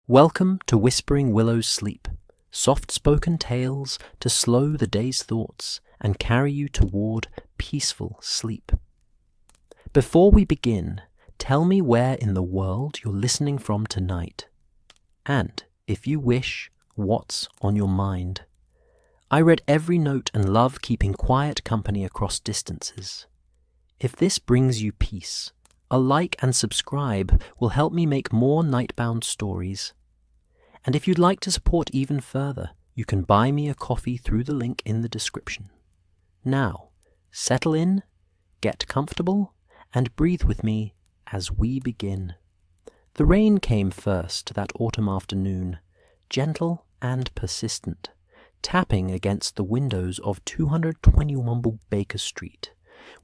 Welcome to Whispering Willow's Sleep, soft-spoken tales to slow the day's thoughts and carry you toward peaceful sleep. Before we begin, tell me where in the world you're listening from tonight, and, if you wish, what's on your mind. I read every note and love keeping quiet company across distances. If this brings you peace, a like and subscribe will help me make more nightbound stories. And if you'd like to support even further, you can buy me a coffee through the link in the description. Now, settle in, get comfortable, and breathe with me as we begin. The rain came first that autumn afternoon, gentle and persistent, tapping against the windows of 221 Baker Street,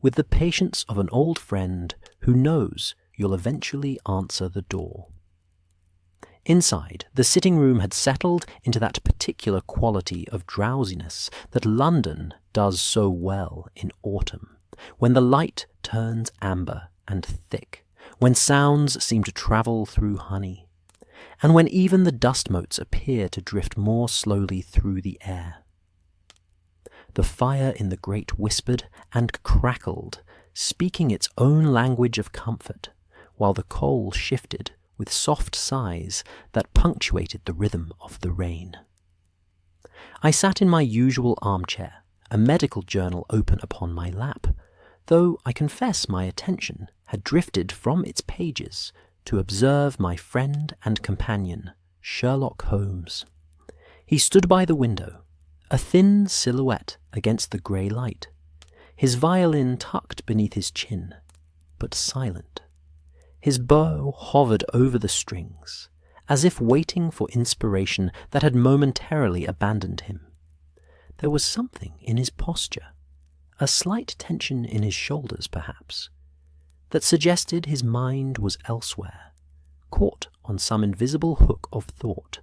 with the patience of an old friend who knows you'll eventually answer the door. Inside, the sitting room had settled into that particular quality of drowsiness that London does so well in autumn, when the light turns amber and thick, when sounds seem to travel through honey, and when even the dust motes appear to drift more slowly through the air. The fire in the grate whispered and crackled, speaking its own language of comfort, while the coal shifted with soft sighs that punctuated the rhythm of the rain. I sat in my usual armchair, a medical journal open upon my lap, though I confess my attention had drifted from its pages to observe my friend and companion, Sherlock Holmes. He stood by the window, a thin silhouette against the grey light, his violin tucked beneath his chin, but silent. His bow hovered over the strings, as if waiting for inspiration that had momentarily abandoned him. There was something in his posture, a slight tension in his shoulders perhaps, that suggested his mind was elsewhere, caught on some invisible hook of thought.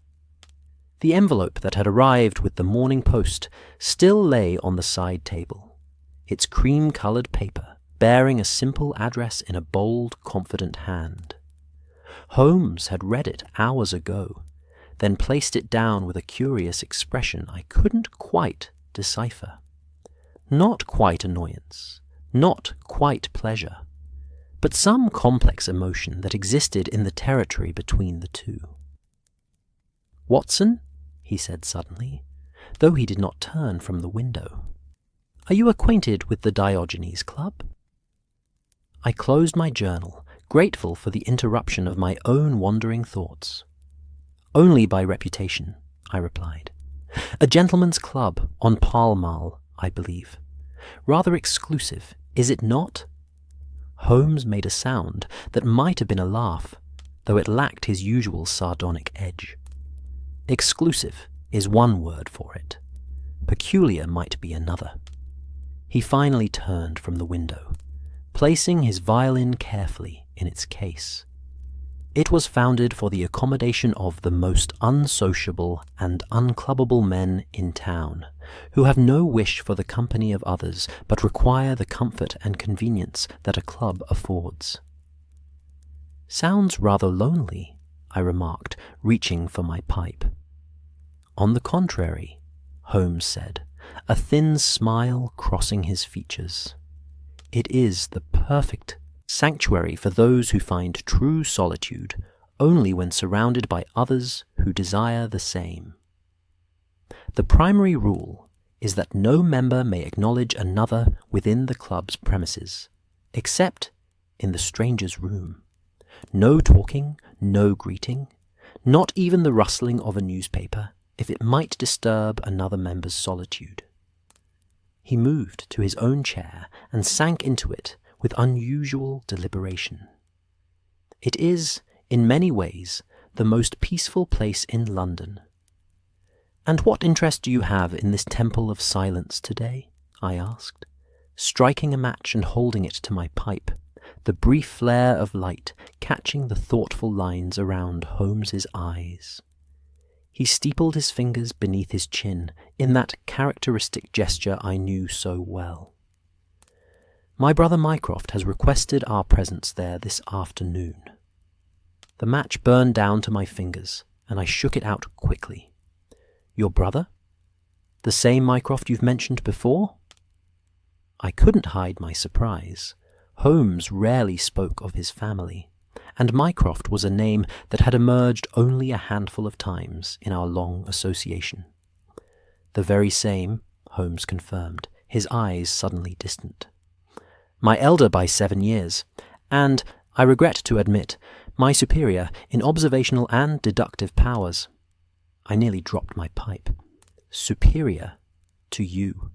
The envelope that had arrived with the morning post still lay on the side table, its cream-coloured paper bearing a simple address in a bold, confident hand. Holmes had read it hours ago, then placed it down with a curious expression I couldn't quite decipher. Not quite annoyance, not quite pleasure, but some complex emotion that existed in the territory between the two. "Watson," he said suddenly, though he did not turn from the window, "are you acquainted with the Diogenes Club?" I closed my journal, grateful for the interruption of my own wandering thoughts. "Only by reputation," I replied. "A gentleman's club on Pall Mall, I believe. Rather exclusive, is it not?" Holmes made a sound that might have been a laugh, though it lacked his usual sardonic edge. Exclusive is one word for it. Peculiar might be another. He finally turned from the window, placing his violin carefully in its case. It was founded for the accommodation of the most unsociable and unclubbable men in town, who have no wish for the company of others, but require the comfort and convenience that a club affords. "Sounds rather lonely," I remarked, reaching for my pipe. "On the contrary," Holmes said, a thin smile crossing his features. "It is the perfect sanctuary for those who find true solitude only when surrounded by others who desire the same. The primary rule is that no member may acknowledge another within the club's premises, except in the stranger's room. No talking, no greeting, not even the rustling of a newspaper, if it might disturb another member's solitude." He moved to his own chair and sank into it with unusual deliberation. "It is, in many ways, the most peaceful place in London." "And what interest do you have in this temple of silence today?" I asked, striking a match and holding it to my pipe, the brief flare of light catching the thoughtful lines around Holmes's eyes. He steepled his fingers beneath his chin in that characteristic gesture I knew so well. "My brother Mycroft has requested our presence there this afternoon." The match burned down to my fingers, and I shook it out quickly. "Your brother? The same Mycroft you've mentioned before?" I couldn't hide my surprise. Holmes rarely spoke of his family, and Mycroft was a name that had emerged only a handful of times in our long association. "The very same," Holmes confirmed, his eyes suddenly distant. "My elder by 7 years, and, I regret to admit, my superior in observational and deductive powers." I nearly dropped my pipe. "Superior to you."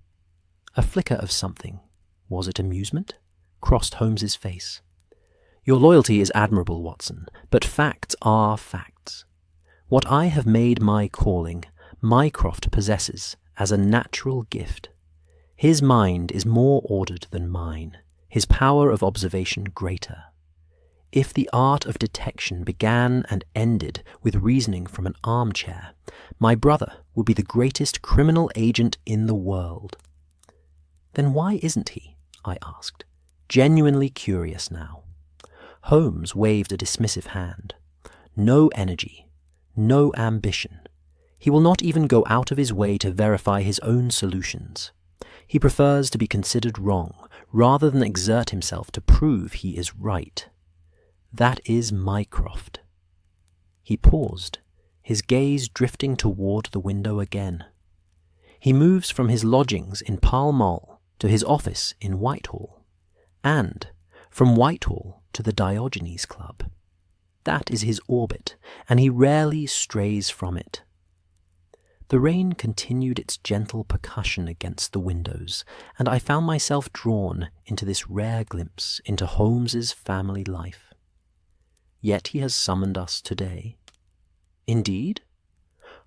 A flicker of something, was it amusement, crossed Holmes's face. "Your loyalty is admirable, Watson, but facts are facts. What I have made my calling, Mycroft possesses as a natural gift. His mind is more ordered than mine, his power of observation greater. If the art of detection began and ended with reasoning from an armchair, my brother would be the greatest criminal agent in the world." "Then why isn't he?" I asked, genuinely curious now. Holmes waved a dismissive hand. "No energy, no ambition. He will not even go out of his way to verify his own solutions. He prefers to be considered wrong rather than exert himself to prove he is right. That is Mycroft." He paused, his gaze drifting toward the window again. "He moves from his lodgings in Pall Mall to his office in Whitehall, and from Whitehall to the Diogenes Club. That is his orbit, and he rarely strays from it." The rain continued its gentle percussion against the windows, and I found myself drawn into this rare glimpse into Holmes's family life. Yet he has summoned us today. "Indeed?"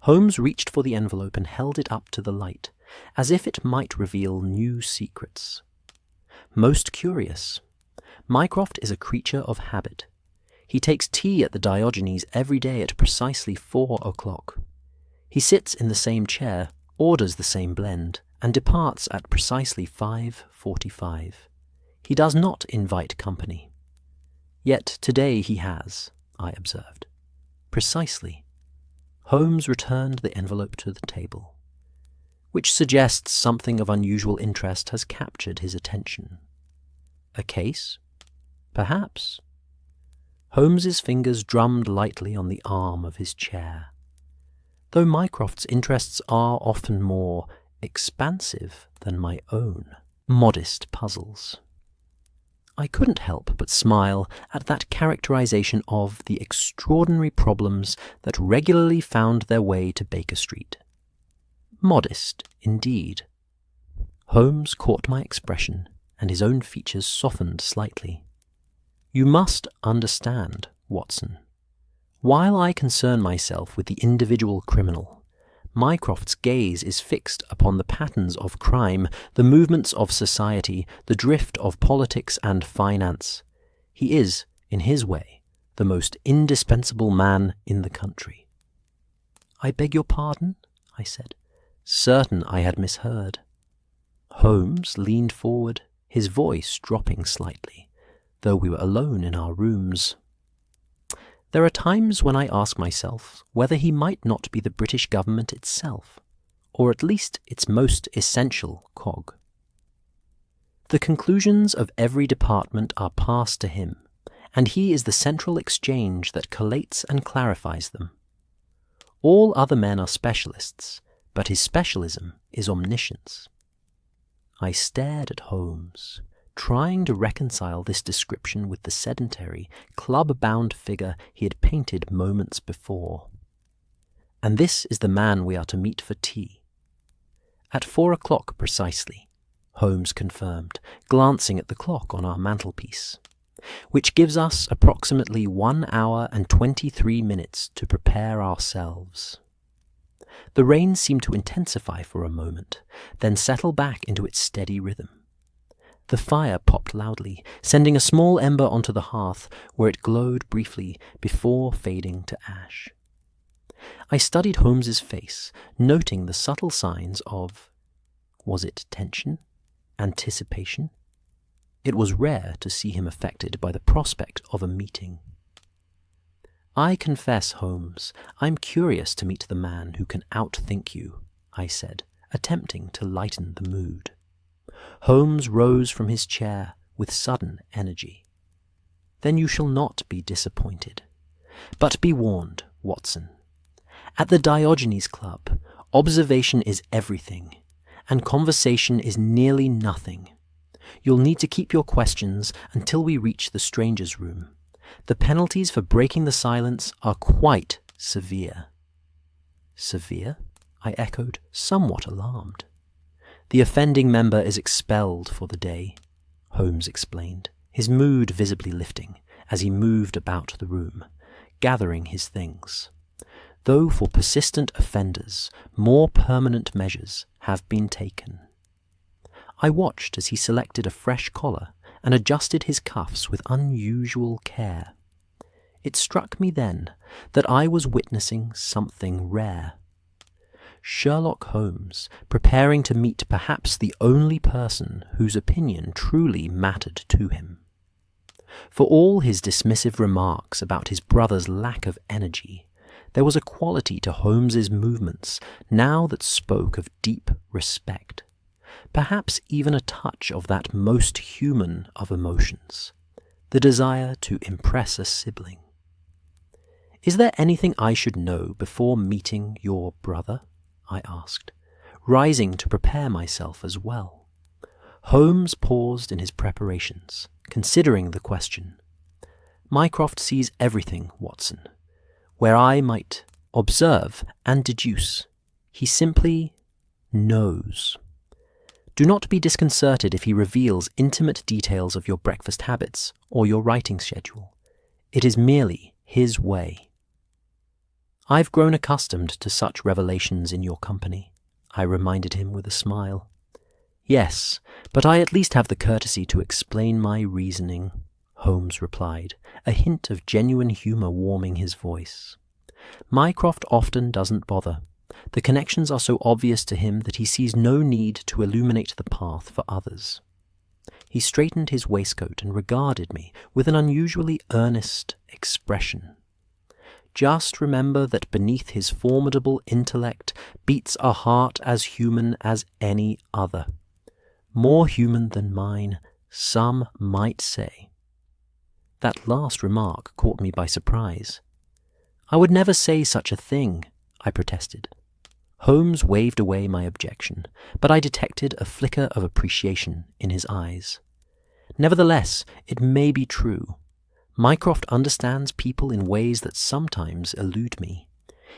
Holmes reached for the envelope and held it up to the light, as if it might reveal new secrets. "Most curious. Mycroft is a creature of habit. He takes tea at the Diogenes every day at precisely 4 o'clock. He sits in the same chair, orders the same blend, and departs at precisely 5:45. He does not invite company. Yet today he has," I observed. "Precisely." Holmes returned the envelope to the table, which suggests something of unusual interest has captured his attention. "A case? Perhaps." Holmes's fingers drummed lightly on the arm of his chair. Though Mycroft's interests are often more expansive than my own, modest puzzles. I couldn't help but smile at that characterization of the extraordinary problems that regularly found their way to Baker Street. Modest, indeed. Holmes caught my expression, and his own features softened slightly. "You must understand, Watson. While I concern myself with the individual criminal, Mycroft's gaze is fixed upon the patterns of crime, the movements of society, the drift of politics and finance. He is, in his way, the most indispensable man in the country." "I beg your pardon?" I said, certain I had misheard. Holmes leaned forward, his voice dropping slightly, though we were alone in our rooms. "There are times when I ask myself whether he might not be the British government itself, or at least its most essential cog. The conclusions of every department are passed to him, and he is the central exchange that collates and clarifies them. All other men are specialists, but his specialism is omniscience." I stared at Holmes, trying to reconcile this description with the sedentary, club-bound figure he had painted moments before. "And this is the man we are to meet for tea." "At 4 o'clock precisely," Holmes confirmed, glancing at the clock on our mantelpiece, "which gives us approximately 1 hour and 23 minutes to prepare ourselves." The rain seemed to intensify for a moment, then settle back into its steady rhythm. The fire popped loudly, sending a small ember onto the hearth, where it glowed briefly before fading to ash. I studied Holmes's face, noting the subtle signs of, was it tension? Anticipation? It was rare to see him affected by the prospect of a meeting. "I confess, Holmes, I'm curious to meet the man who can outthink you," I said, attempting to lighten the mood. Holmes rose from his chair with sudden energy. "Then you shall not be disappointed. But be warned, Watson. At the Diogenes Club, observation is everything, and conversation is nearly nothing. You'll need to keep your questions until we reach the stranger's room. The penalties for breaking the silence are quite severe." "Severe?" I echoed, somewhat alarmed. "The offending member is expelled for the day," Holmes explained, his mood visibly lifting as he moved about the room, gathering his things. "Though for persistent offenders, more permanent measures have been taken." I watched as he selected a fresh collar and adjusted his cuffs with unusual care. It struck me then that I was witnessing something rare. Sherlock Holmes preparing to meet perhaps the only person whose opinion truly mattered to him. For all his dismissive remarks about his brother's lack of energy, there was a quality to Holmes's movements now that spoke of deep respect. Perhaps even a touch of that most human of emotions, the desire to impress a sibling. "Is there anything I should know before meeting your brother?" I asked, rising to prepare myself as well. Holmes paused in his preparations, considering the question. "Mycroft sees everything, Watson. Where I might observe and deduce, he simply knows. Do not be disconcerted if he reveals intimate details of your breakfast habits or your writing schedule. It is merely his way." "I've grown accustomed to such revelations in your company," I reminded him with a smile. "Yes, but I at least have the courtesy to explain my reasoning," Holmes replied, a hint of genuine humour warming his voice. "Mycroft often doesn't bother. The connections are so obvious to him that he sees no need to illuminate the path for others." He straightened his waistcoat and regarded me with an unusually earnest expression. "Just remember that beneath his formidable intellect beats a heart as human as any other. More human than mine, some might say." That last remark caught me by surprise. "I would never say such a thing," I protested. Holmes waved away my objection, but I detected a flicker of appreciation in his eyes. "Nevertheless, it may be true. Mycroft understands people in ways that sometimes elude me.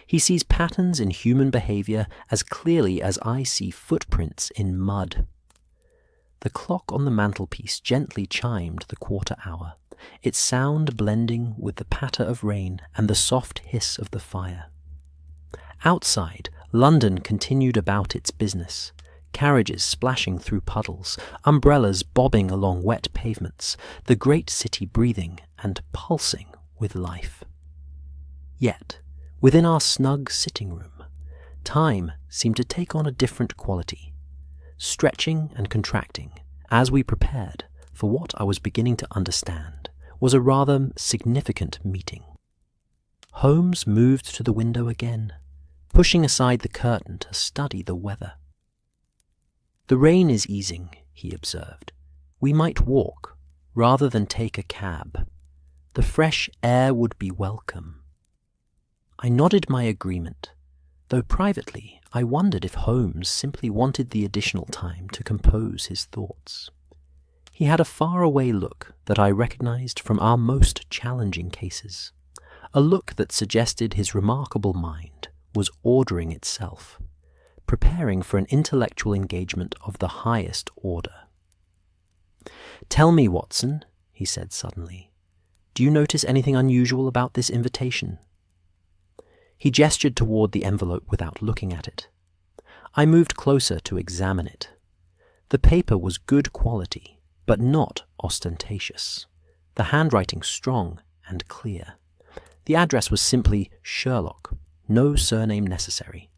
He sees patterns in human behavior as clearly as I see footprints in mud." The clock on the mantelpiece gently chimed the quarter hour, its sound blending with the patter of rain and the soft hiss of the fire. Outside, London continued about its business, carriages splashing through puddles, umbrellas bobbing along wet pavements, the great city breathing and pulsing with life. Yet, within our snug sitting room, time seemed to take on a different quality, stretching and contracting as we prepared for what I was beginning to understand was a rather significant meeting. Holmes moved to the window again, pushing aside the curtain to study the weather. "The rain is easing," he observed. "We might walk, rather than take a cab. The fresh air would be welcome." I nodded my agreement, though privately I wondered if Holmes simply wanted the additional time to compose his thoughts. He had a faraway look that I recognized from our most challenging cases, a look that suggested his remarkable mind was ordering itself, preparing for an intellectual engagement of the highest order. "Tell me, Watson," he said suddenly, "do you notice anything unusual about this invitation?" He gestured toward the envelope without looking at it. I moved closer to examine it. The paper was good quality, but not ostentatious, the handwriting strong and clear. The address was simply Sherlock, no surname necessary.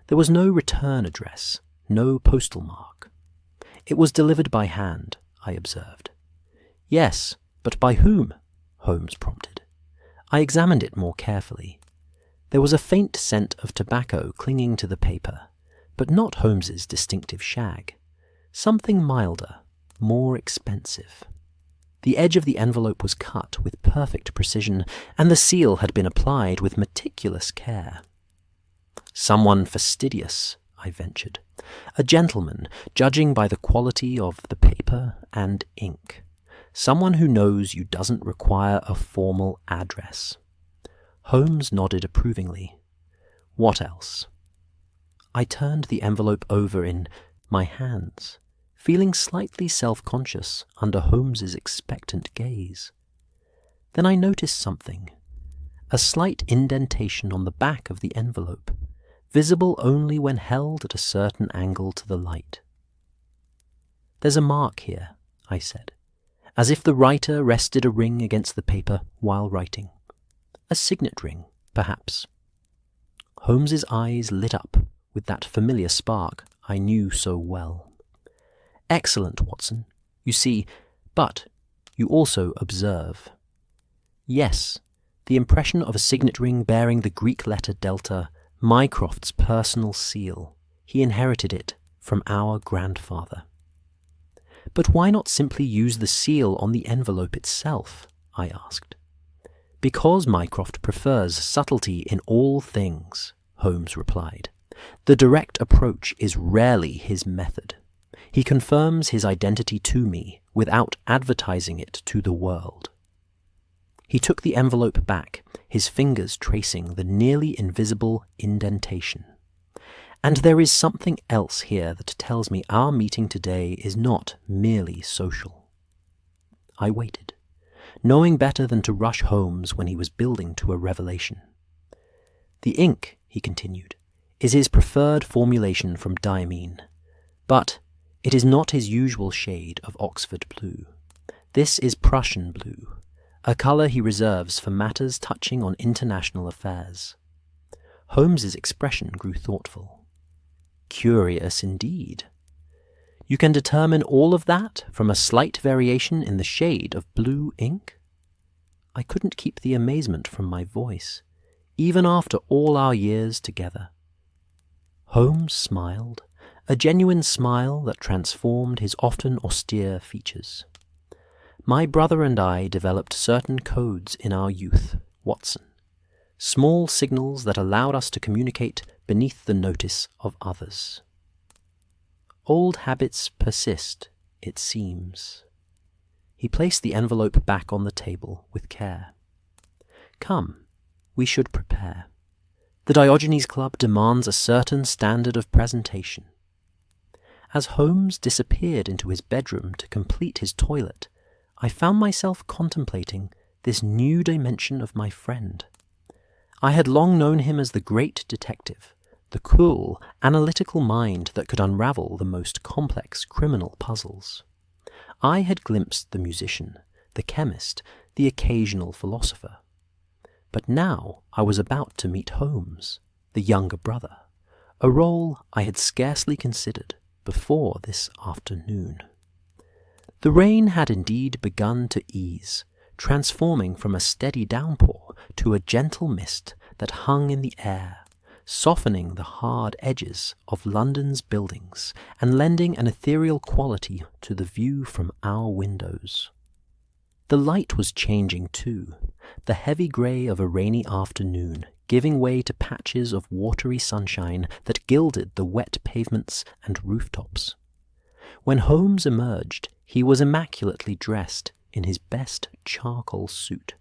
There was no return address, no postal mark. "It was delivered by hand," I observed. "Yes, but by whom?" Holmes prompted. I examined it more carefully. There was a faint scent of tobacco clinging to the paper, but not Holmes's distinctive shag. Something milder, more expensive. The edge of the envelope was cut with perfect precision, and the seal had been applied with meticulous care. "Someone fastidious," I ventured. "A gentleman, judging by the quality of the paper and ink. Someone who knows you doesn't require a formal address." Holmes nodded approvingly. "What else?" I turned the envelope over in my hands, feeling slightly self-conscious under Holmes's expectant gaze. Then I noticed something. A slight indentation on the back of the envelope, visible only when held at a certain angle to the light. "There's a mark here," I said, as if the writer rested a ring against the paper while writing. A signet ring, perhaps. Holmes's eyes lit up with that familiar spark I knew so well. "Excellent, Watson. You see, but you also observe." "Yes, the impression of a signet ring bearing the Greek letter delta, Mycroft's personal seal. He inherited it from our grandfather." "But why not simply use the seal on the envelope itself?" I asked. "Because Mycroft prefers subtlety in all things," Holmes replied. "The direct approach is rarely his method. He confirms his identity to me without advertising it to the world." He took the envelope back, his fingers tracing the nearly invisible indentation. "And there is something else here that tells me our meeting today is not merely social." I waited, knowing better than to rush Holmes when he was building to a revelation. "The ink," he continued, "is his preferred formulation from diamine, but it is not his usual shade of Oxford blue. This is Prussian blue, a colour he reserves for matters touching on international affairs." Holmes's expression grew thoughtful. "Curious indeed. You can determine all of that from a slight variation in the shade of blue ink?" I couldn't keep the amazement from my voice, even after all our years together. Holmes smiled, a genuine smile that transformed his often austere features. "My brother and I developed certain codes in our youth, Watson. Small signals that allowed us to communicate beneath the notice of others. Old habits persist, it seems." He placed the envelope back on the table with care. "Come, we should prepare. The Diogenes Club demands a certain standard of presentation." As Holmes disappeared into his bedroom to complete his toilet, I found myself contemplating this new dimension of my friend. I had long known him as the great detective, the cool, analytical mind that could unravel the most complex criminal puzzles. I had glimpsed the musician, the chemist, the occasional philosopher. But now I was about to meet Holmes, the younger brother, a role I had scarcely considered before this afternoon. The rain had indeed begun to ease, transforming from a steady downpour to a gentle mist that hung in the air, softening the hard edges of London's buildings and lending an ethereal quality to the view from our windows. The light was changing too, the heavy grey of a rainy afternoon giving way to patches of watery sunshine that gilded the wet pavements and rooftops. When Holmes emerged, he was immaculately dressed in his best charcoal suit,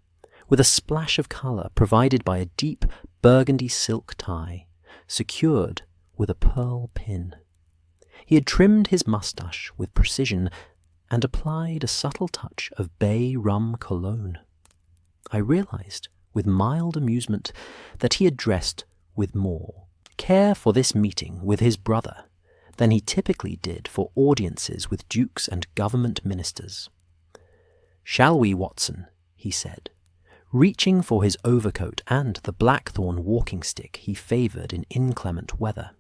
with a splash of colour provided by a deep burgundy silk tie, secured with a pearl pin. He had trimmed his moustache with precision and applied a subtle touch of bay rum cologne. I realized, with mild amusement, that he had dressed with more care for this meeting with his brother than he typically did for audiences with dukes and government ministers. "Shall we, Watson?" he said, reaching for his overcoat and the blackthorn walking stick he favoured in inclement weather.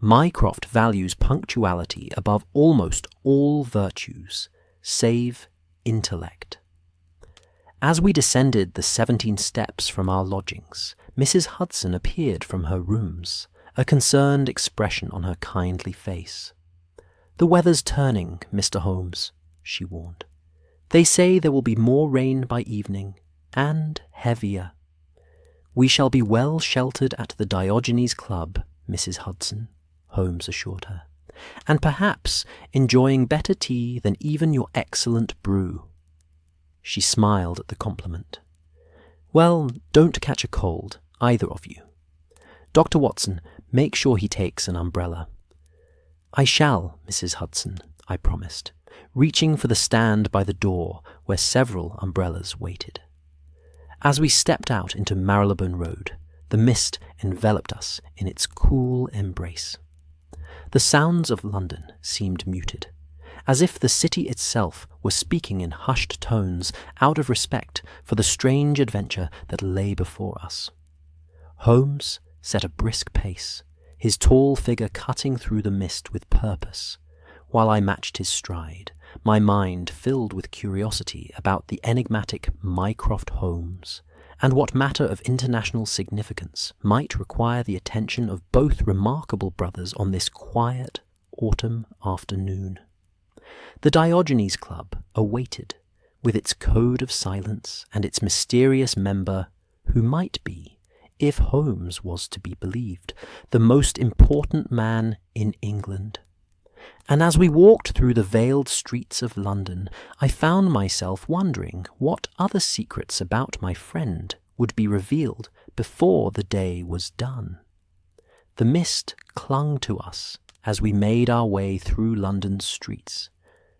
"Mycroft values punctuality above almost all virtues, save intellect." As we descended the 17 steps from our lodgings, Mrs. Hudson appeared from her rooms, a concerned expression on her kindly face. "The weather's turning, Mr. Holmes," she warned. "They say there will be more rain by evening, and heavier." "We shall be well sheltered at the Diogenes Club, Mrs. Hudson," Holmes assured her, "and perhaps enjoying better tea than even your excellent brew." She smiled at the compliment. "Well, don't catch a cold, either of you. Dr. Watson, make sure he takes an umbrella." "I shall, Mrs. Hudson," I promised, reaching for the stand by the door where several umbrellas waited. As we stepped out into Marylebone Road, the mist enveloped us in its cool embrace. The sounds of London seemed muted, as if the city itself were speaking in hushed tones out of respect for the strange adventure that lay before us. Holmes set a brisk pace, his tall figure cutting through the mist with purpose, while I matched his stride, my mind filled with curiosity about the enigmatic Mycroft Holmes, and what matter of international significance might require the attention of both remarkable brothers on this quiet autumn afternoon. The Diogenes Club awaited, with its code of silence and its mysterious member, who might be, if Holmes was to be believed, the most important man in England. And as we walked through the veiled streets of London, I found myself wondering what other secrets about my friend would be revealed before the day was done. The mist clung to us as we made our way through London's streets,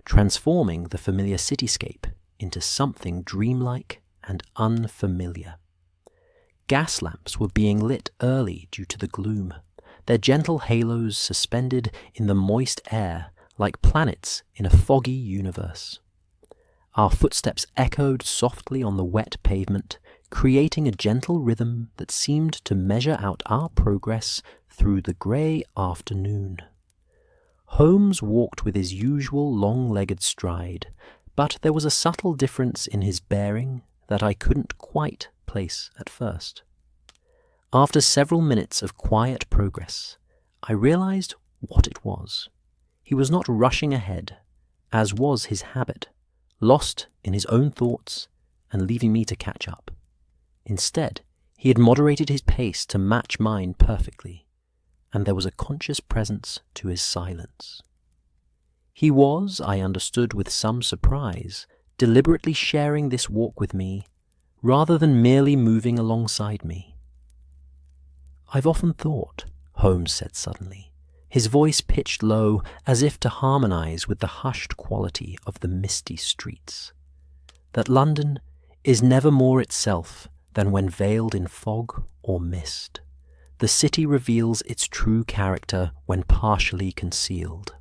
transforming the familiar cityscape into something dreamlike and unfamiliar. Gas lamps were being lit early due to the gloom, their gentle halos suspended in the moist air like planets in a foggy universe. Our footsteps echoed softly on the wet pavement, creating a gentle rhythm that seemed to measure out our progress through the grey afternoon. Holmes walked with his usual long-legged stride, but there was a subtle difference in his bearing that I couldn't quite place at first. After several minutes of quiet progress, I realized what it was. He was not rushing ahead, as was his habit, lost in his own thoughts and leaving me to catch up. Instead, he had moderated his pace to match mine perfectly, and there was a conscious presence to his silence. He was, I understood with some surprise, deliberately sharing this walk with me, rather than merely moving alongside me. "I've often thought," Holmes said suddenly, his voice pitched low as if to harmonize with the hushed quality of the misty streets, "that London is never more itself than when veiled in fog or mist. The city reveals its true character when partially concealed."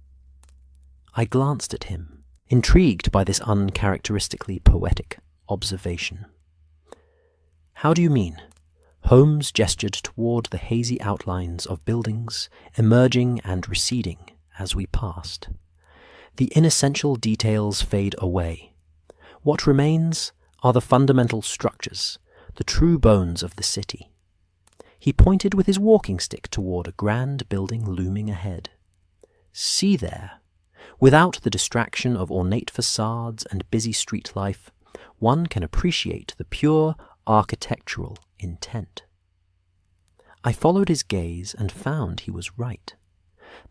I glanced at him, intrigued by this uncharacteristically poetic observation. "How do you mean?" Holmes gestured toward the hazy outlines of buildings emerging and receding as we passed. "The inessential details fade away. What remains are the fundamental structures, the true bones of the city." He pointed with his walking stick toward a grand building looming ahead. "See there. Without the distraction of ornate facades and busy street life, one can appreciate the pure architectural intent." I followed his gaze and found he was right.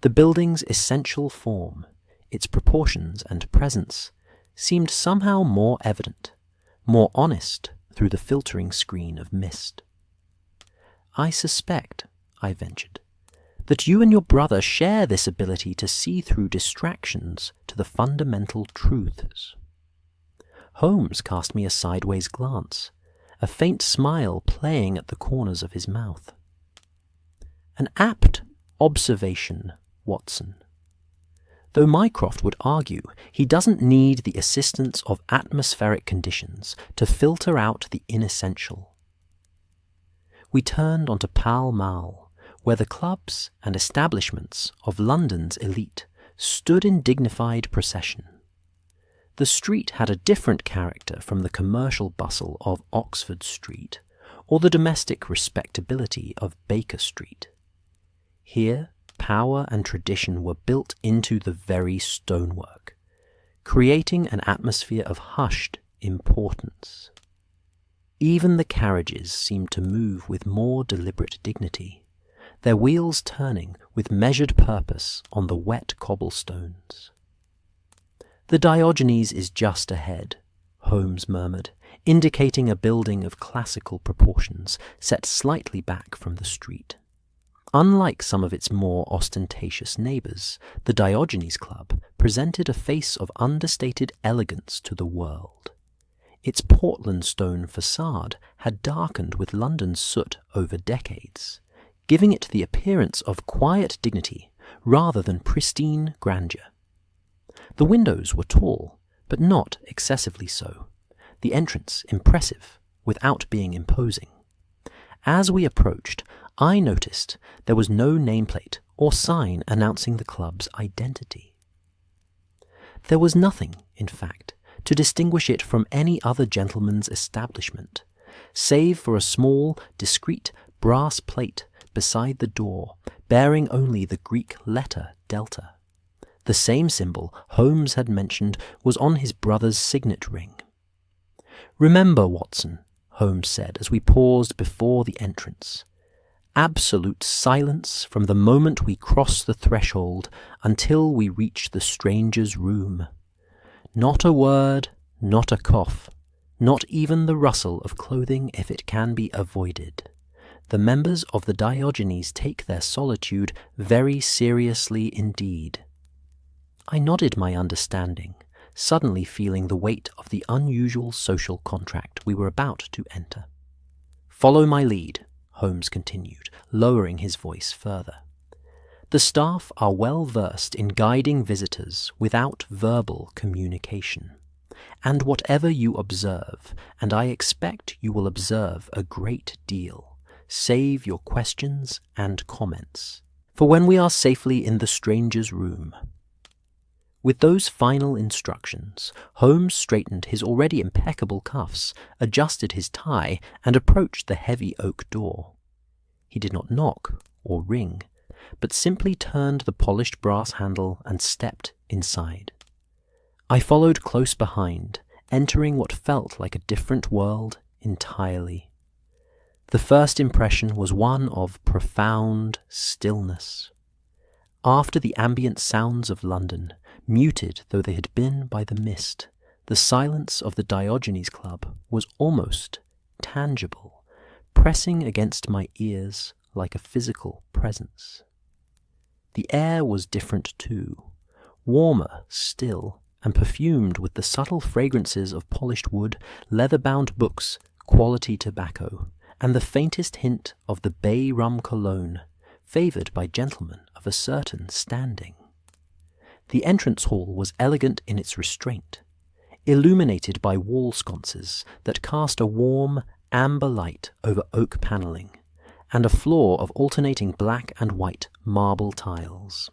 The building's essential form, its proportions and presence, seemed somehow more evident, more honest through the filtering screen of mist. "I suspect," I ventured, "that you and your brother share this ability to see through distractions to the fundamental truths." Holmes cast me a sideways glance, a faint smile playing at the corners of his mouth. "An apt observation, Watson. Though Mycroft would argue he doesn't need the assistance of atmospheric conditions to filter out the inessential." We turned onto Pall Mall, where the clubs and establishments of London's elite stood in dignified procession. The street had a different character from the commercial bustle of Oxford Street or the domestic respectability of Baker Street. Here, power and tradition were built into the very stonework, creating an atmosphere of hushed importance. Even the carriages seemed to move with more deliberate dignity, their wheels turning with measured purpose on the wet cobblestones. "The Diogenes is just ahead," Holmes murmured, indicating a building of classical proportions set slightly back from the street. Unlike some of its more ostentatious neighbours, the Diogenes Club presented a face of understated elegance to the world. Its Portland stone facade had darkened with London's soot over decades, giving it the appearance of quiet dignity rather than pristine grandeur. The windows were tall, but not excessively so, the entrance impressive without being imposing. As we approached, I noticed there was no nameplate or sign announcing the club's identity. There was nothing, in fact, to distinguish it from any other gentleman's establishment, save for a small, discreet brass plate beside the door, bearing only the Greek letter delta. The same symbol Holmes had mentioned was on his brother's signet ring. "Remember, Watson," Holmes said as we paused before the entrance, "absolute silence from the moment we cross the threshold until we reach the stranger's room. Not a word, not a cough, not even the rustle of clothing if it can be avoided. The members of the Diogenes take their solitude very seriously indeed." I nodded my understanding, suddenly feeling the weight of the unusual social contract we were about to enter. "Follow my lead," Holmes continued, lowering his voice further. "The staff are well versed in guiding visitors without verbal communication, and whatever you observe, and I expect you will observe a great deal, save your questions and comments, for when we are safely in the stranger's room." With those final instructions, Holmes straightened his already impeccable cuffs, adjusted his tie, and approached the heavy oak door. He did not knock or ring, but simply turned the polished brass handle and stepped inside. I followed close behind, entering what felt like a different world entirely. The first impression was one of profound stillness. After the ambient sounds of London, muted though they had been by the mist, the silence of the Diogenes Club was almost tangible, pressing against my ears like a physical presence. The air was different too, warmer still, and perfumed with the subtle fragrances of polished wood, leather-bound books, quality tobacco, and the faintest hint of the bay rum cologne, favoured by gentlemen of a certain standing. The entrance hall was elegant in its restraint, illuminated by wall sconces that cast a warm, amber light over oak panelling, and a floor of alternating black and white marble tiles.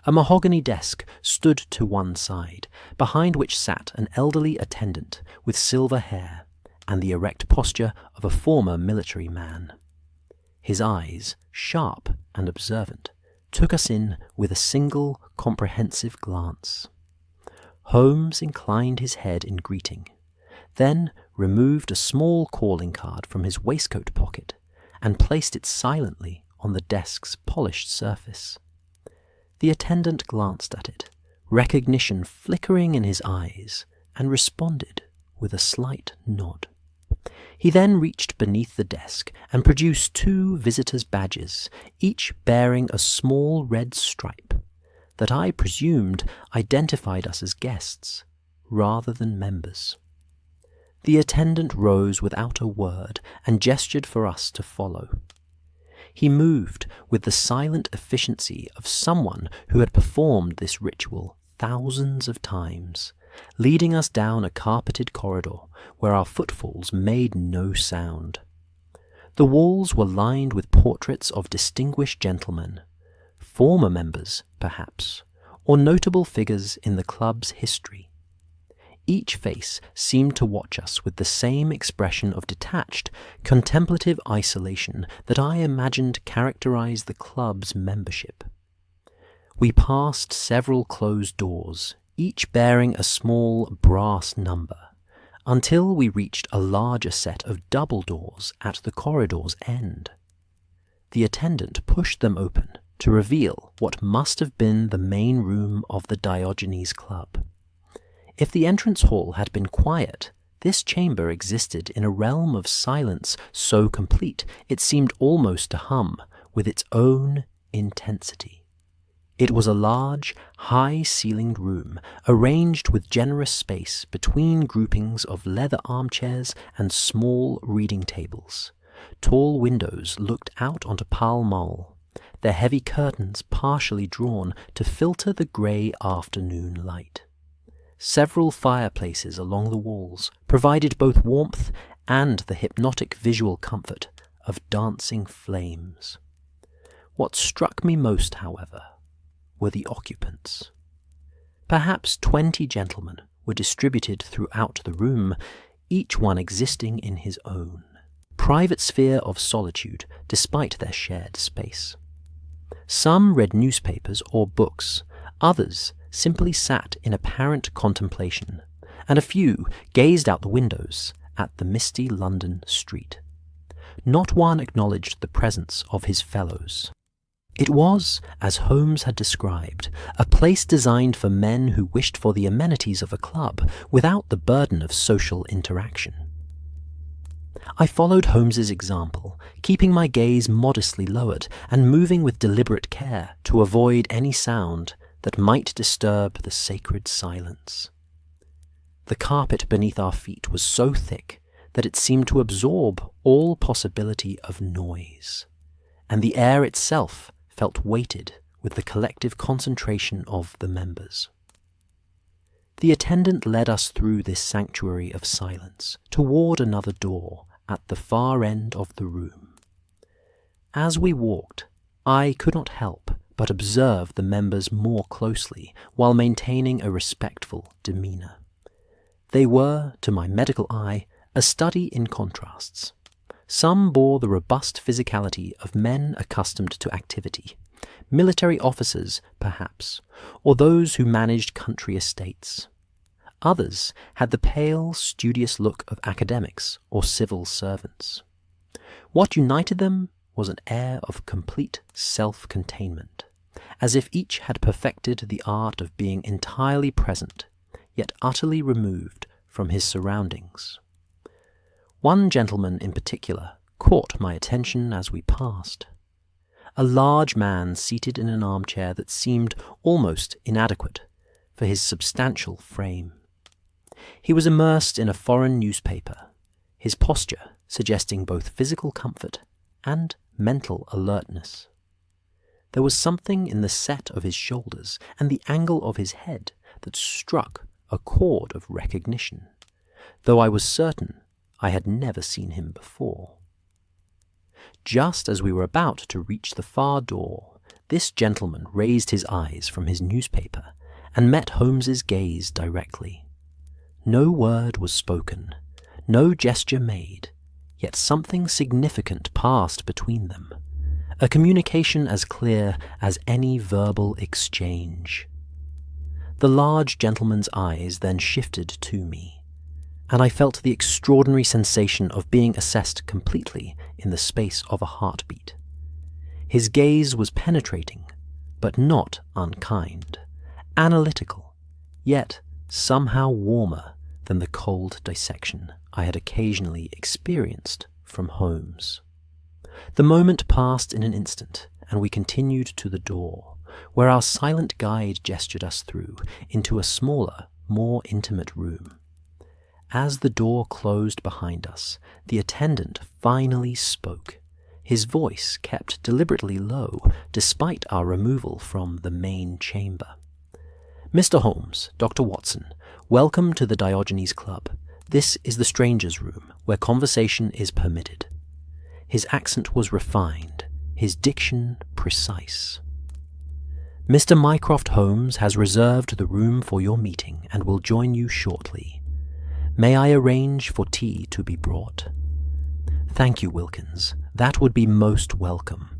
A mahogany desk stood to one side, behind which sat an elderly attendant with silver hair and the erect posture of a former military man. His eyes, sharp and observant, took us in with a single comprehensive glance. Holmes inclined his head in greeting, then removed a small calling card from his waistcoat pocket and placed it silently on the desk's polished surface. The attendant glanced at it, recognition flickering in his eyes, and responded with a slight nod. He then reached beneath the desk and produced 2 visitors' badges, each bearing a small red stripe that I presumed identified us as guests rather than members. The attendant rose without a word and gestured for us to follow. He moved with the silent efficiency of someone who had performed this ritual thousands of times, leading us down a carpeted corridor where our footfalls made no sound. The walls were lined with portraits of distinguished gentlemen, former members, perhaps, or notable figures in the club's history. Each face seemed to watch us with the same expression of detached, contemplative isolation that I imagined characterized the club's membership. We passed several closed doors, each bearing a small brass number, until we reached a larger set of double doors at the corridor's end. The attendant pushed them open to reveal what must have been the main room of the Diogenes Club. If the entrance hall had been quiet, this chamber existed in a realm of silence so complete it seemed almost to hum with its own intensity. It was a large, high-ceilinged room, arranged with generous space between groupings of leather armchairs and small reading tables. Tall windows looked out onto Pall Mall, their heavy curtains partially drawn to filter the grey afternoon light. Several fireplaces along the walls provided both warmth and the hypnotic visual comfort of dancing flames. What struck me most, however, were the occupants. Perhaps 20 gentlemen were distributed throughout the room, each one existing in his own private sphere of solitude despite their shared space. Some read newspapers or books, others simply sat in apparent contemplation, and a few gazed out the windows at the misty London street. Not one acknowledged the presence of his fellows. It was, as Holmes had described, a place designed for men who wished for the amenities of a club without the burden of social interaction. I followed Holmes's example, keeping my gaze modestly lowered and moving with deliberate care to avoid any sound that might disturb the sacred silence. The carpet beneath our feet was so thick that it seemed to absorb all possibility of noise, and the air itself felt weighted with the collective concentration of the members. The attendant led us through this sanctuary of silence toward another door at the far end of the room. As we walked, I could not help but observe the members more closely while maintaining a respectful demeanour. They were, to my medical eye, a study in contrasts. Some bore the robust physicality of men accustomed to activity, military officers, perhaps, or those who managed country estates. Others had the pale, studious look of academics or civil servants. What united them was an air of complete self-containment, as if each had perfected the art of being entirely present, yet utterly removed from his surroundings. One gentleman in particular caught my attention as we passed. A large man seated in an armchair that seemed almost inadequate for his substantial frame. He was immersed in a foreign newspaper, his posture suggesting both physical comfort and mental alertness. There was something in the set of his shoulders and the angle of his head that struck a chord of recognition, though I was certain I had never seen him before. Just as we were about to reach the far door, this gentleman raised his eyes from his newspaper and met Holmes's gaze directly. No word was spoken, no gesture made, yet something significant passed between them, a communication as clear as any verbal exchange. The large gentleman's eyes then shifted to me, and I felt the extraordinary sensation of being assessed completely in the space of a heartbeat. His gaze was penetrating, but not unkind, analytical, yet somehow warmer than the cold dissection I had occasionally experienced from Holmes. The moment passed in an instant, and we continued to the door, where our silent guide gestured us through into a smaller, more intimate room. As the door closed behind us, the attendant finally spoke, his voice kept deliberately low despite our removal from the main chamber. "Mr. Holmes, Dr. Watson, welcome to the Diogenes Club. This is the strangers' room, where conversation is permitted." His accent was refined, his diction precise. Mr. Mycroft Holmes has reserved the room for your meeting and will join you shortly. May I arrange for tea to be brought?" "Thank you, Wilkins. That would be most welcome,"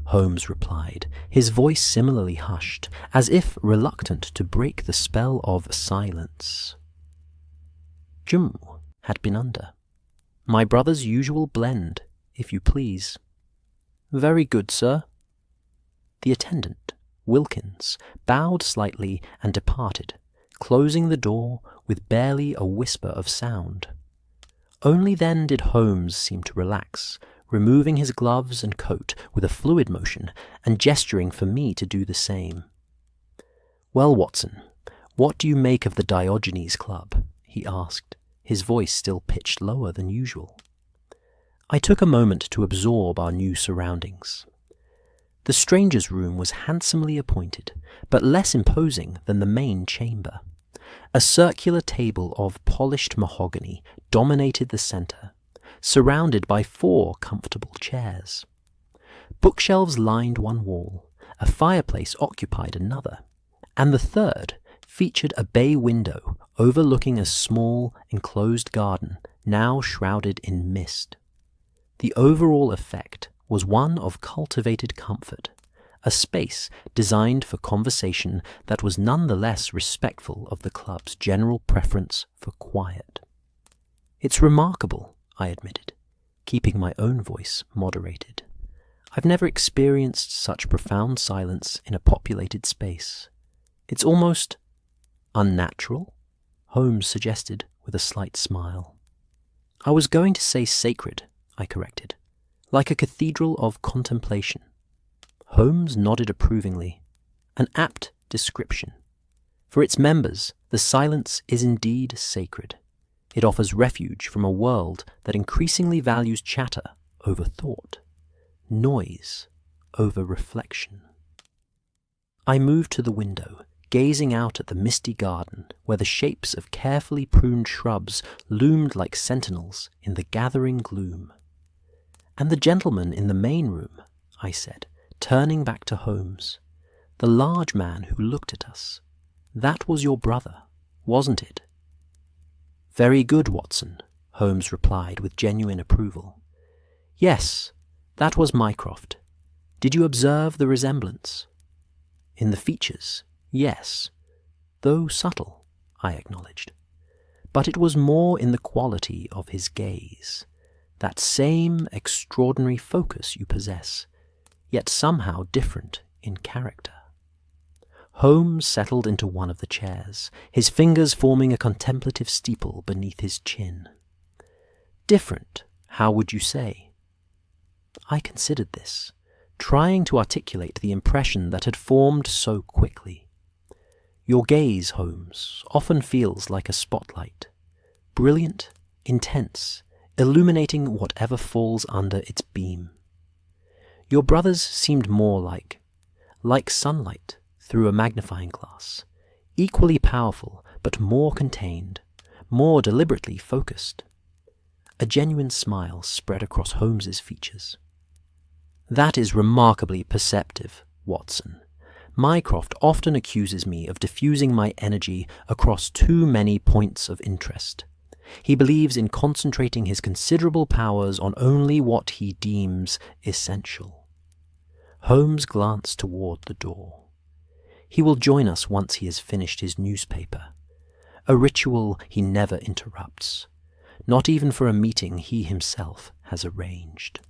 Holmes replied, his voice similarly hushed, as if reluctant to break the spell of silence. Jim had been under. "My brother's usual blend, if you please." "Very good, sir." The attendant, Wilkins, bowed slightly and departed, closing the door with barely a whisper of sound. Only then did Holmes seem to relax, removing his gloves and coat with a fluid motion and gesturing for me to do the same. "Well, Watson, what do you make of the Diogenes Club?" he asked, his voice still pitched lower than usual. I took a moment to absorb our new surroundings. The stranger's room was handsomely appointed, but less imposing than the main chamber. A circular table of polished mahogany dominated the centre, surrounded by 4 comfortable chairs. Bookshelves lined one wall, a fireplace occupied another, and the third featured a bay window overlooking a small, enclosed garden now shrouded in mist. The overall effect was one of cultivated comfort, a space designed for conversation that was none the less respectful of the club's general preference for quiet. "It's remarkable," I admitted, keeping my own voice moderated. "I've never experienced such profound silence in a populated space. It's almost unnatural," Holmes suggested with a slight smile. "I was going to say sacred," I corrected, "like a cathedral of contemplation." Holmes nodded approvingly. "An apt description. For its members, the silence is indeed sacred. It offers refuge from a world that increasingly values chatter over thought, noise over reflection." I moved to the window, gazing out at the misty garden where the shapes of carefully pruned shrubs loomed like sentinels in the gathering gloom. "And the gentleman in the main room," I said, turning back to Holmes. "The large man who looked at us. That was your brother, wasn't it?" "Very good, Watson," Holmes replied with genuine approval. "Yes, that was Mycroft. Did you observe the resemblance?" "In the features, yes, though subtle," I acknowledged. "But it was more in the quality of his gaze, that same extraordinary focus you possess, yet somehow different in character." Holmes settled into one of the chairs, his fingers forming a contemplative steeple beneath his chin. "Different, how would you say?" I considered this, trying to articulate the impression that had formed so quickly. "Your gaze, Holmes, often feels like a spotlight, brilliant, intense, illuminating whatever falls under its beam. Your brother's seemed more like sunlight through a magnifying glass, equally powerful but more contained, more deliberately focused." A genuine smile spread across Holmes's features. "That is remarkably perceptive, Watson. Mycroft often accuses me of diffusing my energy across too many points of interest. He believes in concentrating his considerable powers on only what he deems essential." Holmes glanced toward the door. "He will join us once he has finished his newspaper. A ritual he never interrupts, not even for a meeting he himself has arranged."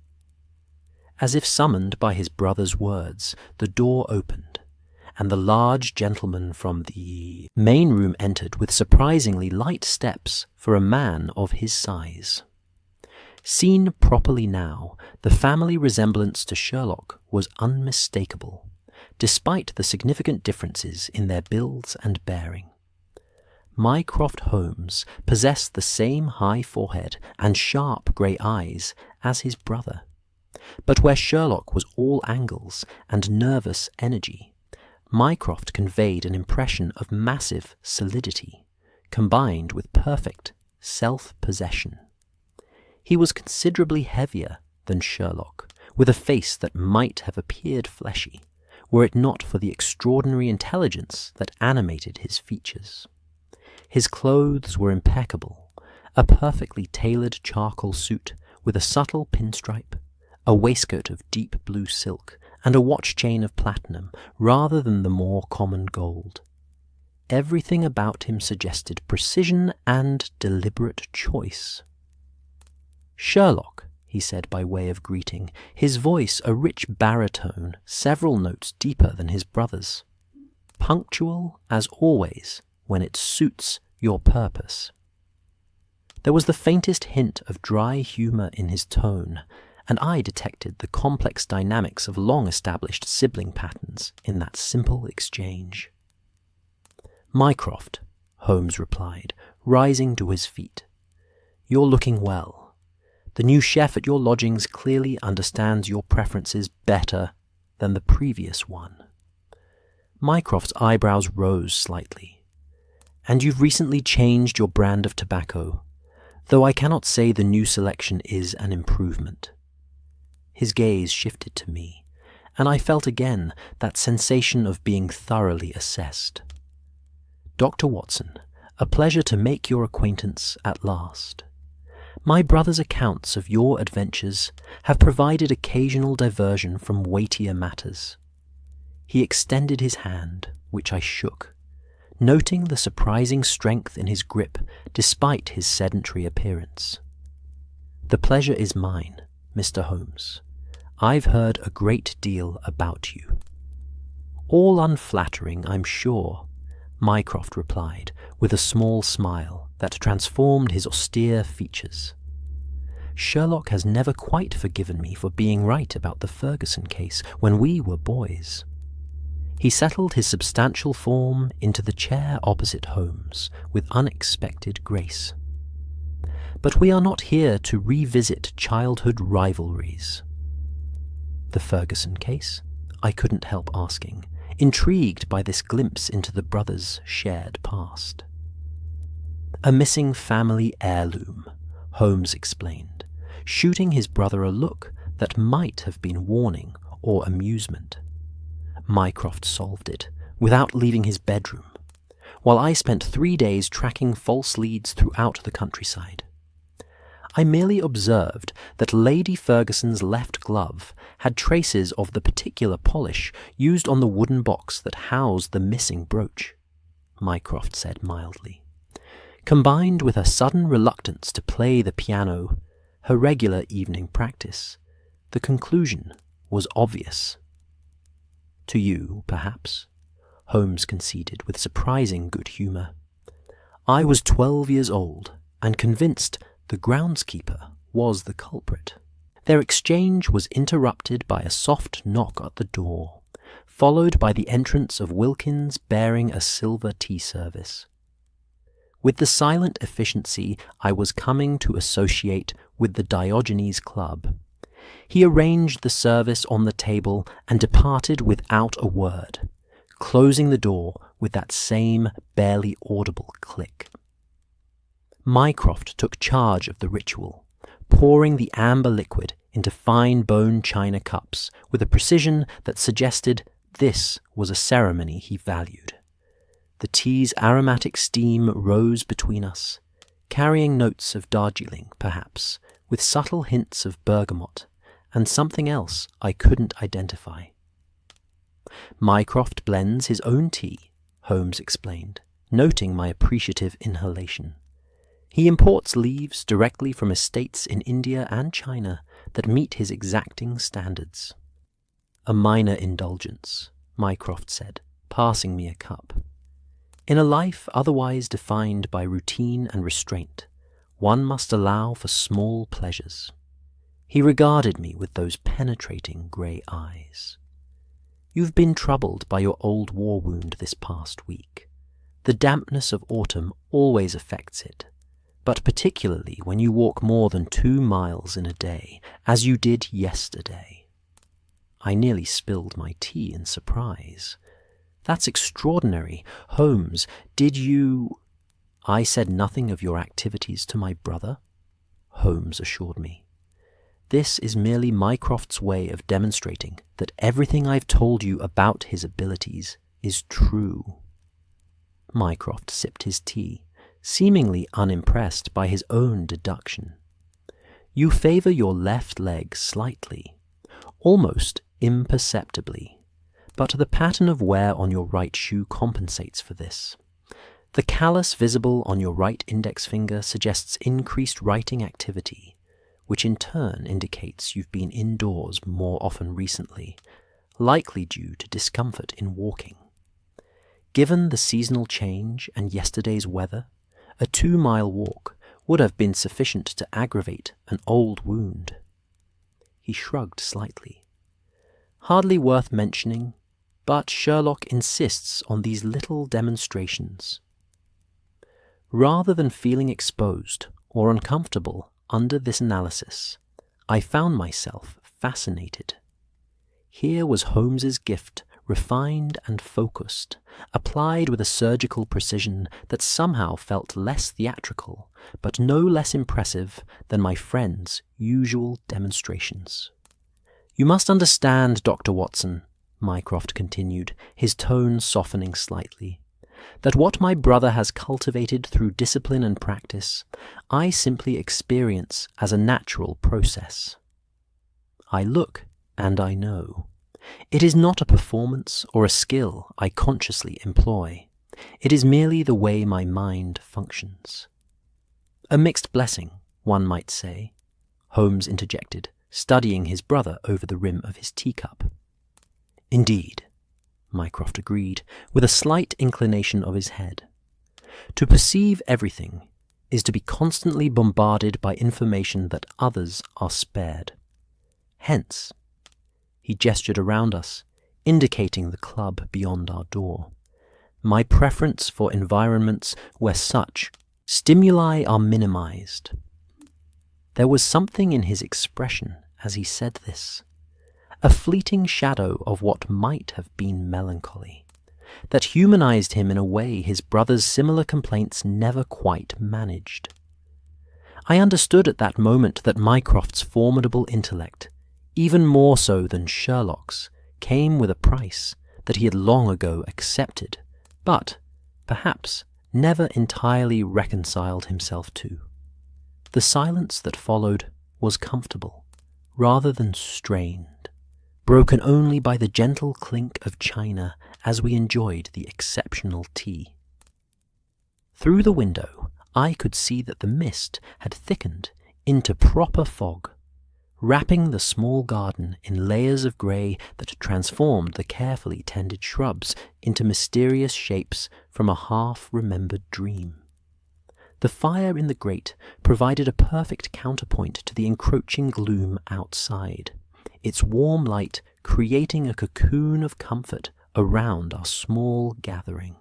As if summoned by his brother's words, the door opened, and the large gentleman from the main room entered with surprisingly light steps for a man of his size. Seen properly now, the family resemblance to Sherlock was unmistakable, despite the significant differences in their builds and bearing. Mycroft Holmes possessed the same high forehead and sharp grey eyes as his brother, but where Sherlock was all angles and nervous energy, Mycroft conveyed an impression of massive solidity, combined with perfect self-possession. He was considerably heavier than Sherlock, with a face that might have appeared fleshy, were it not for the extraordinary intelligence that animated his features. His clothes were impeccable, a perfectly tailored charcoal suit with a subtle pinstripe, a waistcoat of deep blue silk, and a watch chain of platinum rather than the more common gold. Everything about him suggested precision and deliberate choice. "Sherlock," he said by way of greeting, his voice a rich baritone, several notes deeper than his brother's. "Punctual, as always, when it suits your purpose." There was the faintest hint of dry humour in his tone, and I detected the complex dynamics of long-established sibling patterns in that simple exchange. "Mycroft," Holmes replied, rising to his feet. "You're looking well. The new chef at your lodgings clearly understands your preferences better than the previous one." Mycroft's eyebrows rose slightly. "And you've recently changed your brand of tobacco, though I cannot say the new selection is an improvement." His gaze shifted to me, and I felt again that sensation of being thoroughly assessed. "Dr. Watson, a pleasure to make your acquaintance at last. My brother's accounts of your adventures have provided occasional diversion from weightier matters." He extended his hand, which I shook, noting the surprising strength in his grip despite his sedentary appearance. "The pleasure is mine, Mr. Holmes. I've heard a great deal about you." "All unflattering, I'm sure," Mycroft replied, with a small smile that transformed his austere features. "Sherlock has never quite forgiven me for being right about the Ferguson case when we were boys." He settled his substantial form into the chair opposite Holmes with unexpected grace. "But we are not here to revisit childhood rivalries." "The Ferguson case?" I couldn't help asking, intrigued by this glimpse into the brothers' shared past. "A missing family heirloom," Holmes explained, shooting his brother a look that might have been warning or amusement. Mycroft solved it, without leaving his bedroom, while I spent 3 days tracking false leads throughout the countryside. I merely observed that Lady Ferguson's left glove had traces of the particular polish used on the wooden box that housed the missing brooch, Mycroft said mildly. Combined with her sudden reluctance to play the piano, her regular evening practice, the conclusion was obvious. "To you, perhaps," Holmes conceded with surprising good humour. "I was 12 years old and convinced the groundskeeper was the culprit." Their exchange was interrupted by a soft knock at the door, followed by the entrance of Wilkins bearing a silver tea service. With the silent efficiency I was coming to associate with the Diogenes Club, he arranged the service on the table and departed without a word, closing the door with that same barely audible click. Mycroft took charge of the ritual, pouring the amber liquid into fine bone china cups with a precision that suggested this was a ceremony he valued. The tea's aromatic steam rose between us, carrying notes of Darjeeling, perhaps, with subtle hints of bergamot, and something else I couldn't identify. "Mycroft blends his own tea," Holmes explained, noting my appreciative inhalation. "He imports leaves directly from estates in India and China that meet his exacting standards." "A minor indulgence," Mycroft said, passing me a cup. "In a life otherwise defined by routine and restraint, one must allow for small pleasures." He regarded me with those penetrating grey eyes. "You've been troubled by your old war wound this past week. The dampness of autumn always affects it, but particularly when you walk more than 2 miles in a day, as you did yesterday." I nearly spilled my tea in surprise. "That's extraordinary. Holmes, did you—" "I said nothing of your activities to my brother," Holmes assured me. This is merely Mycroft's way of demonstrating that everything I've told you about his abilities is true." Mycroft sipped his tea, seemingly unimpressed by his own deduction. "You favour your left leg slightly, almost imperceptibly, but the pattern of wear on your right shoe compensates for this. The callus visible on your right index finger suggests increased writing activity, which in turn indicates you've been indoors more often recently, likely due to discomfort in walking. Given the seasonal change and yesterday's weather, a 2-mile walk would have been sufficient to aggravate an old wound." He shrugged slightly. "Hardly worth mentioning, but Sherlock insists on these little demonstrations." Rather than feeling exposed or uncomfortable under this analysis, I found myself fascinated. Here was Holmes's gift, refined and focused, applied with a surgical precision that somehow felt less theatrical, but no less impressive than my friend's usual demonstrations. "You must understand, Dr. Watson," Mycroft continued, his tone softening slightly, "that what my brother has cultivated through discipline and practice, I simply experience as a natural process. I look and I know. It is not a performance or a skill I consciously employ. It is merely the way my mind functions." "A mixed blessing, one might say," Holmes interjected, studying his brother over the rim of his teacup. "Indeed," Mycroft agreed, with a slight inclination of his head. "To perceive everything is to be constantly bombarded by information that others are spared. Hence," he gestured around us, indicating the club beyond our door, "my preference for environments where such stimuli are minimized." There was something in his expression as he said this, a fleeting shadow of what might have been melancholy, that humanized him in a way his brother's similar complaints never quite managed. I understood at that moment that Mycroft's formidable intellect, even more so than Sherlock's, came with a price that he had long ago accepted, but, perhaps, never entirely reconciled himself to. The silence that followed was comfortable, rather than strained, broken only by the gentle clink of china as we enjoyed the exceptional tea. Through the window, I could see that the mist had thickened into proper fog, wrapping the small garden in layers of grey that transformed the carefully tended shrubs into mysterious shapes from a half-remembered dream. The fire in the grate provided a perfect counterpoint to the encroaching gloom outside, its warm light creating a cocoon of comfort around our small gathering.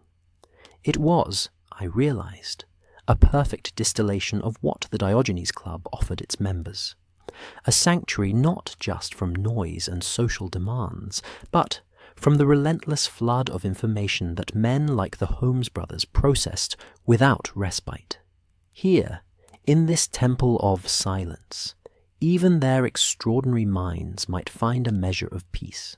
It was, I realized, a perfect distillation of what the Diogenes Club offered its members. A sanctuary not just from noise and social demands, but from the relentless flood of information that men like the Holmes brothers processed without respite. Here, in this temple of silence, even their extraordinary minds might find a measure of peace.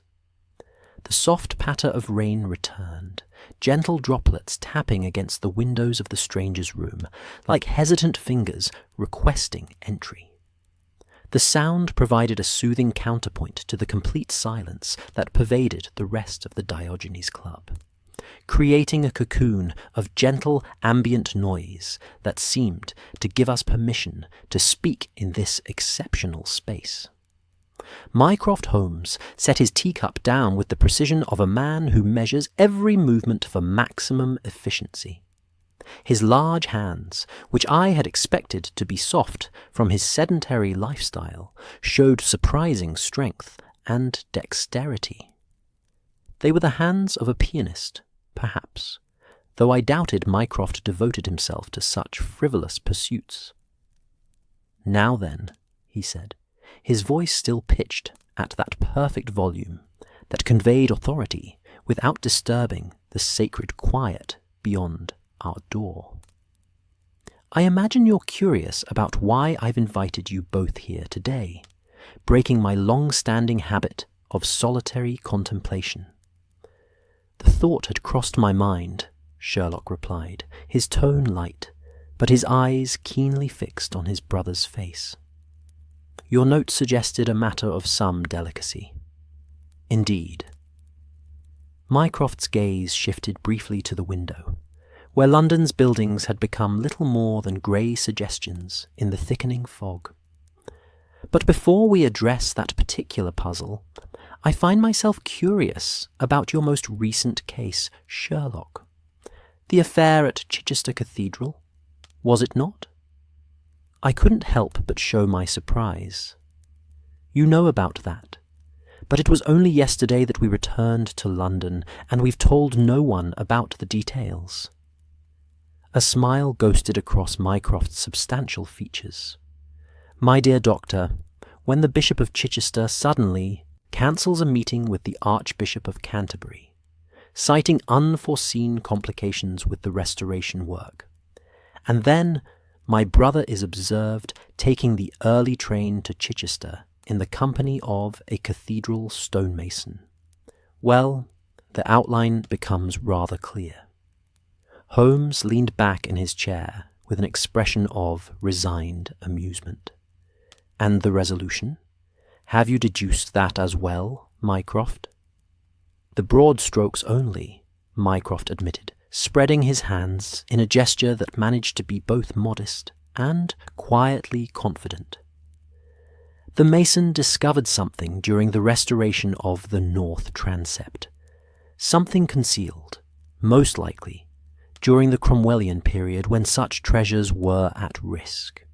The soft patter of rain returned, gentle droplets tapping against the windows of the stranger's room, like hesitant fingers requesting entry. The sound provided a soothing counterpoint to the complete silence that pervaded the rest of the Diogenes Club, creating a cocoon of gentle ambient noise that seemed to give us permission to speak in this exceptional space. Mycroft Holmes set his teacup down with the precision of a man who measures every movement for maximum efficiency. His large hands, which I had expected to be soft from his sedentary lifestyle, showed surprising strength and dexterity. They were the hands of a pianist, perhaps, though I doubted Mycroft devoted himself to such frivolous pursuits. "Now then," he said, his voice still pitched at that perfect volume that conveyed authority without disturbing the sacred quiet beyond our door. "I imagine you're curious about why I've invited you both here today. breaking my long-standing habit of solitary contemplation. "The thought had crossed my mind," Sherlock replied, his tone light, but his eyes keenly fixed on his brother's face. "Your note suggested a matter of some delicacy." "Indeed." Mycroft's gaze shifted briefly to the window, where London's buildings had become little more than grey suggestions in the thickening fog. "But before we address that particular puzzle, I find myself curious about your most recent case, Sherlock. The affair at Chichester Cathedral, was it not?" I couldn't help but show my surprise. "You know about that, but it was only yesterday that we returned to London, and we've told no one about the details." A smile ghosted across Mycroft's substantial features. "My dear doctor, when the Bishop of Chichester suddenly cancels a meeting with the Archbishop of Canterbury, citing unforeseen complications with the restoration work, and then my brother is observed taking the early train to Chichester in the company of a cathedral stonemason, well, the outline becomes rather clear." Holmes leaned back in his chair with an expression of resigned amusement. "And the resolution? Have you deduced that as well, Mycroft?" "The broad strokes only," Mycroft admitted, spreading his hands in a gesture that managed to be both modest and quietly confident. "The mason discovered something during the restoration of the north transept. Something concealed, most likely, during the Cromwellian period when such treasures were at risk.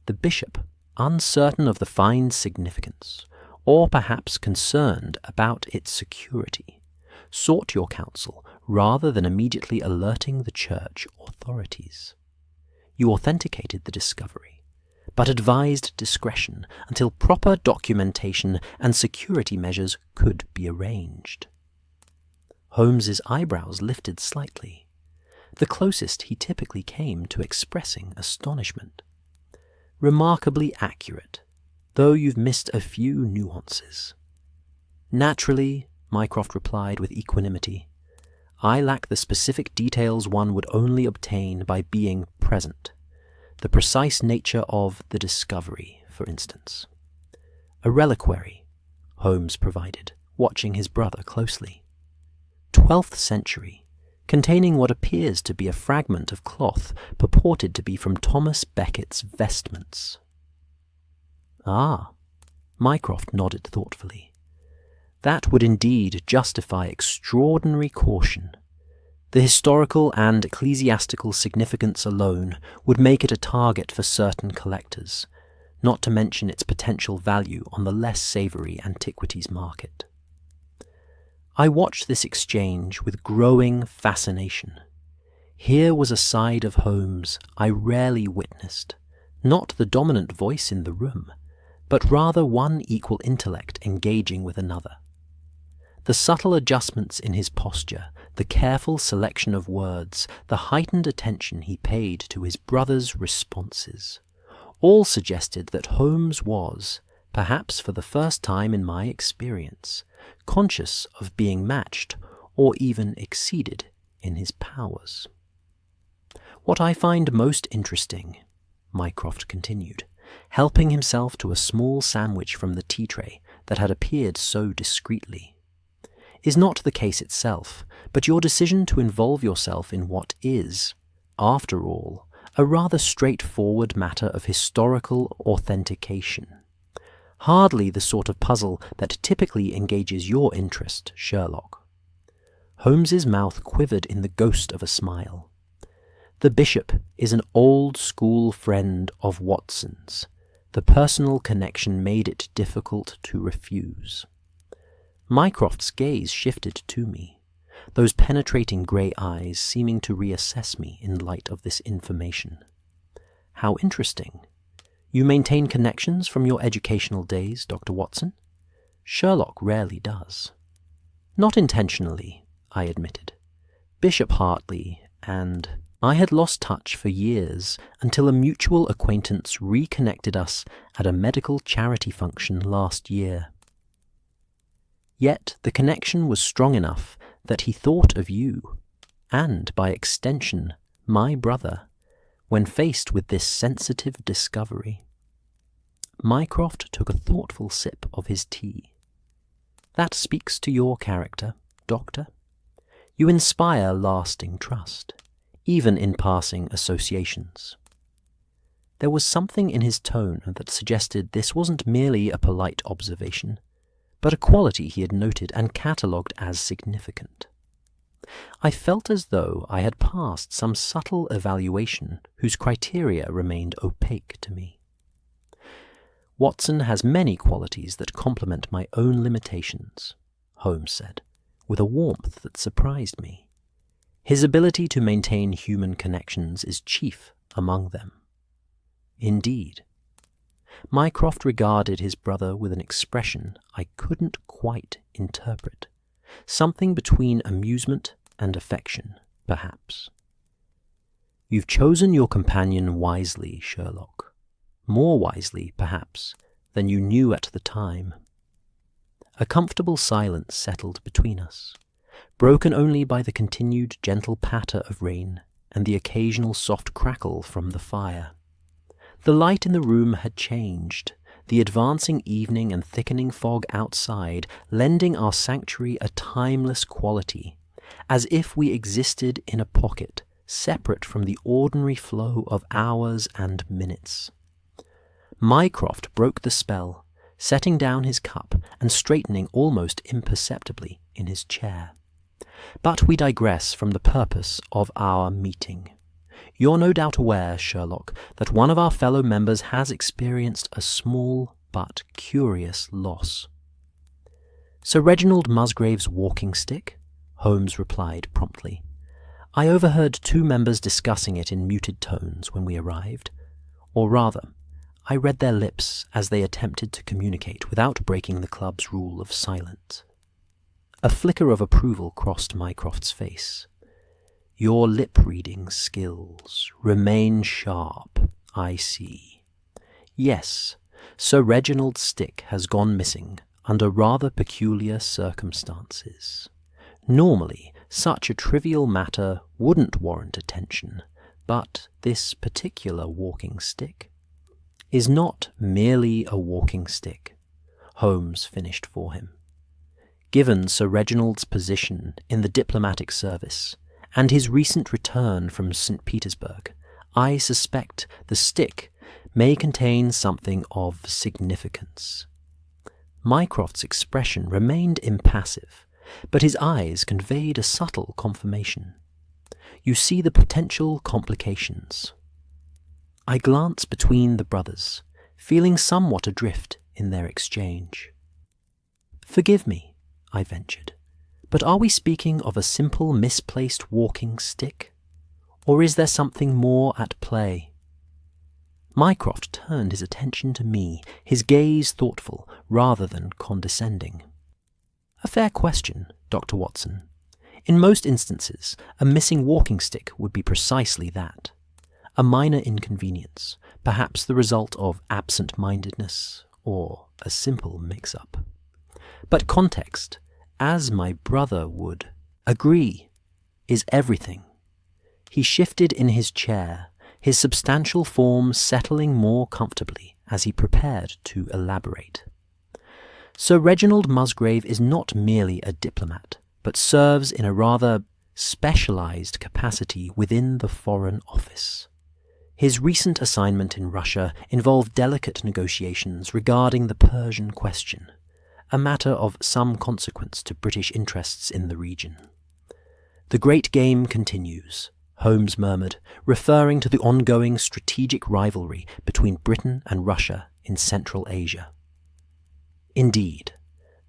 The bishop, uncertain of the find's significance, or perhaps concerned about its security, sought your counsel rather than immediately alerting the church authorities. You authenticated the discovery, but advised discretion until proper documentation and security measures could be arranged." Holmes's eyebrows lifted slightly, the closest he typically came to expressing astonishment. "Remarkably accurate, though you've missed a few nuances." "Naturally," Mycroft replied with equanimity, "I lack the specific details one would only obtain by being present. The precise nature of the discovery, for instance." "A reliquary," Holmes provided, watching his brother closely. "12th century, containing what appears to be a fragment of cloth purported to be from Thomas Becket's vestments." "Ah," Mycroft nodded thoughtfully. "That would indeed justify extraordinary caution. The historical and ecclesiastical significance alone would make it a target for certain collectors, not to mention its potential value on the less savoury antiquities market." I watched this exchange with growing fascination. Here was a side of Holmes I rarely witnessed, not the dominant voice in the room, but rather one equal intellect engaging with another. The subtle adjustments in his posture, the careful selection of words, the heightened attention he paid to his brother's responses, all suggested that Holmes was, perhaps for the first time in my experience, conscious of being matched or even exceeded in his powers. "What I find most interesting," Mycroft continued, helping himself to a small sandwich from the tea tray that had appeared so discreetly, "is not the case itself, but your decision to involve yourself in what is, after all, a rather straightforward matter of historical authentication. Hardly the sort of puzzle that typically engages your interest, Sherlock." Holmes's mouth quivered in the ghost of a smile. "The bishop is an old-school friend of Watson's. The personal connection made it difficult to refuse." Mycroft's gaze shifted to me, those penetrating grey eyes seeming to reassess me in light of this information. "How interesting. You maintain connections from your educational days, Dr. Watson?" "Sherlock rarely does." "Not intentionally," I admitted. "Bishop Hartley and I had lost touch for years until a mutual acquaintance reconnected us at a medical charity function last year. Yet the connection was strong enough that he thought of you, and by extension, my brother, when faced with this sensitive discovery. Mycroft took a thoughtful sip of his tea. That speaks to your character, Doctor. You inspire lasting trust, even in passing associations. There was something in his tone that suggested this wasn't merely a polite observation, but a quality he had noted and catalogued as significant. I felt as though I had passed some subtle evaluation whose criteria remained opaque to me. Watson has many qualities that complement my own limitations, Holmes said, with a warmth that surprised me. His ability to maintain human connections is chief among them. Indeed. Mycroft regarded his brother with an expression I couldn't quite interpret, something between amusement and affection, perhaps. You've chosen your companion wisely, Sherlock. More wisely, perhaps, than you knew at the time. A comfortable silence settled between us, broken only by the continued gentle patter of rain and the occasional soft crackle from the fire. The light in the room had changed, the advancing evening and thickening fog outside lending our sanctuary a timeless quality, as if we existed in a pocket separate from the ordinary flow of hours and minutes. Mycroft broke the spell, setting down his cup and straightening almost imperceptibly in his chair. But we digress from the purpose of our meeting. You're no doubt aware, Sherlock, that one of our fellow members has experienced a small but curious loss. Sir Reginald Musgrave's walking stick? Holmes replied promptly. I overheard two members discussing it in muted tones when we arrived, or rather, I read their lips as they attempted to communicate without breaking the club's rule of silence. A flicker of approval crossed Mycroft's face. Your lip-reading skills remain sharp, I see. Yes, Sir Reginald's stick has gone missing under rather peculiar circumstances. Normally, such a trivial matter wouldn't warrant attention, but this particular walking stick is not merely a walking stick, Holmes finished for him. Given Sir Reginald's position in the diplomatic service and his recent return from St. Petersburg, I suspect the stick may contain something of significance. Mycroft's expression remained impassive, but his eyes conveyed a subtle confirmation. You see the potential complications. I glance between the brothers, feeling somewhat adrift in their exchange. Forgive me, I ventured, but are we speaking of a simple misplaced walking stick? Or is there something more at play? Mycroft turned his attention to me, his gaze thoughtful rather than condescending. A fair question, Dr. Watson. In most instances, a missing walking stick would be precisely that. A minor inconvenience, perhaps the result of absent-mindedness or a simple mix-up. But context, as my brother would agree, is everything. He shifted in his chair, his substantial form settling more comfortably as he prepared to elaborate. Sir Reginald Musgrave is not merely a diplomat, but serves in a rather specialized capacity within the Foreign Office. His recent assignment in Russia involved delicate negotiations regarding the Persian question, a matter of some consequence to British interests in the region. The great game continues, Holmes murmured, referring to the ongoing strategic rivalry between Britain and Russia in Central Asia. Indeed,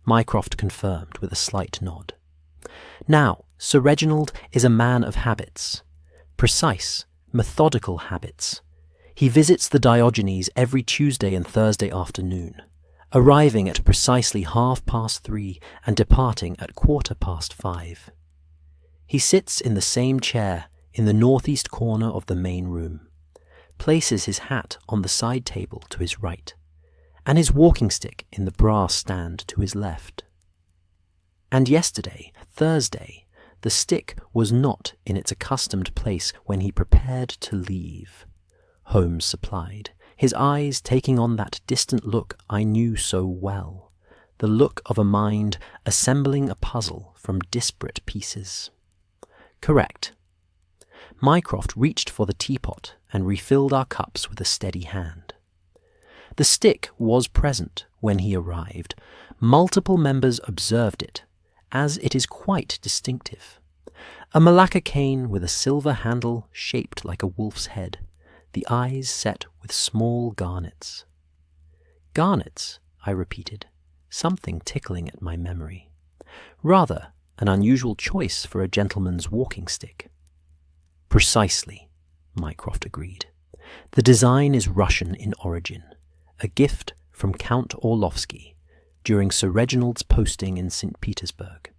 Mycroft confirmed with a slight nod. Now, Sir Reginald is a man of habits, precise, methodical habits. He visits the Diogenes every Tuesday and Thursday afternoon, arriving at precisely 3:30 and departing at 5:15. He sits in the same chair in the northeast corner of the main room, places his hat on the side table to his right, and his walking stick in the brass stand to his left. And yesterday, Thursday, the stick was not in its accustomed place when he prepared to leave, Holmes supplied, his eyes taking on that distant look I knew so well, the look of a mind assembling a puzzle from disparate pieces. Correct. Mycroft reached for the teapot and refilled our cups with a steady hand. The stick was present when he arrived. Multiple members observed it, as it is quite distinctive. A Malacca cane with a silver handle shaped like a wolf's head, the eyes set with small garnets. Garnets, I repeated, something tickling at my memory. Rather an unusual choice for a gentleman's walking stick. Precisely, Mycroft agreed. The design is Russian in origin, a gift from Count Orlovsky during Sir Reginald's posting in St. Petersburg.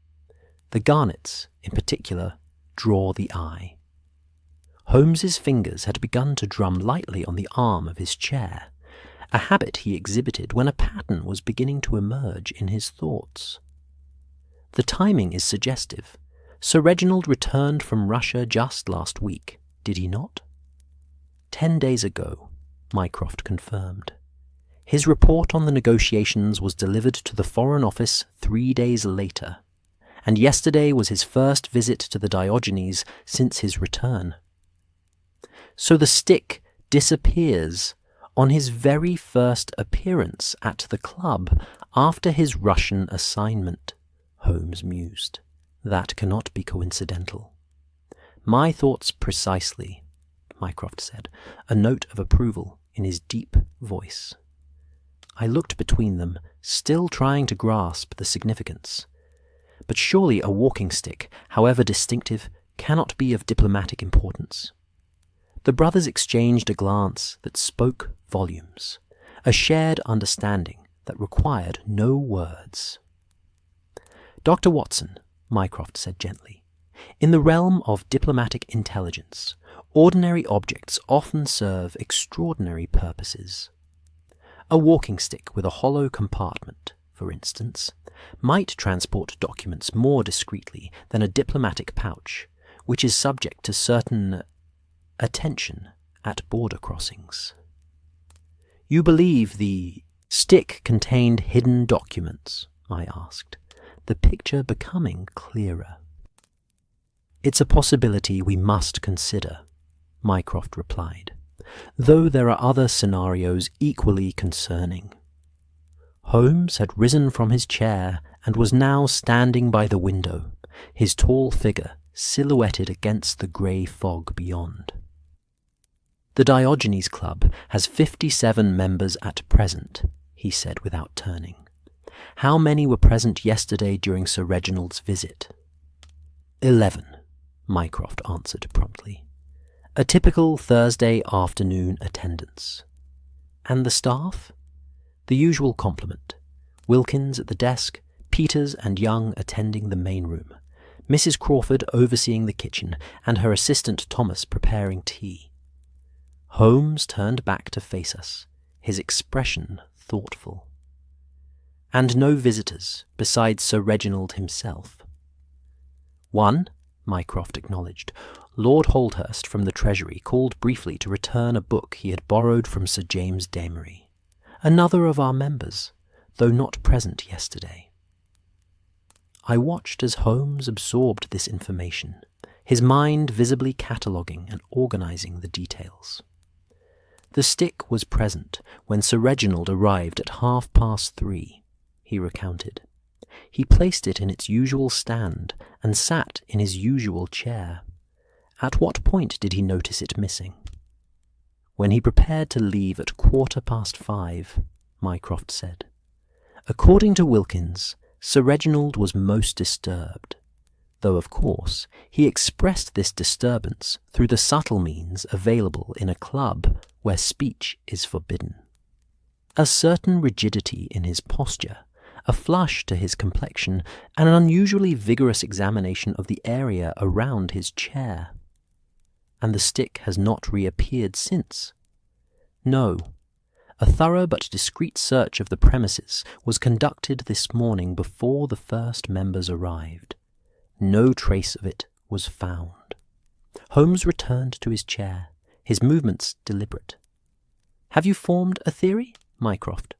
The garnets, in particular, draw the eye. Holmes's fingers had begun to drum lightly on the arm of his chair, a habit he exhibited when a pattern was beginning to emerge in his thoughts. The timing is suggestive. Sir Reginald returned from Russia just last week, did he not? 10 days ago, Mycroft confirmed. His report on the negotiations was delivered to the Foreign Office 3 days later, and yesterday was his first visit to the Diogenes since his return. So the stick disappears on his very first appearance at the club after his Russian assignment, Holmes mused. That cannot be coincidental. My thoughts precisely, Mycroft said, a note of approval in his deep voice. I looked between them, still trying to grasp the significance. But surely a walking stick, however distinctive, cannot be of diplomatic importance. The brothers exchanged a glance that spoke volumes, a shared understanding that required no words. Dr. Watson, Mycroft said gently, in the realm of diplomatic intelligence, ordinary objects often serve extraordinary purposes. A walking stick with a hollow compartment, for instance, might transport documents more discreetly than a diplomatic pouch, which is subject to certain attention at border crossings. You believe the stick contained hidden documents? I asked, the picture becoming clearer. It's a possibility we must consider, Mycroft replied, though there are other scenarios equally concerning. Holmes had risen from his chair and was now standing by the window, his tall figure silhouetted against the grey fog beyond. The Diogenes Club has 57 members at present, he said without turning. How many were present yesterday during Sir Reginald's visit? 11, Mycroft answered promptly. A typical Thursday afternoon attendance. And the staff? The usual complement. Wilkins at the desk, Peters and Young attending the main room, Mrs. Crawford overseeing the kitchen, and her assistant Thomas preparing tea. Holmes turned back to face us, his expression thoughtful. And no visitors besides Sir Reginald himself. One, Mycroft acknowledged. Lord Holdhurst from the Treasury called briefly to return a book he had borrowed from Sir James Damery. Another of our members, though not present yesterday. I watched as Holmes absorbed this information, his mind visibly cataloguing and organising the details. The stick was present when Sir Reginald arrived at 3:30, he recounted. He placed it in its usual stand and sat in his usual chair. At what point did he notice it missing? When he prepared to leave at 5:15, Mycroft said. According to Wilkins, Sir Reginald was most disturbed, though of course he expressed this disturbance through the subtle means available in a club where speech is forbidden. A certain rigidity in his posture, a flush to his complexion, and an unusually vigorous examination of the area around his chair. and the stick has not reappeared since? No. A thorough but discreet search of the premises was conducted this morning before the first members arrived. No trace of it was found. Holmes returned to his chair, his movements deliberate. Have you formed a theory, Mycroft?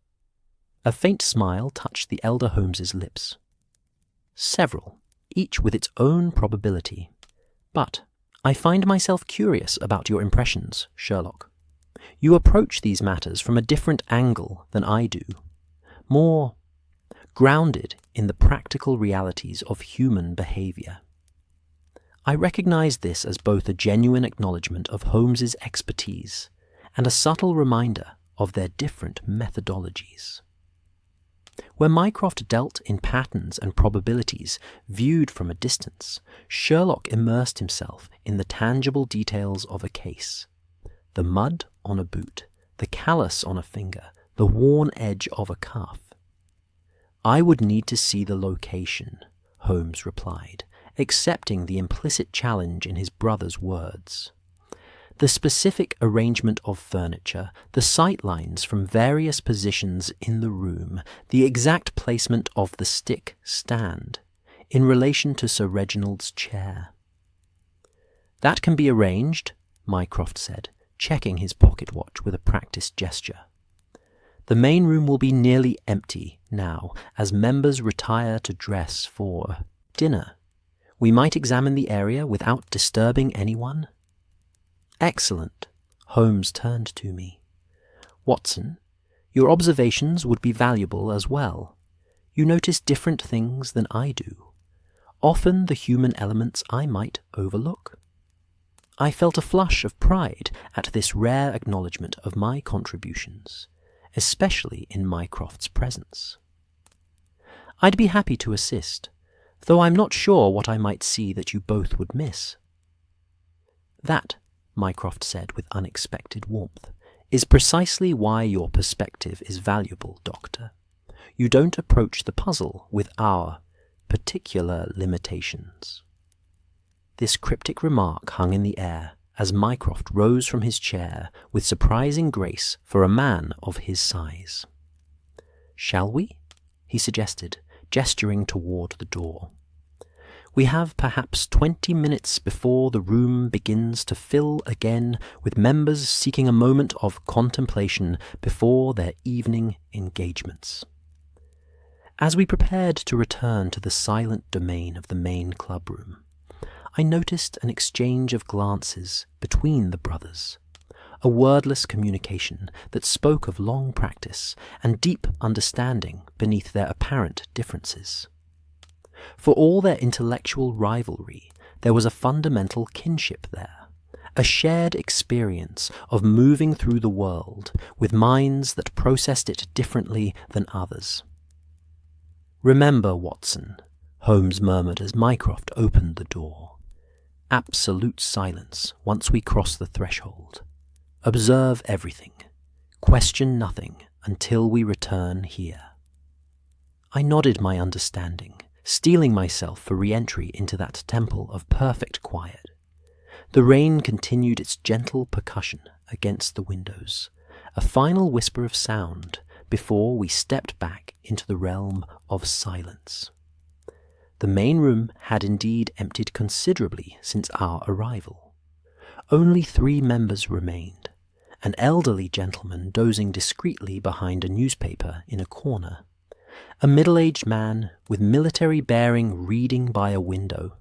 A faint smile touched the elder Holmes's lips. Several, each with its own probability. But I find myself curious about your impressions, Sherlock. You approach these matters from a different angle than I do, more grounded in the practical realities of human behaviour. I recognize this as both a genuine acknowledgement of Holmes's expertise and a subtle reminder of their different methodologies. Where Mycroft dealt in patterns and probabilities viewed from a distance, Sherlock immersed himself in the tangible details of a case. The mud on a boot, the callus on a finger, the worn edge of a cuff. I would need to see the location, Holmes replied, accepting the implicit challenge in his brother's words. The specific arrangement of furniture, the sight lines from various positions in the room, the exact placement of the stick stand, in relation to Sir Reginald's chair. That can be arranged, Mycroft said, checking his pocket watch with a practiced gesture. The main room will be nearly empty now, as members retire to dress for dinner. We might examine the area without disturbing anyone. Excellent. Holmes turned to me. Watson, your observations would be valuable as well. You notice different things than I do. Often the human elements I might overlook. I felt a flush of pride at this rare acknowledgement of my contributions, especially in Mycroft's presence. I'd be happy to assist, though I'm not sure what I might see that you both would miss. That, Mycroft said with unexpected warmth, is precisely why your perspective is valuable, Doctor. You don't approach the puzzle with our particular limitations. This cryptic remark hung in the air as Mycroft rose from his chair with surprising grace for a man of his size. Shall we? He suggested, gesturing toward the door. We have perhaps 20 minutes before the room begins to fill again with members seeking a moment of contemplation before their evening engagements. As we prepared to return to the silent domain of the main clubroom, I noticed an exchange of glances between the brothers, a wordless communication that spoke of long practice and deep understanding beneath their apparent differences. For all their intellectual rivalry, there was a fundamental kinship there, a shared experience of moving through the world with minds that processed it differently than others. Remember, Watson, Holmes murmured as Mycroft opened the door. Absolute silence once we cross the threshold. Observe everything. Question nothing until we return here. I nodded my understanding, steeling myself for re-entry into that temple of perfect quiet. The rain continued its gentle percussion against the windows, a final whisper of sound before we stepped back into the realm of silence. The main room had indeed emptied considerably since our arrival. Only 3 members remained, an elderly gentleman dozing discreetly behind a newspaper in a corner, a middle-aged man with military bearing reading by a window,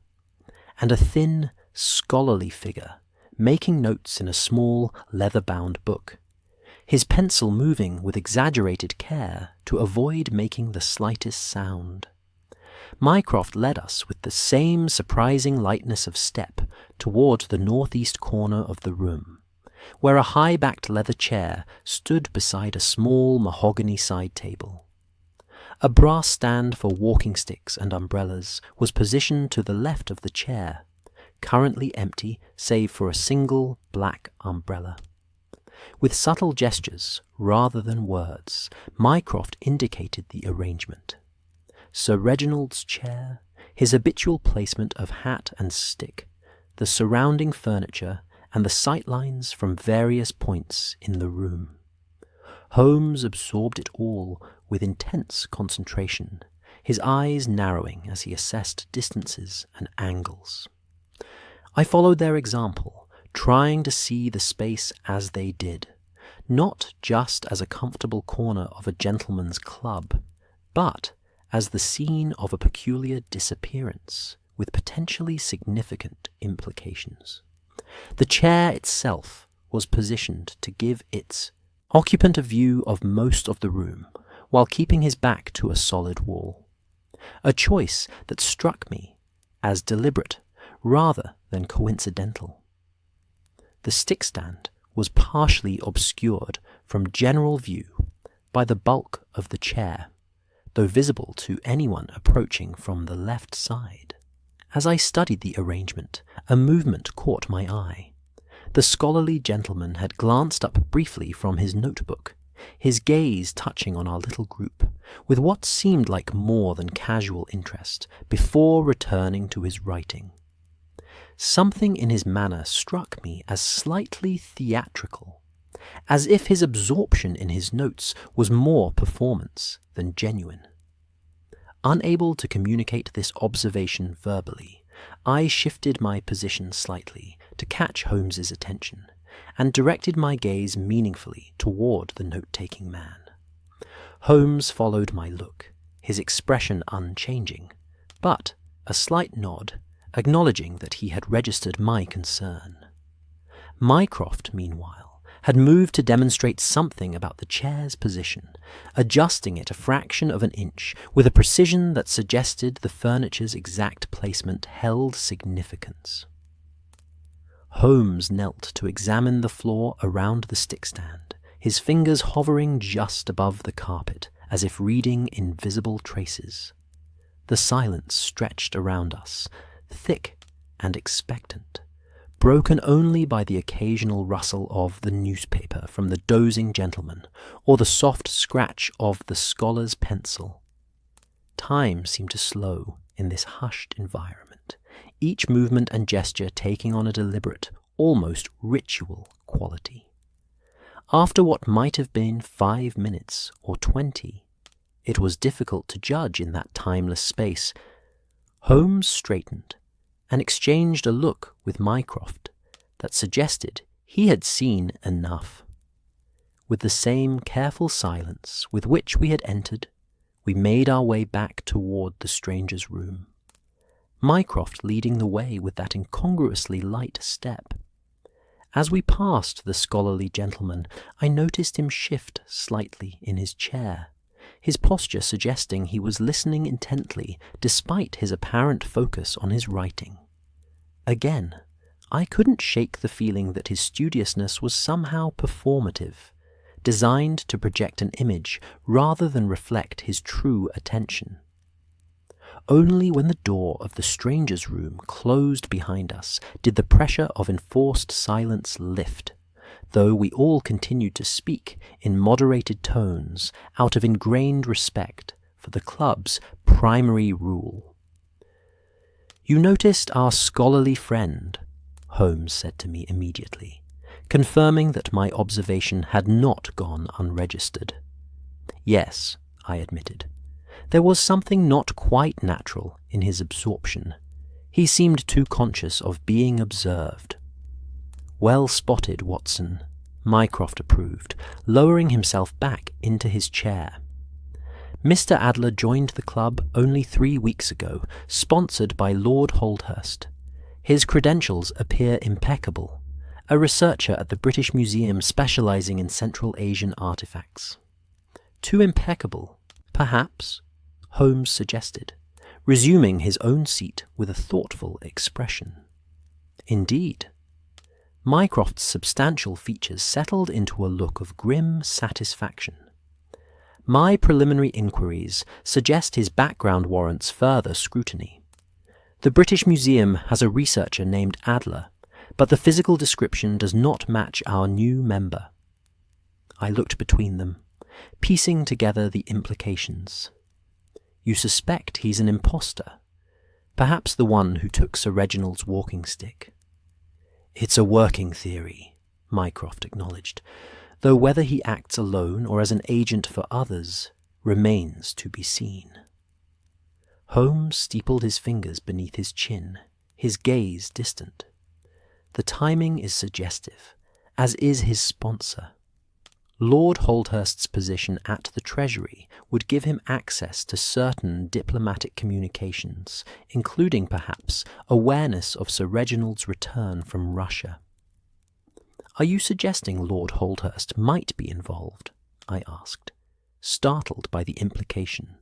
and a thin, scholarly figure making notes in a small, leather-bound book, his pencil moving with exaggerated care to avoid making the slightest sound. Mycroft led us with the same surprising lightness of step toward the northeast corner of the room, where a high-backed leather chair stood beside a small mahogany side table. A brass stand for walking sticks and umbrellas was positioned to the left of the chair, currently empty save for a single black umbrella. With subtle gestures, rather than words, Mycroft indicated the arrangement. Sir Reginald's chair, his habitual placement of hat and stick, the surrounding furniture, and the sightlines from various points in the room. Holmes absorbed it all with intense concentration, his eyes narrowing as he assessed distances and angles. I followed their example, trying to see the space as they did, not just as a comfortable corner of a gentleman's club, but as the scene of a peculiar disappearance with potentially significant implications. The chair itself was positioned to give its occupant a view of most of the room, while keeping his back to a solid wall. A choice that struck me as deliberate rather than coincidental. The stickstand was partially obscured from general view by the bulk of the chair, though visible to anyone approaching from the left side. As I studied the arrangement, a movement caught my eye. The scholarly gentleman had glanced up briefly from his notebook, his gaze touching on our little group, with what seemed like more than casual interest, before returning to his writing. Something in his manner struck me as slightly theatrical, as if his absorption in his notes was more performance than genuine. Unable to communicate this observation verbally, I shifted my position slightly to catch Holmes's attention, and directed my gaze meaningfully toward the note-taking man. Holmes followed my look, his expression unchanging, but a slight nod, acknowledging that he had registered my concern. Mycroft, meanwhile, had moved to demonstrate something about the chair's position, adjusting it a fraction of an inch with a precision that suggested the furniture's exact placement held significance. Holmes knelt to examine the floor around the stickstand, his fingers hovering just above the carpet, as if reading invisible traces. The silence stretched around us, thick and expectant, broken only by the occasional rustle of the newspaper from the dozing gentleman, or the soft scratch of the scholar's pencil. Time seemed to slow in this hushed environment, each movement and gesture taking on a deliberate, almost ritual quality. After what might have been 5 minutes or 20, it was difficult to judge in that timeless space. Holmes straightened and exchanged a look with Mycroft that suggested he had seen enough. With the same careful silence with which we had entered, we made our way back toward the stranger's room, Mycroft leading the way with that incongruously light step. As we passed the scholarly gentleman, I noticed him shift slightly in his chair, his posture suggesting he was listening intently despite his apparent focus on his writing. Again, I couldn't shake the feeling that his studiousness was somehow performative, designed to project an image rather than reflect his true attention. Only when the door of the stranger's room closed behind us did the pressure of enforced silence lift, though we all continued to speak in moderated tones out of ingrained respect for the club's primary rule. "You noticed our scholarly friend," Holmes said to me immediately, confirming that my observation had not gone unregistered. "Yes," I admitted. There was something not quite natural in his absorption. He seemed too conscious of being observed. "Well spotted, Watson," Mycroft approved, lowering himself back into his chair. "Mr. Adler joined the club only 3 weeks ago, sponsored by Lord Holdhurst. His credentials appear impeccable, a researcher at the British Museum specializing in Central Asian artifacts." "Too impeccable, perhaps," Holmes suggested, resuming his own seat with a thoughtful expression. "Indeed." Mycroft's substantial features settled into a look of grim satisfaction. "My preliminary inquiries suggest his background warrants further scrutiny. The British Museum has a researcher named Adler, but the physical description does not match our new member." I looked between them, piecing together the implications. "You suspect he's an imposter, perhaps the one who took Sir Reginald's walking stick." It's a working theory, Mycroft acknowledged, though whether he acts alone or as an agent for others remains to be seen. Holmes steepled his fingers beneath his chin, his gaze distant. The timing is suggestive, as is his sponsor. Lord Holdhurst's position at the Treasury would give him access to certain diplomatic communications, including perhaps awareness of Sir Reginald's return from Russia. "Are you suggesting Lord Holdhurst might be involved?" I asked, startled by the implication.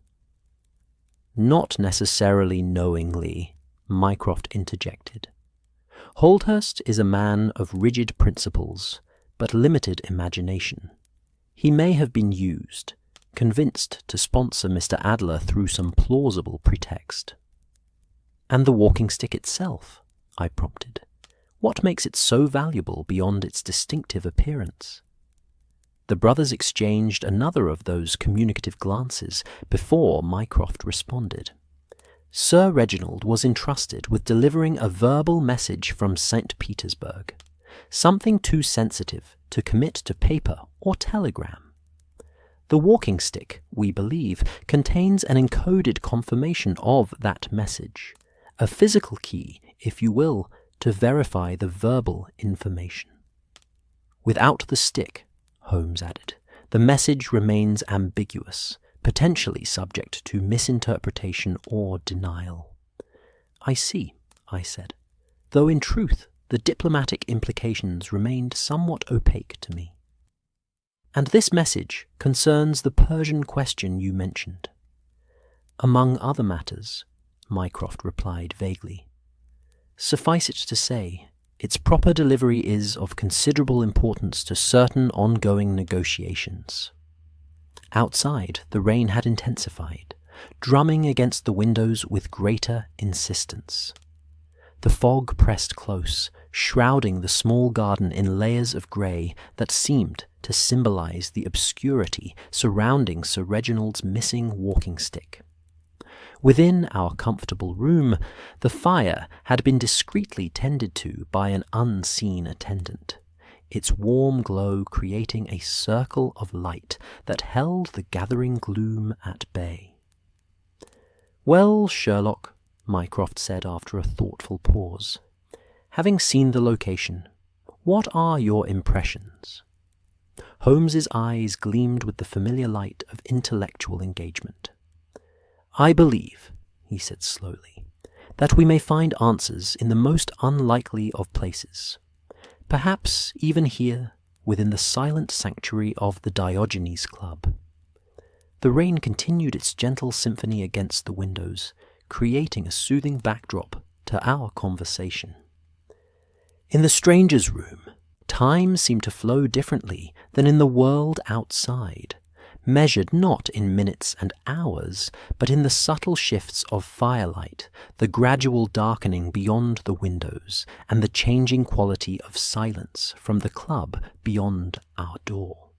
"Not necessarily knowingly," Mycroft interjected. "Holdhurst is a man of rigid principles, but limited imagination. He may have been used, convinced to sponsor Mr. Adler through some plausible pretext." "And the walking stick itself?" I prompted. "What makes it so valuable beyond its distinctive appearance?" The brothers exchanged another of those communicative glances before Mycroft responded. Sir Reginald was entrusted with delivering a verbal message from St. Petersburg, something too sensitive to commit to paper or telegram. The walking stick, we believe, contains an encoded confirmation of that message, a physical key, if you will, to verify the verbal information. "Without the stick," Holmes added, "the message remains ambiguous, potentially subject to misinterpretation or denial." "I see," I said, though in truth the diplomatic implications remained somewhat opaque to me. "And this message concerns the Persian question you mentioned." "Among other matters," Mycroft replied vaguely. "Suffice it to say, its proper delivery is of considerable importance to certain ongoing negotiations." Outside, the rain had intensified, drumming against the windows with greater insistence. The fog pressed close, shrouding the small garden in layers of grey that seemed to symbolize the obscurity surrounding Sir Reginald's missing walking stick. Within our comfortable room, the fire had been discreetly tended to by an unseen attendant, its warm glow creating a circle of light that held the gathering gloom at bay. "Well, Sherlock," Mycroft said after a thoughtful pause, "having seen the location, what are your impressions?" Holmes's eyes gleamed with the familiar light of intellectual engagement. "I believe," he said slowly, "that we may find answers in the most unlikely of places. Perhaps even here, within the silent sanctuary of the Diogenes Club." The rain continued its gentle symphony against the windows, creating a soothing backdrop to our conversation. In the stranger's room, time seemed to flow differently than in the world outside, measured not in minutes and hours, but in the subtle shifts of firelight, the gradual darkening beyond the windows, and the changing quality of silence from the club beyond our door.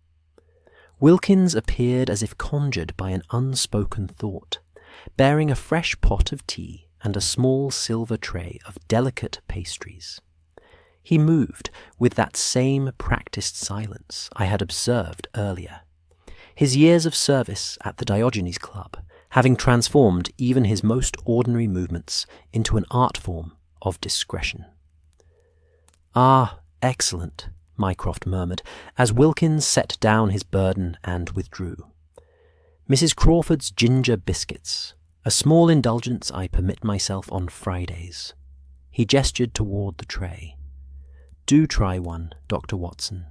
Wilkins appeared as if conjured by an unspoken thought, bearing a fresh pot of tea and a small silver tray of delicate pastries. He moved with that same practised silence I had observed earlier, his years of service at the Diogenes Club having transformed even his most ordinary movements into an art form of discretion. "Ah, excellent," Mycroft murmured, as Wilkins set down his burden and withdrew. "Mrs. Crawford's ginger biscuits, a small indulgence I permit myself on Fridays." He gestured toward the tray. "Do try one, Dr. Watson.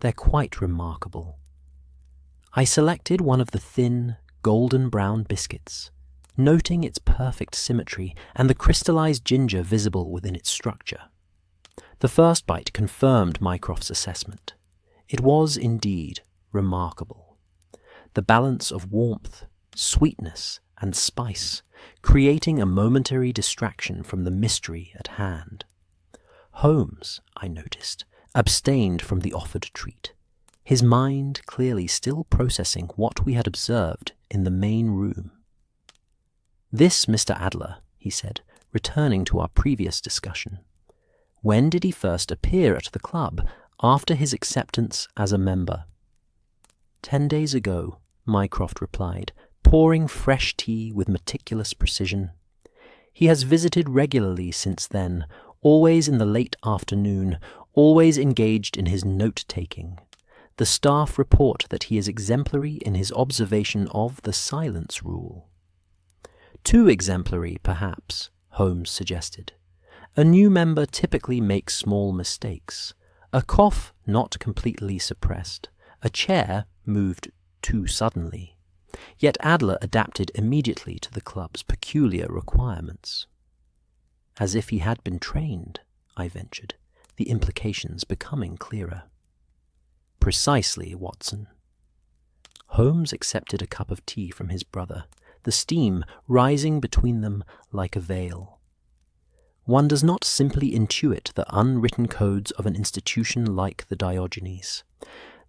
They're quite remarkable." I selected one of the thin, golden-brown biscuits, noting its perfect symmetry and the crystallized ginger visible within its structure. The first bite confirmed Mycroft's assessment. It was indeed remarkable. The balance of warmth, sweetness, and spice, creating a momentary distraction from the mystery at hand. Holmes, I noticed, abstained from the offered treat, his mind clearly still processing what we had observed in the main room. "This, Mr. Adler," he said, returning to our previous discussion, When did he first appear at the club after his acceptance as a member? 10 days ago, Mycroft replied, pouring fresh tea with meticulous precision. He has visited regularly since then, always in the late afternoon, always engaged in his note-taking. The staff report that he is exemplary in his observation of the silence rule. Too exemplary, perhaps, Holmes suggested. A new member typically makes small mistakes. A cough not completely suppressed. A chair moved too suddenly. Yet Adler adapted immediately to the club's peculiar requirements. As if he had been trained, I ventured, the implications becoming clearer. Precisely, Watson. Holmes accepted a cup of tea from his brother, the steam rising between them like a veil. One does not simply intuit the unwritten codes of an institution like the Diogenes.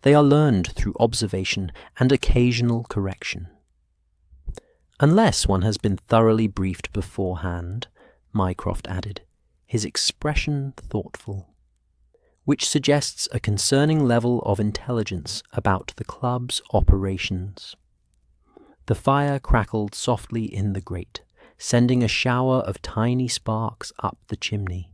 They are learned through observation and occasional correction. Unless one has been thoroughly briefed beforehand, Mycroft added, his expression thoughtful, which suggests a concerning level of intelligence about the club's operations. The fire crackled softly in the grate, sending a shower of tiny sparks up the chimney.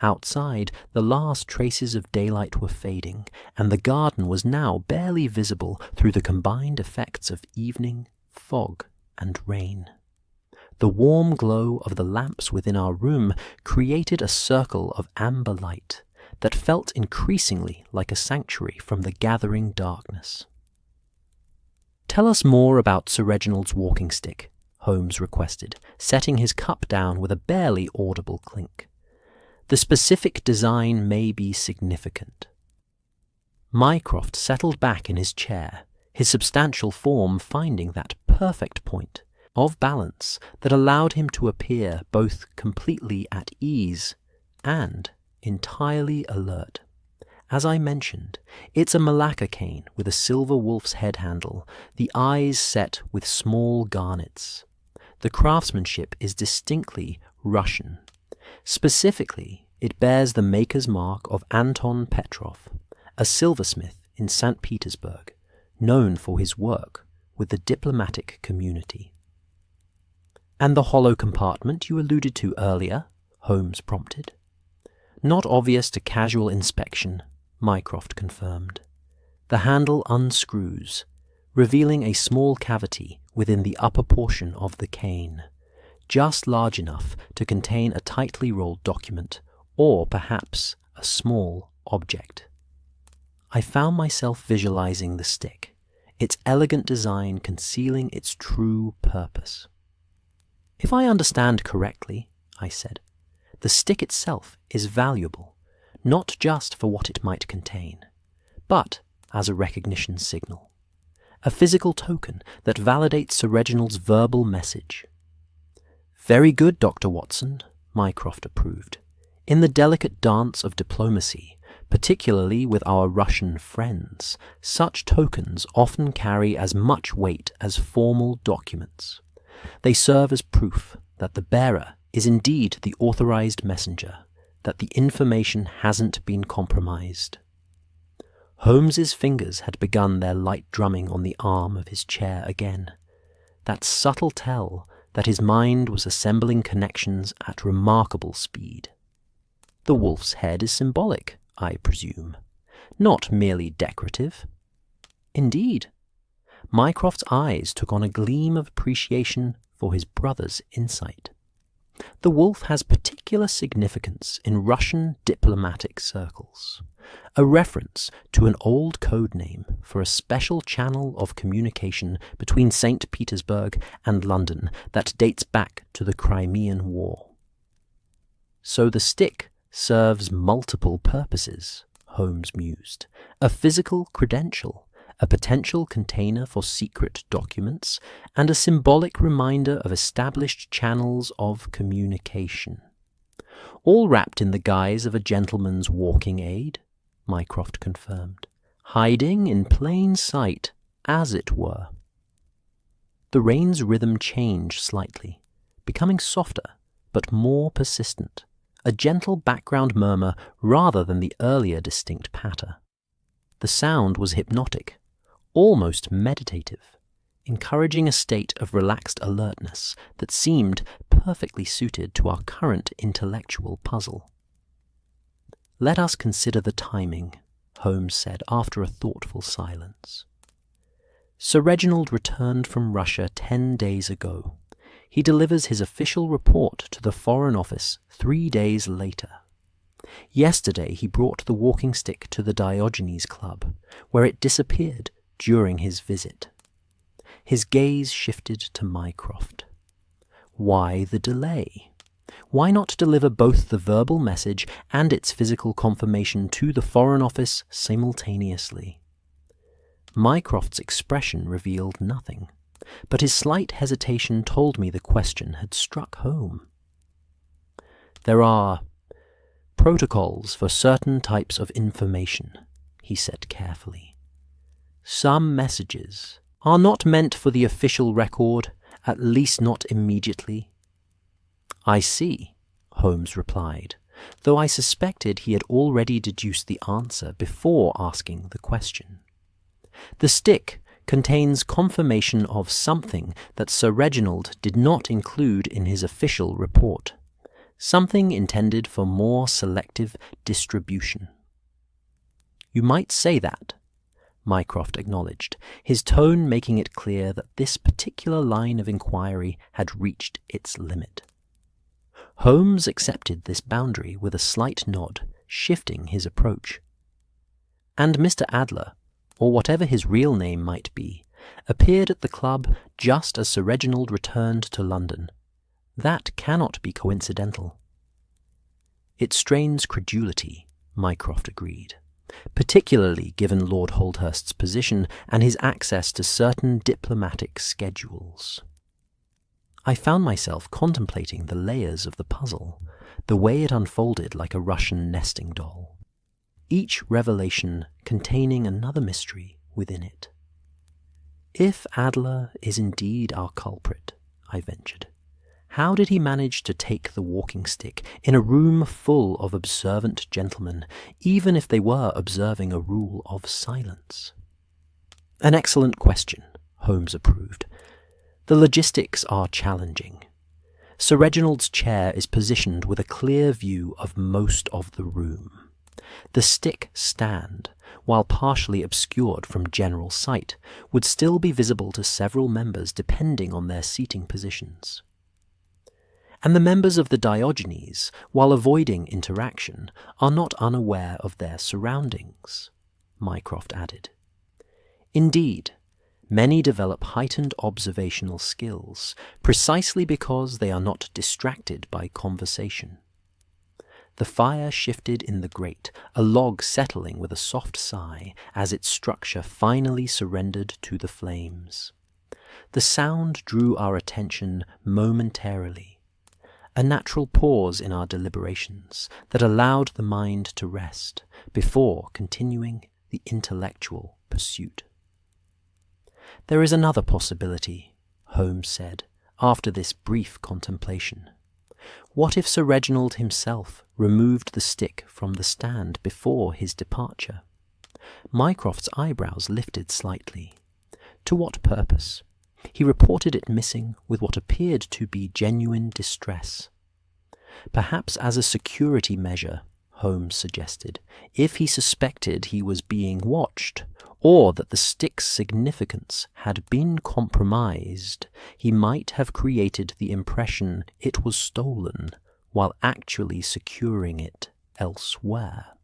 Outside, the last traces of daylight were fading, and the garden was now barely visible through the combined effects of evening, fog, and rain. The warm glow of the lamps within our room created a circle of amber light that felt increasingly like a sanctuary from the gathering darkness. "Tell us more about Sir Reginald's walking stick," Holmes requested, setting his cup down with a barely audible clink. "The specific design may be significant." Mycroft settled back in his chair, his substantial form finding that perfect point of balance that allowed him to appear both completely at ease and entirely alert. As I mentioned, it's a Malacca cane with a silver wolf's head handle, the eyes set with small garnets. The craftsmanship is distinctly Russian. Specifically, it bears the maker's mark of Anton Petrov, a silversmith in St. Petersburg, known for his work with the diplomatic community. "And the hollow compartment you alluded to earlier?" Holmes prompted. "Not obvious to casual inspection," Mycroft confirmed. "The handle unscrews, revealing a small cavity within the upper portion of the cane, just large enough to contain a tightly rolled document, or perhaps a small object." I found myself visualizing the stick, its elegant design concealing its true purpose. "If I understand correctly," I said, "the stick itself is valuable, not just for what it might contain, but as a recognition signal, a physical token that validates Sir Reginald's verbal message." "Very good, Dr. Watson," Mycroft approved. "In the delicate dance of diplomacy, particularly with our Russian friends, such tokens often carry as much weight as formal documents. They serve as proof that the bearer is indeed the authorized messenger, that the information hasn't been compromised." Holmes's fingers had begun their light drumming on the arm of his chair again, that subtle tell that his mind was assembling connections at remarkable speed. "The wolf's head is symbolic, I presume, not merely decorative." "Indeed." Mycroft's eyes took on a gleam of appreciation for his brother's insight. "The wolf has particular significance in Russian diplomatic circles, a reference to an old code name for a special channel of communication between St. Petersburg and London that dates back to the Crimean War." "So the stick serves multiple purposes," Holmes mused. "A physical credential, a potential container for secret documents, and a symbolic reminder of established channels of communication. All wrapped in the guise of a gentleman's walking aid," Mycroft confirmed, "hiding in plain sight, as it were." The rain's rhythm changed slightly, becoming softer but more persistent, a gentle background murmur rather than the earlier distinct patter. The sound was hypnotic, almost meditative, encouraging a state of relaxed alertness that seemed perfectly suited to our current intellectual puzzle. "Let us consider the timing," Holmes said after a thoughtful silence. "Sir Reginald returned from Russia 10 days ago. He delivers his official report to the Foreign Office 3 days later. Yesterday he brought the walking stick to the Diogenes Club, where it disappeared during his visit." His gaze shifted to Mycroft. Why the delay? Why not deliver both the verbal message and its physical confirmation to the Foreign Office simultaneously? Mycroft's expression revealed nothing, but his slight hesitation told me the question had struck home. "There are protocols for certain types of information," he said carefully. "Some messages are not meant for the official record, at least not immediately." "I see," Holmes replied, though I suspected he had already deduced the answer before asking the question. "The stick contains confirmation of something that Sir Reginald did not include in his official report, something intended for more selective distribution." "You might say that," Mycroft acknowledged, his tone making it clear that this particular line of inquiry had reached its limit. Holmes accepted this boundary with a slight nod, shifting his approach. "And Mr. Adler, or whatever his real name might be, appeared at the club just as Sir Reginald returned to London. That cannot be coincidental." "It strains credulity," Mycroft agreed, "particularly given Lord Holdhurst's position and his access to certain diplomatic schedules." I found myself contemplating the layers of the puzzle, the way it unfolded like a Russian nesting doll, each revelation containing another mystery within it. "If Adler is indeed our culprit," I ventured, "how did he manage to take the walking stick in a room full of observant gentlemen, even if they were observing a rule of silence?" "An excellent question," Holmes approved. "The logistics are challenging. Sir Reginald's chair is positioned with a clear view of most of the room. The stick stand, while partially obscured from general sight, would still be visible to several members depending on their seating positions. And the members of the Diogenes, while avoiding interaction, are not unaware of their surroundings," Mycroft added. "Indeed, many develop heightened observational skills, precisely because they are not distracted by conversation." The fire shifted in the grate, a log settling with a soft sigh as its structure finally surrendered to the flames. The sound drew our attention momentarily, a natural pause in our deliberations that allowed the mind to rest before continuing the intellectual pursuit. "There is another possibility," Holmes said, after this brief contemplation. "What if Sir Reginald himself removed the stick from the stand before his departure?" Mycroft's eyebrows lifted slightly. "To what purpose? He reported it missing with what appeared to be genuine distress." "Perhaps as a security measure," Holmes suggested, "if he suspected he was being watched, or that the stick's significance had been compromised, he might have created the impression it was stolen while actually securing it elsewhere."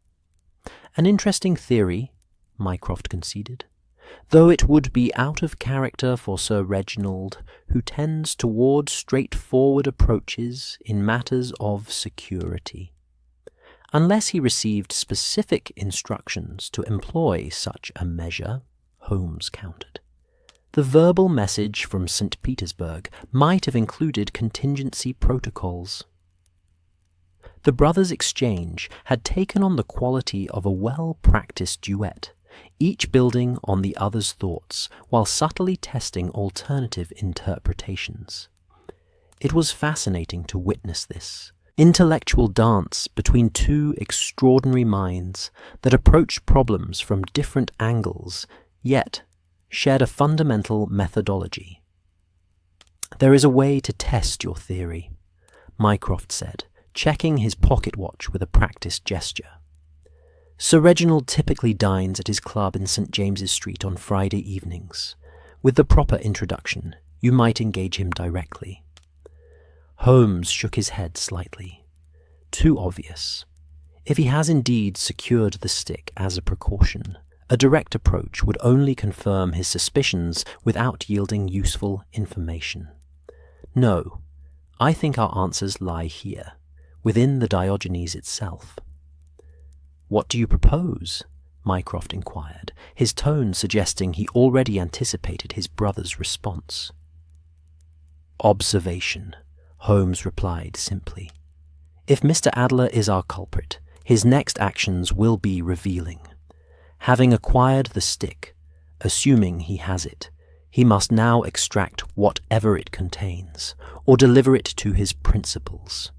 "An interesting theory," Mycroft conceded, "though it would be out of character for Sir Reginald, who tends toward straightforward approaches in matters of security. Unless he received specific instructions to employ such a measure," Holmes countered. "The verbal message from St. Petersburg might have included contingency protocols." The brothers' exchange had taken on the quality of a well-practiced duet, each building on the other's thoughts while subtly testing alternative interpretations. It was fascinating to witness this, intellectual dance between two extraordinary minds that approached problems from different angles, yet shared a fundamental methodology. "There is a way to test your theory," Mycroft said, checking his pocket watch with a practiced gesture. "Sir Reginald typically dines at his club in St. James's Street on Friday evenings. With the proper introduction, you might engage him directly." Holmes shook his head slightly. Too obvious. If he has indeed secured the stick as a precaution, a direct approach would only confirm his suspicions without yielding useful information. No, I think our answers lie here, within the Diogenes itself. "What do you propose?" Mycroft inquired, his tone suggesting he already anticipated his brother's response. "Observation," Holmes replied simply. "If Mr. Adler is our culprit, his next actions will be revealing. Having acquired the stick, assuming he has it, he must now extract whatever it contains, or deliver it to his principals.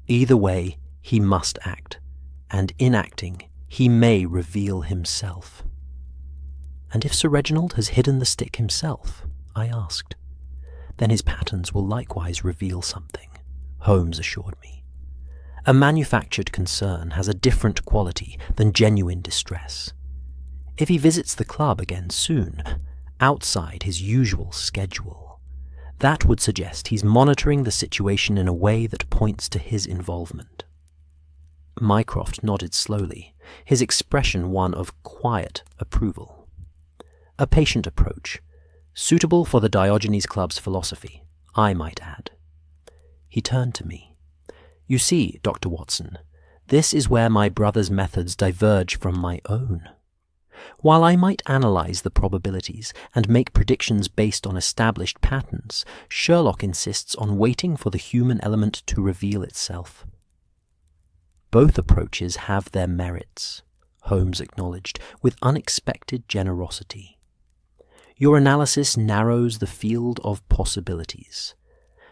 Either way, he must act, and in acting, he may reveal himself." "And if Sir Reginald has hidden the stick himself?" I asked. "Then his patterns will likewise reveal something," Holmes assured me. "A manufactured concern has a different quality than genuine distress. If he visits the club again soon, outside his usual schedule, that would suggest he's monitoring the situation in a way that points to his involvement." Mycroft nodded slowly, his expression one of quiet approval. "A patient approach, suitable for the Diogenes Club's philosophy, I might add." He turned to me. "You see, Dr. Watson, this is where my brother's methods diverge from my own. While I might analyze the probabilities and make predictions based on established patterns, Sherlock insists on waiting for the human element to reveal itself." "Both approaches have their merits," Holmes acknowledged with unexpected generosity. "Your analysis narrows the field of possibilities.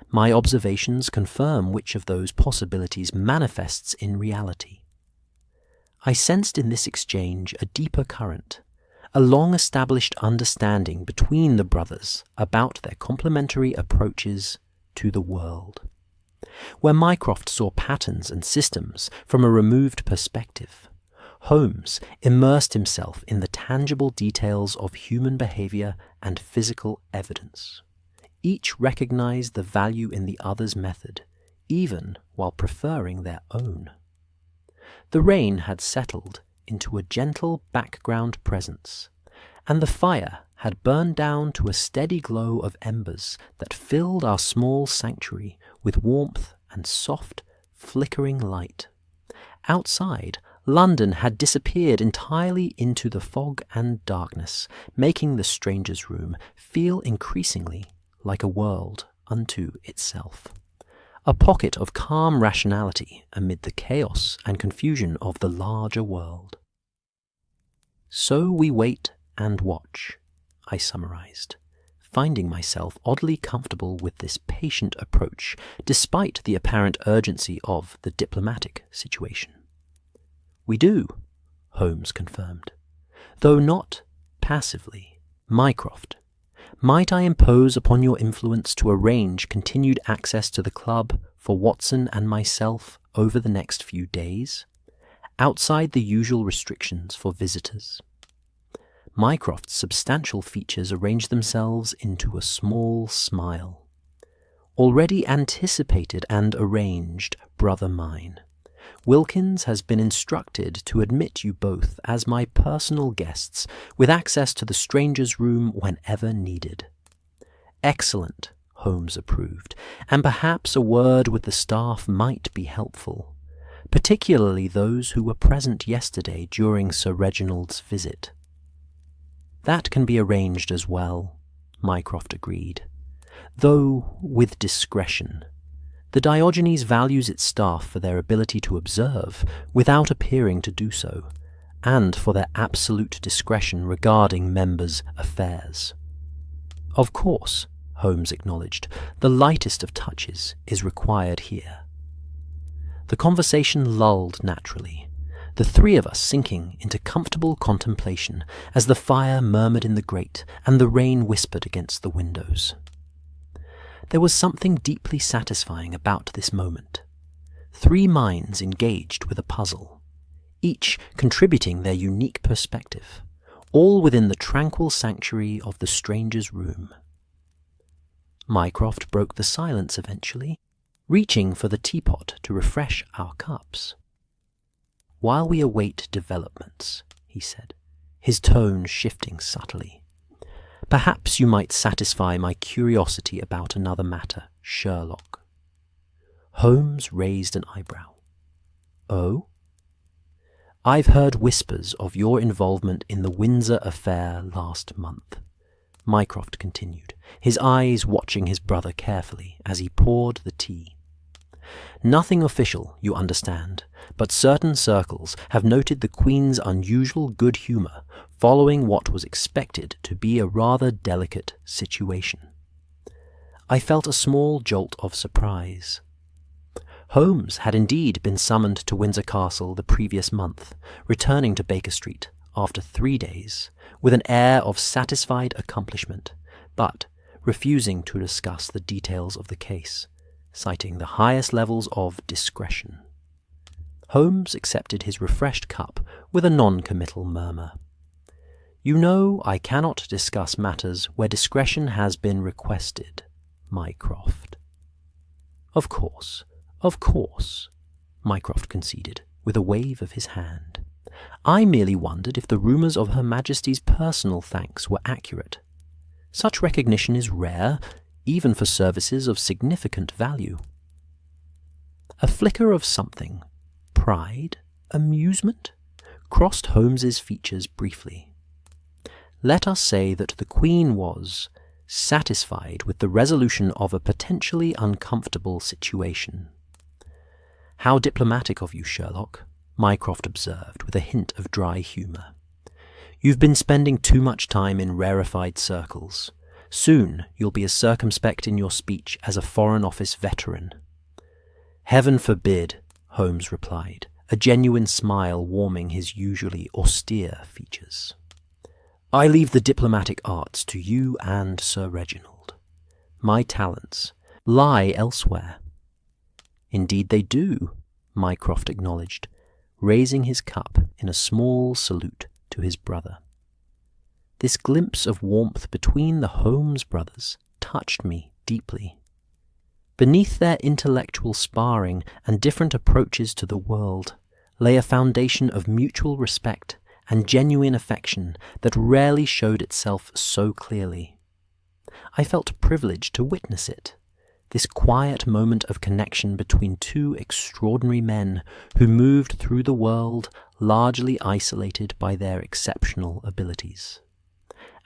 My observations confirm which of those possibilities manifests in reality." I sensed in this exchange a deeper current, a long-established understanding between the brothers about their complementary approaches to the world. Where Mycroft saw patterns and systems from a removed perspective, Holmes immersed himself in the tangible details of human behavior and physical evidence. Each recognized the value in the other's method, even while preferring their own. The rain had settled into a gentle background presence, and the fire had burned down to a steady glow of embers that filled our small sanctuary with warmth and soft, flickering light. Outside, London had disappeared entirely into the fog and darkness, making the stranger's room feel increasingly like a world unto itself. A pocket of calm rationality amid the chaos and confusion of the larger world. "So we wait and watch," I summarized, finding myself oddly comfortable with this patient approach, despite the apparent urgency of the diplomatic situation. "We do," Holmes confirmed, "though not passively. Mycroft, might I impose upon your influence to arrange continued access to the club for Watson and myself over the next few days, outside the usual restrictions for visitors?" Mycroft's substantial features arranged themselves into a small smile. "Already anticipated and arranged, brother mine. Wilkins has been instructed to admit you both as my personal guests, with access to the stranger's room whenever needed." "Excellent," Holmes approved, "and perhaps a word with the staff might be helpful, particularly those who were present yesterday during Sir Reginald's visit." "That can be arranged as well," Mycroft agreed, "though with discretion. The Diogenes values its staff for their ability to observe without appearing to do so, and for their absolute discretion regarding members' affairs." "Of course," Holmes acknowledged, "the lightest of touches is required here." The conversation lulled naturally, the three of us sinking into comfortable contemplation as the fire murmured in the grate and the rain whispered against the windows. There was something deeply satisfying about this moment. Three minds engaged with a puzzle, each contributing their unique perspective, all within the tranquil sanctuary of the stranger's room. Mycroft broke the silence eventually, reaching for the teapot to refresh our cups. "While we await developments," he said, his tone shifting subtly, "perhaps you might satisfy my curiosity about another matter, Sherlock." Holmes raised an eyebrow. "Oh?" "I've heard whispers of your involvement in the Windsor affair last month," Mycroft continued, his eyes watching his brother carefully as he poured the tea. "Nothing official, you understand, but certain circles have noted the Queen's unusual good humour following what was expected to be a rather delicate situation." I felt a small jolt of surprise. Holmes had indeed been summoned to Windsor Castle the previous month, returning to Baker Street after 3 days, with an air of satisfied accomplishment, but refusing to discuss the details of the case, citing the highest levels of discretion. Holmes accepted his refreshed cup with a non-committal murmur. "You know I cannot discuss matters where discretion has been requested, Mycroft." Of course," Mycroft conceded, with a wave of his hand. "I merely wondered if the rumours of Her Majesty's personal thanks were accurate. Such recognition is rare, even for services of significant value." A flicker of something, pride, amusement, crossed Holmes's features briefly. Let us say that the Queen was satisfied with the resolution of a potentially uncomfortable situation. "How diplomatic of you, Sherlock," Mycroft observed with a hint of dry humour. "You've been spending too much time in rarefied circles. Soon you'll be as circumspect in your speech as a Foreign Office veteran." "Heaven forbid," Holmes replied, a genuine smile warming his usually austere features. "I leave the diplomatic arts to you and Sir Reginald. My talents lie elsewhere." "Indeed they do," Mycroft acknowledged, raising his cup in a small salute to his brother. This glimpse of warmth between the Holmes brothers touched me deeply. Beneath their intellectual sparring and different approaches to the world lay a foundation of mutual respect and genuine affection that rarely showed itself so clearly. I felt privileged to witness it, this quiet moment of connection between two extraordinary men who moved through the world largely isolated by their exceptional abilities.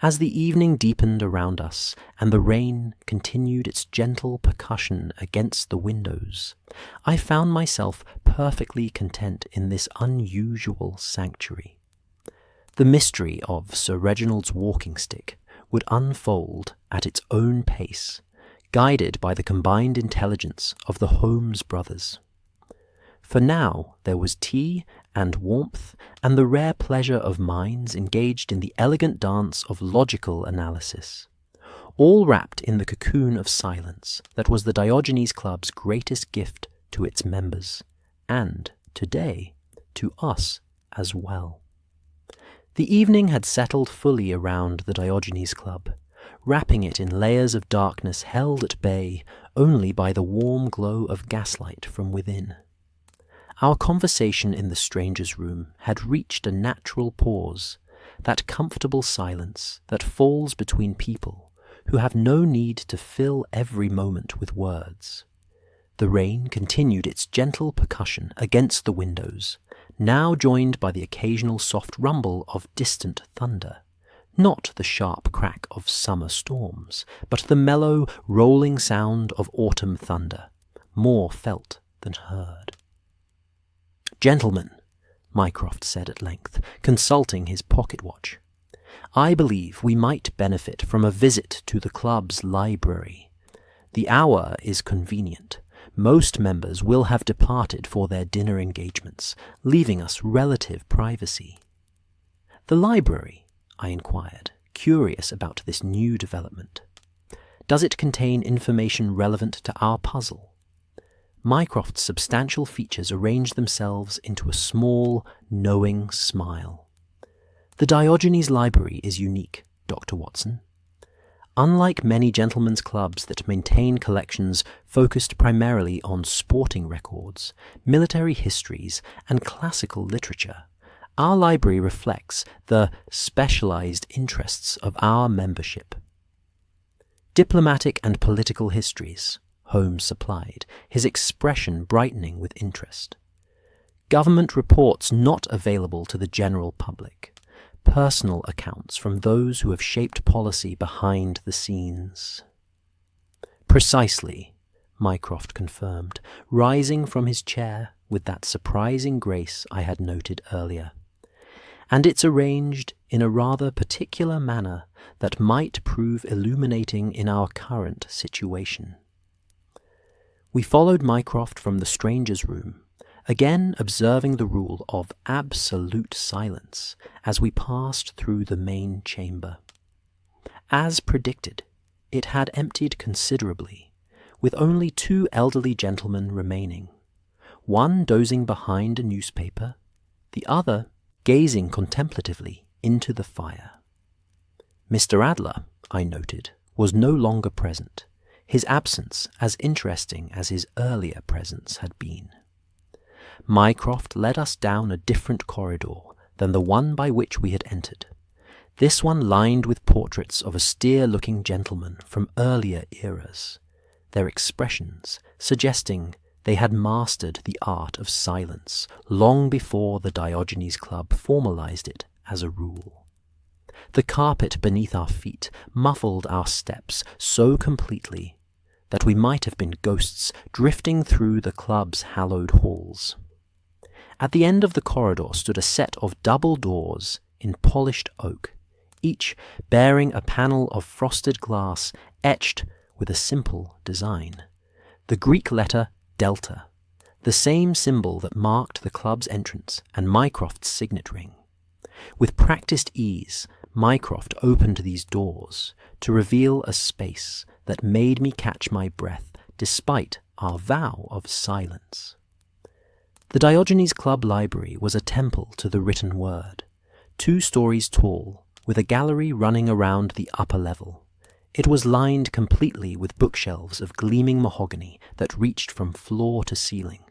As the evening deepened around us and the rain continued its gentle percussion against the windows, I found myself perfectly content in this unusual sanctuary. The mystery of Sir Reginald's walking stick would unfold at its own pace, guided by the combined intelligence of the Holmes brothers. For now there was tea and warmth and the rare pleasure of minds engaged in the elegant dance of logical analysis, all wrapped in the cocoon of silence that was the Diogenes Club's greatest gift to its members, and, today, to us as well. The evening had settled fully around the Diogenes Club, wrapping it in layers of darkness held at bay only by the warm glow of gaslight from within. Our conversation in the stranger's room had reached a natural pause, that comfortable silence that falls between people who have no need to fill every moment with words. The rain continued its gentle percussion against the windows, now joined by the occasional soft rumble of distant thunder. Not the sharp crack of summer storms, but the mellow, rolling sound of autumn thunder, more felt than heard. "Gentlemen," Mycroft said at length, consulting his pocket watch, "I believe we might benefit from a visit to the club's library. The hour is convenient, Most members will have departed for their dinner engagements, leaving us relative privacy. The library, I inquired, curious about this new development. Does it contain information relevant to our puzzle? Mycroft's substantial features arranged themselves into a small, knowing smile. The Diogenes Library is unique, Dr. Watson. Unlike many gentlemen's clubs that maintain collections focused primarily on sporting records, military histories, and classical literature, our library reflects the specialized interests of our membership. Diplomatic and political histories, Holmes supplied, his expression brightening with interest. Government reports not available to the general public. Personal accounts from those who have shaped policy behind the scenes. Precisely, Mycroft confirmed, rising from his chair with that surprising grace I had noted earlier. And it's arranged in a rather particular manner that might prove illuminating in our current situation. We followed Mycroft from the stranger's room, again observing the rule of absolute silence as we passed through the main chamber. As predicted, it had emptied considerably, with only 2 elderly gentlemen remaining, one dozing behind a newspaper, the other gazing contemplatively into the fire. Mr. Adler, I noted, was no longer present, his absence as interesting as his earlier presence had been. Mycroft led us down a different corridor than the one by which we had entered, this one lined with portraits of austere-looking gentlemen from earlier eras, their expressions suggesting they had mastered the art of silence long before the Diogenes Club formalized it as a rule. The carpet beneath our feet muffled our steps so completely that we might have been ghosts drifting through the club's hallowed halls. At the end of the corridor stood a set of double doors in polished oak, each bearing a panel of frosted glass etched with a simple design. The Greek letter Delta, the same symbol that marked the club's entrance and Mycroft's signet ring. With practiced ease, Mycroft opened these doors to reveal a space that made me catch my breath despite our vow of silence. The Diogenes Club library was a temple to the written word, 2 stories tall, with a gallery running around the upper level. It was lined completely with bookshelves of gleaming mahogany that reached from floor to ceiling.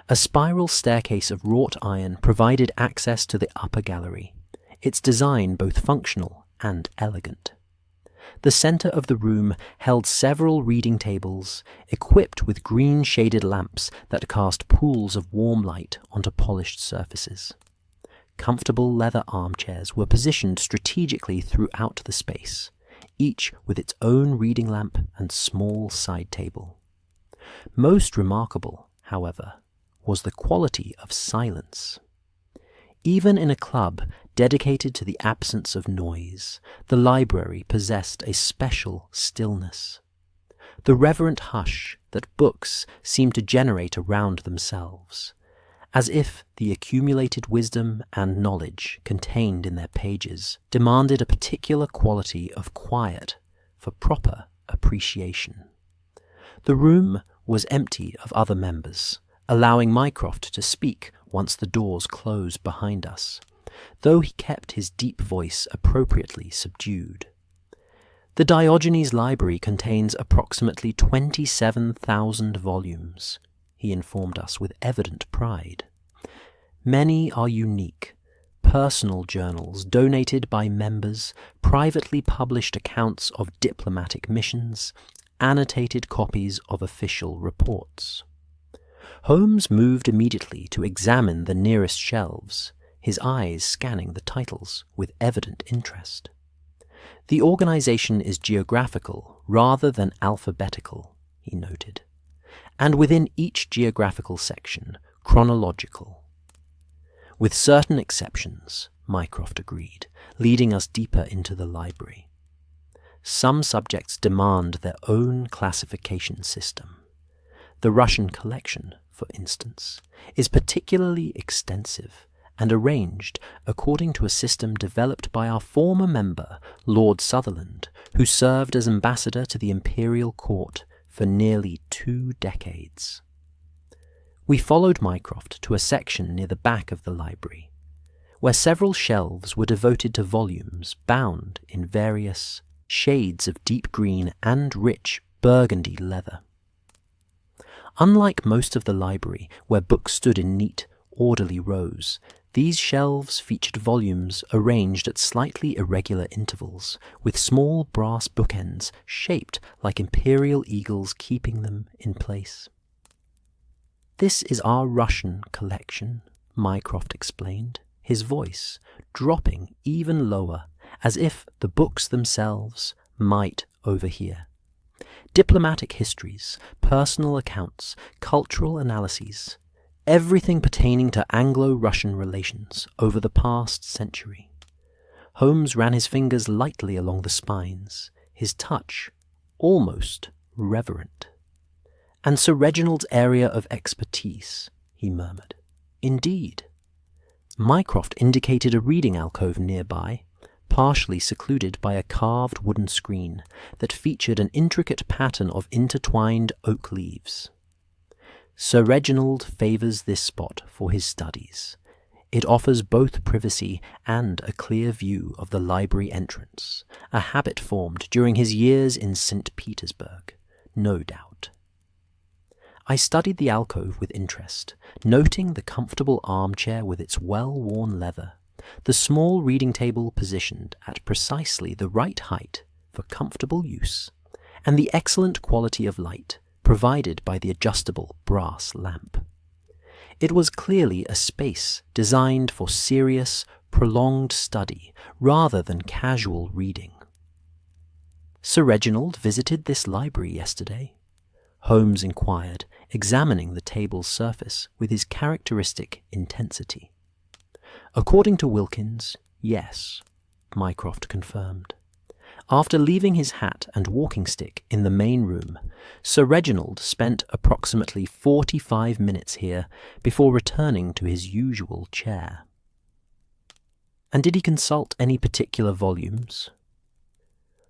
A spiral staircase of wrought iron provided access to the upper gallery, its design both functional and elegant. The center of the room held several reading tables, equipped with green-shaded lamps that cast pools of warm light onto polished surfaces. Comfortable leather armchairs were positioned strategically throughout the space, each with its own reading lamp and small side table. Most remarkable, however, was the quality of silence. Even in a club dedicated to the absence of noise, the library possessed a special stillness. The reverent hush that books seem to generate around themselves, as if the accumulated wisdom and knowledge contained in their pages demanded a particular quality of quiet for proper appreciation. The room was empty of other members, allowing Mycroft to speak once the doors closed behind us, though he kept his deep voice appropriately subdued. The Diogenes Library contains approximately 27,000 volumes, he informed us with evident pride. Many are unique, personal journals donated by members, privately published accounts of diplomatic missions, annotated copies of official reports. Holmes moved immediately to examine the nearest shelves, his eyes scanning the titles with evident interest. The organization is geographical rather than alphabetical, he noted, and within each geographical section, chronological. With certain exceptions, Mycroft agreed, leading us deeper into the library. Some subjects demand their own classification system. The Russian collection, for instance, is particularly extensive and arranged according to a system developed by our former member, Lord Sutherland, who served as ambassador to the imperial court for nearly 2 decades. We followed Mycroft to a section near the back of the library, where several shelves were devoted to volumes bound in various shades of deep green and rich burgundy leather. Unlike most of the library, where books stood in neat, orderly rows, these shelves featured volumes arranged at slightly irregular intervals, with small brass bookends shaped like imperial eagles keeping them in place. "This is our Russian collection," Mycroft explained, his voice dropping even lower, as if the books themselves might overhear. Diplomatic histories, personal accounts, cultural analyses, everything pertaining to Anglo-Russian relations over the past century. Holmes ran his fingers lightly along the spines, his touch almost reverent. "And Sir Reginald's area of expertise," he murmured. "Indeed." Mycroft indicated a reading alcove nearby, partially secluded by a carved wooden screen that featured an intricate pattern of intertwined oak leaves. "Sir Reginald favours this spot for his studies. It offers both privacy and a clear view of the library entrance, a habit formed during his years in St. Petersburg, no doubt." I studied the alcove with interest, noting the comfortable armchair with its well-worn leather, the small reading table positioned at precisely the right height for comfortable use, and the excellent quality of light provided by the adjustable brass lamp. It was clearly a space designed for serious, prolonged study rather than casual reading. "Sir Reginald visited this library yesterday?" Holmes inquired, examining the table's surface with his characteristic intensity. "According to Wilkins, yes," Mycroft confirmed. After leaving his hat and walking stick in the main room, Sir Reginald spent approximately 45 minutes here before returning to his usual chair. "And did he consult any particular volumes?"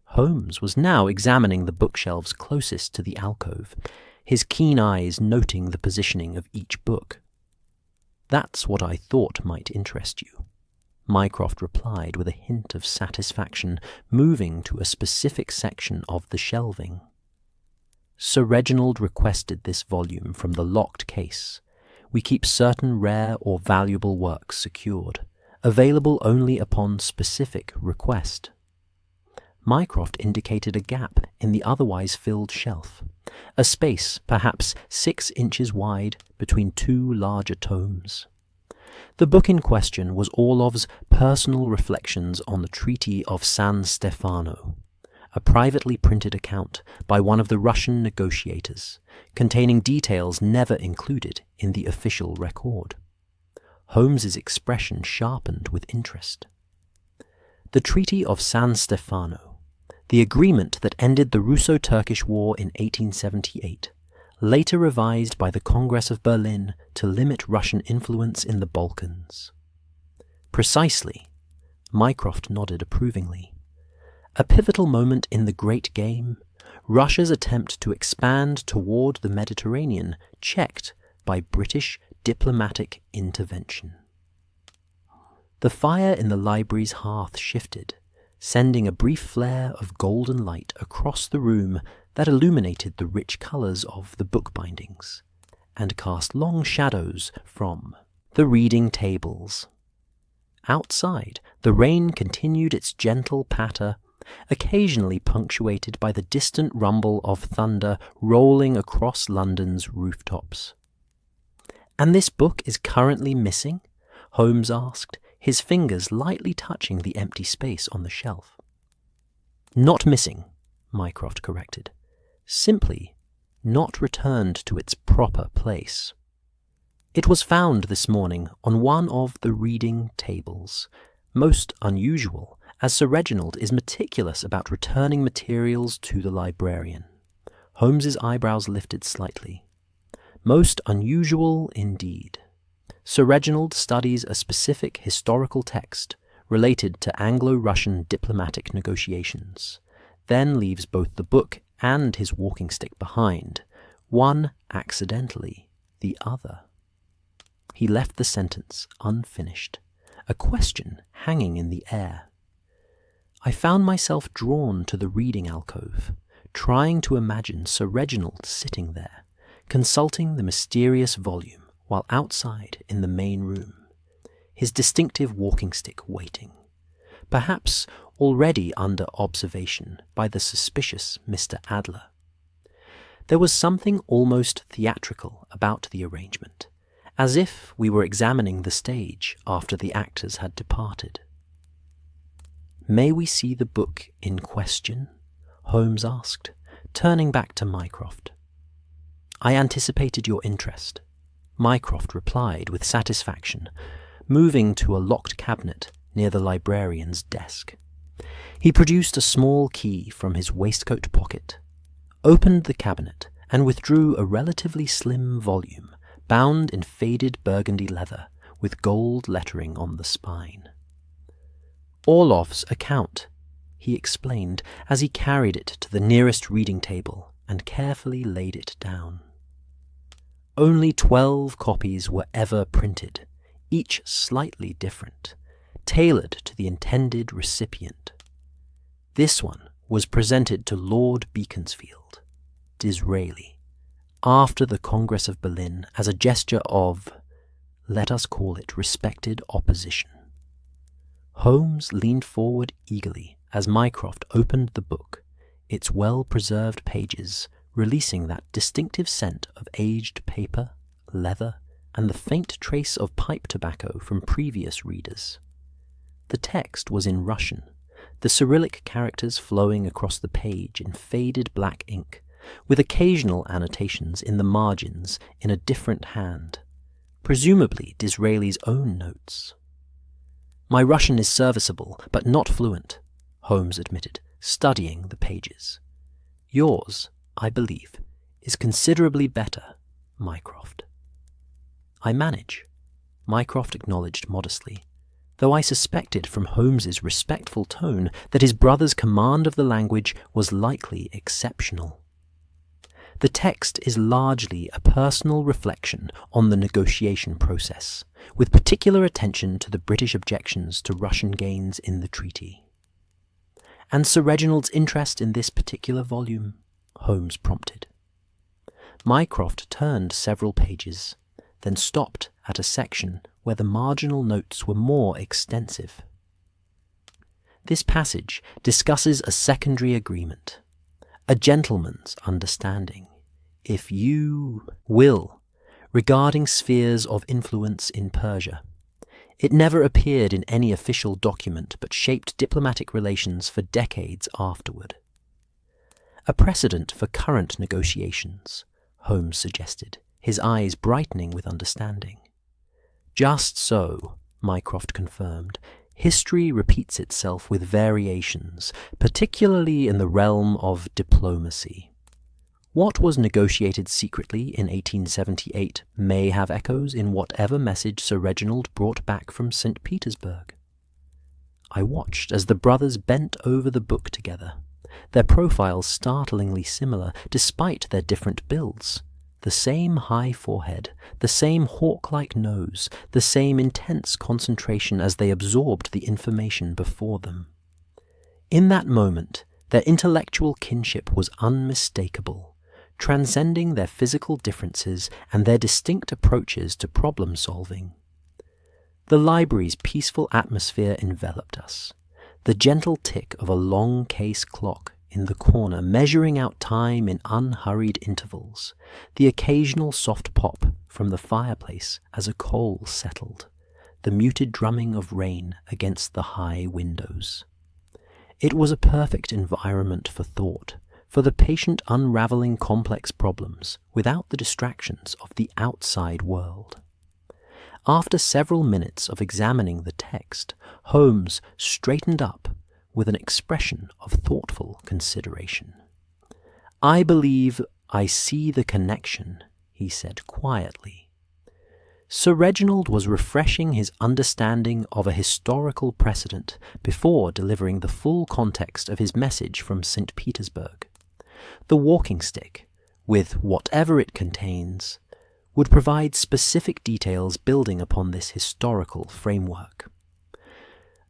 Holmes was now examining the bookshelves closest to the alcove, his keen eyes noting the positioning of each book. "That's what I thought might interest you," Mycroft replied with a hint of satisfaction, moving to a specific section of the shelving. "Sir Reginald requested this volume from the locked case. We keep certain rare or valuable works secured, available only upon specific request." Mycroft indicated a gap in the otherwise filled shelf, a space perhaps 6 inches wide between 2 larger tomes. The book in question was Orlov's personal reflections on the Treaty of San Stefano, a privately printed account by one of the Russian negotiators, containing details never included in the official record. Holmes's expression sharpened with interest. The Treaty of San Stefano, the agreement that ended the Russo-Turkish War in 1878, later revised by the Congress of Berlin to limit Russian influence in the Balkans. "Precisely," Mycroft nodded approvingly. "A pivotal moment in the Great Game, Russia's attempt to expand toward the Mediterranean, checked by British diplomatic intervention." The fire in the library's hearth shifted, sending a brief flare of golden light across the room that illuminated the rich colours of the book bindings, and cast long shadows from the reading tables. Outside, the rain continued its gentle patter, occasionally punctuated by the distant rumble of thunder rolling across London's rooftops. "And this book is currently missing?" Holmes asked, his fingers lightly touching the empty space on the shelf. "Not missing," Mycroft corrected. "Simply not returned to its proper place. It was found this morning on one of the reading tables, most unusual, as Sir Reginald is meticulous about returning materials to the librarian." Holmes's eyebrows lifted slightly. Most unusual indeed. Sir Reginald studies a specific historical text related to Anglo-Russian diplomatic negotiations, then leaves both the book and his walking stick behind, one accidentally, the other. He left the sentence unfinished, a question hanging in the air. I found myself drawn to the reading alcove, trying to imagine Sir Reginald sitting there, consulting the mysterious volume while outside in the main room, his distinctive walking stick waiting, perhaps already under observation by the suspicious Mr. Adler. There was something almost theatrical about the arrangement, as if we were examining the stage after the actors had departed. "May we see the book in question?" Holmes asked, turning back to Mycroft. "I anticipated your interest," Mycroft replied with satisfaction, moving to a locked cabinet near the librarian's desk. He produced a small key from his waistcoat pocket, opened the cabinet, and withdrew a relatively slim volume bound in faded burgundy leather with gold lettering on the spine. "Orloff's account," he explained as he carried it to the nearest reading table and carefully laid it down. Only 12 copies were ever printed, each slightly different, tailored to the intended recipient. This one was presented to Lord Beaconsfield, Disraeli, after the Congress of Berlin as a gesture of, let us call it, respected opposition. Holmes leaned forward eagerly as Mycroft opened the book, its well-preserved pages releasing that distinctive scent of aged paper, leather, and the faint trace of pipe tobacco from previous readers. The text was in Russian, the Cyrillic characters flowing across the page in faded black ink, with occasional annotations in the margins in a different hand, presumably Disraeli's own notes. "My Russian is serviceable, but not fluent," Holmes admitted, studying the pages. "Yours, I believe, is considerably better, Mycroft." "I manage," Mycroft acknowledged modestly, though I suspected from Holmes's respectful tone that his brother's command of the language was likely exceptional. The text is largely a personal reflection on the negotiation process, with particular attention to the British objections to Russian gains in the treaty. "And Sir Reginald's interest in this particular volume?" Holmes prompted. Mycroft turned several pages, then stopped at a section where the marginal notes were more extensive. "This passage discusses a secondary agreement, a gentleman's understanding, if you will, regarding spheres of influence in Persia. It never appeared in any official document but shaped diplomatic relations for decades afterward. A precedent for current negotiations," Holmes suggested, his eyes brightening with understanding. "Just so," Mycroft confirmed. "History repeats itself with variations, particularly in the realm of diplomacy. What was negotiated secretly in 1878 may have echoes in whatever message Sir Reginald brought back from St. Petersburg." I watched as the brothers bent over the book together, their profiles startlingly similar despite their different builds. The same high forehead, the same hawk-like nose, the same intense concentration as they absorbed the information before them. In that moment, their intellectual kinship was unmistakable, transcending their physical differences and their distinct approaches to problem-solving. The library's peaceful atmosphere enveloped us, the gentle tick of a long case clock in the corner measuring out time in unhurried intervals, the occasional soft pop from the fireplace as a coal settled, the muted drumming of rain against the high windows. It was a perfect environment for thought, for the patient unraveling complex problems without the distractions of the outside world. After several minutes of examining the text, Holmes straightened up with an expression of thoughtful consideration. "I believe I see the connection," he said quietly. Sir Reginald was refreshing his understanding of a historical precedent before delivering the full context of his message from St. Petersburg. The walking stick, with whatever it contains, would provide specific details building upon this historical framework.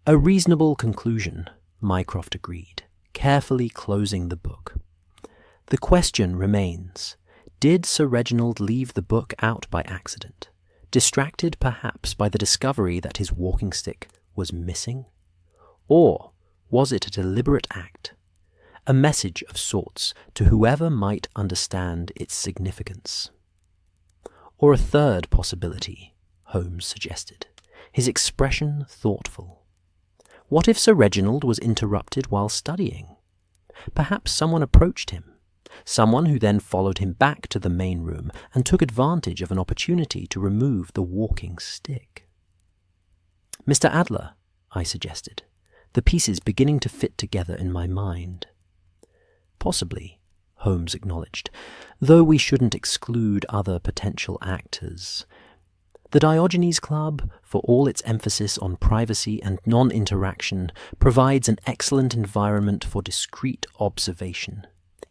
A reasonable conclusion, Mycroft agreed, carefully closing the book. The question remains, did Sir Reginald leave the book out by accident, distracted perhaps by the discovery that his walking stick was missing? Or was it a deliberate act, a message of sorts to whoever might understand its significance? Or a third possibility, Holmes suggested, his expression thoughtful. What if Sir Reginald was interrupted while studying? Perhaps someone approached him, someone who then followed him back to the main room and took advantage of an opportunity to remove the walking stick. Mr. Adler, I suggested, the pieces beginning to fit together in my mind. Possibly, Holmes acknowledged, though we shouldn't exclude other potential actors. The Diogenes Club, for all its emphasis on privacy and non-interaction, provides an excellent environment for discreet observation.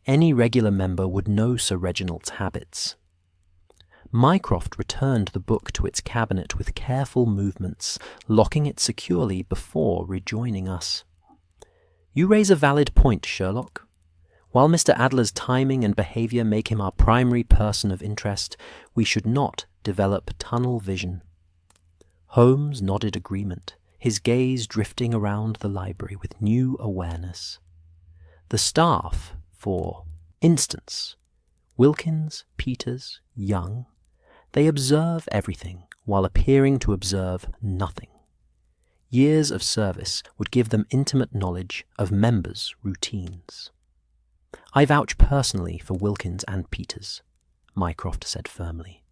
Any regular member would know Sir Reginald's habits. Mycroft returned the book to its cabinet with careful movements, locking it securely before rejoining us. You raise a valid point, Sherlock. While Mr. Adler's timing and behaviour make him our primary person of interest, we should not develop tunnel vision. Holmes nodded agreement, his gaze drifting around the library with new awareness. The staff, for instance, Wilkins, Peters, Young, they observe everything while appearing to observe nothing. Years of service would give them intimate knowledge of members' routines. I vouch personally for Wilkins and Peters, Mycroft said firmly.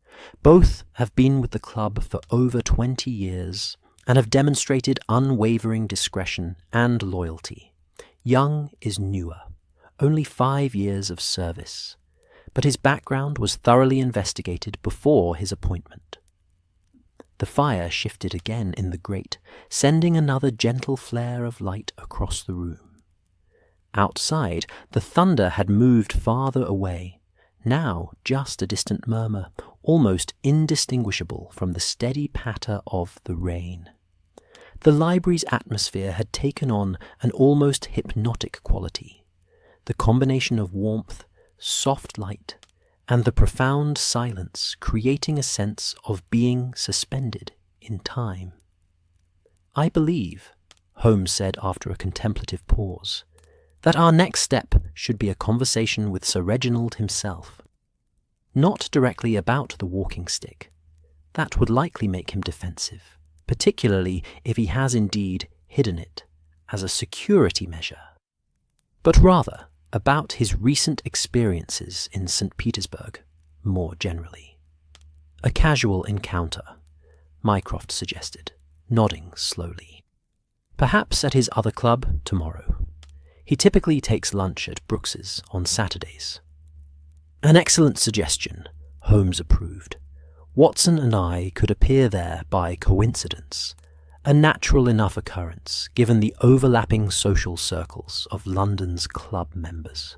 Both have been with the club for over 20 years and have demonstrated unwavering discretion and loyalty. Young is newer, only 5 years of service, but his background was thoroughly investigated before his appointment. The fire shifted again in the grate, sending another gentle flare of light across the room. Outside, the thunder had moved farther away, now just a distant murmur, almost indistinguishable from the steady patter of the rain. The library's atmosphere had taken on an almost hypnotic quality, the combination of warmth, soft light, and the profound silence creating a sense of being suspended in time. I believe, Holmes said after a contemplative pause, that our next step should be a conversation with Sir Reginald himself. Not directly about the walking stick. That would likely make him defensive, particularly if he has indeed hidden it as a security measure, but rather about his recent experiences in St. Petersburg, more generally. A casual encounter, Mycroft suggested, nodding slowly. Perhaps at his other club tomorrow. He typically takes lunch at Brooks's on Saturdays. An excellent suggestion, Holmes approved. Watson and I could appear there by coincidence, a natural enough occurrence given the overlapping social circles of London's club members.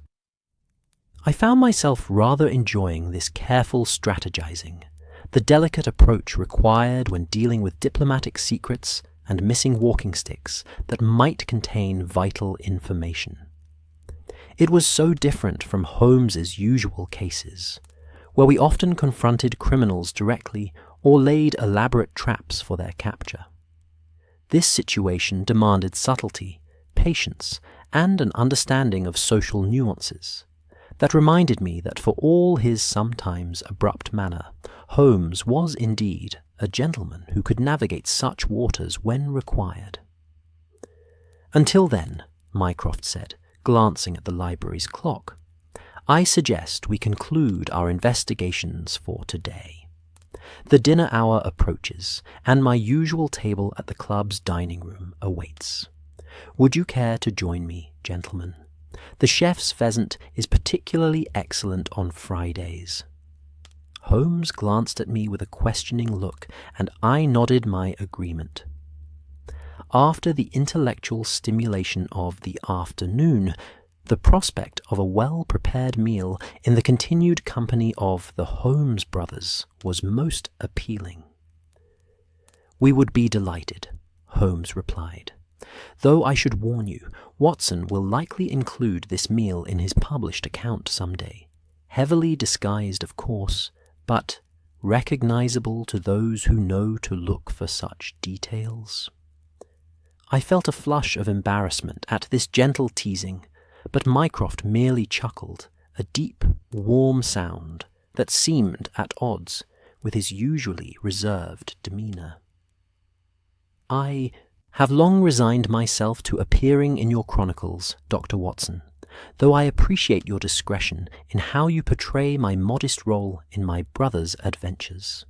I found myself rather enjoying this careful strategizing, the delicate approach required when dealing with diplomatic secrets and missing walking sticks that might contain vital information. It was so different from Holmes's usual cases, where we often confronted criminals directly or laid elaborate traps for their capture. This situation demanded subtlety, patience, and an understanding of social nuances that reminded me that for all his sometimes abrupt manner, Holmes was indeed a gentleman who could navigate such waters when required. Until then, Mycroft said, glancing at the library's clock, I suggest we conclude our investigations for today. The dinner hour approaches, and my usual table at the club's dining room awaits. Would you care to join me, gentlemen? The chef's pheasant is particularly excellent on Fridays. Holmes glanced at me with a questioning look, and I nodded my agreement. After the intellectual stimulation of the afternoon, the prospect of a well-prepared meal in the continued company of the Holmes brothers was most appealing. "We would be delighted," Holmes replied, "though I should warn you, Watson will likely include this meal in his published account some day, heavily disguised, of course, but recognizable to those who know to look for such details." I felt a flush of embarrassment at this gentle teasing, but Mycroft merely chuckled, a deep, warm sound that seemed at odds with his usually reserved demeanour. "I have long resigned myself to appearing in your chronicles, Dr. Watson, though I appreciate your discretion in how you portray my modest role in my brother's adventures."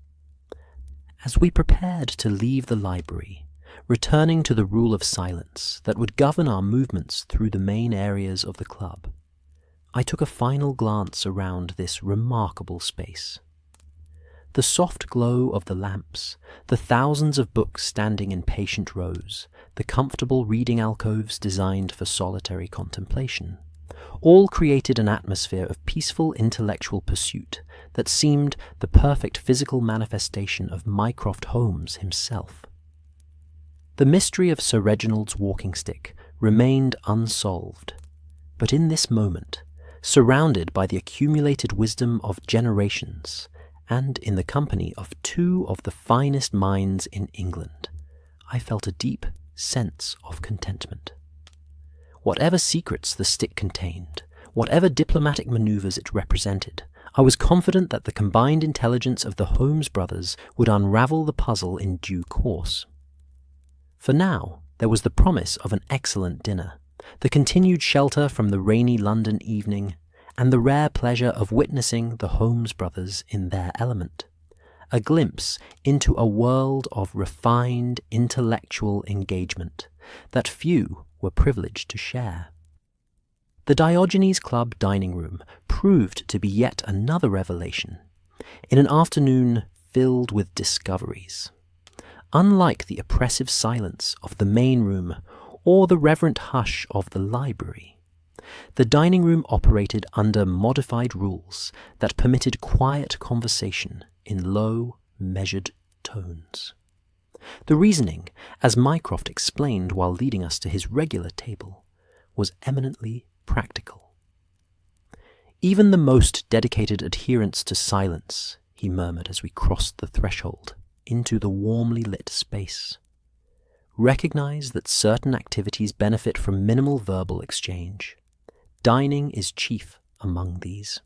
As we prepared to leave the library, returning to the rule of silence that would govern our movements through the main areas of the club, I took a final glance around this remarkable space. The soft glow of the lamps, the thousands of books standing in patient rows, the comfortable reading alcoves designed for solitary contemplation, all created an atmosphere of peaceful intellectual pursuit that seemed the perfect physical manifestation of Mycroft Holmes himself. The mystery of Sir Reginald's walking stick remained unsolved, but in this moment, surrounded by the accumulated wisdom of generations, and in the company of two of the finest minds in England, I felt a deep sense of contentment. Whatever secrets the stick contained, whatever diplomatic manoeuvres it represented, I was confident that the combined intelligence of the Holmes brothers would unravel the puzzle in due course. For now, there was the promise of an excellent dinner, the continued shelter from the rainy London evening, and the rare pleasure of witnessing the Holmes brothers in their element, a glimpse into a world of refined intellectual engagement that few were privileged to share. The Diogenes Club dining room proved to be yet another revelation, in an afternoon filled with discoveries. Unlike the oppressive silence of the main room or the reverent hush of the library, the dining room operated under modified rules that permitted quiet conversation in low, measured tones. The reasoning, as Mycroft explained while leading us to his regular table, was eminently practical. "Even the most dedicated adherents to silence," he murmured as we crossed the threshold into the warmly lit space, "recognize that certain activities benefit from minimal verbal exchange. Dining is chief among these."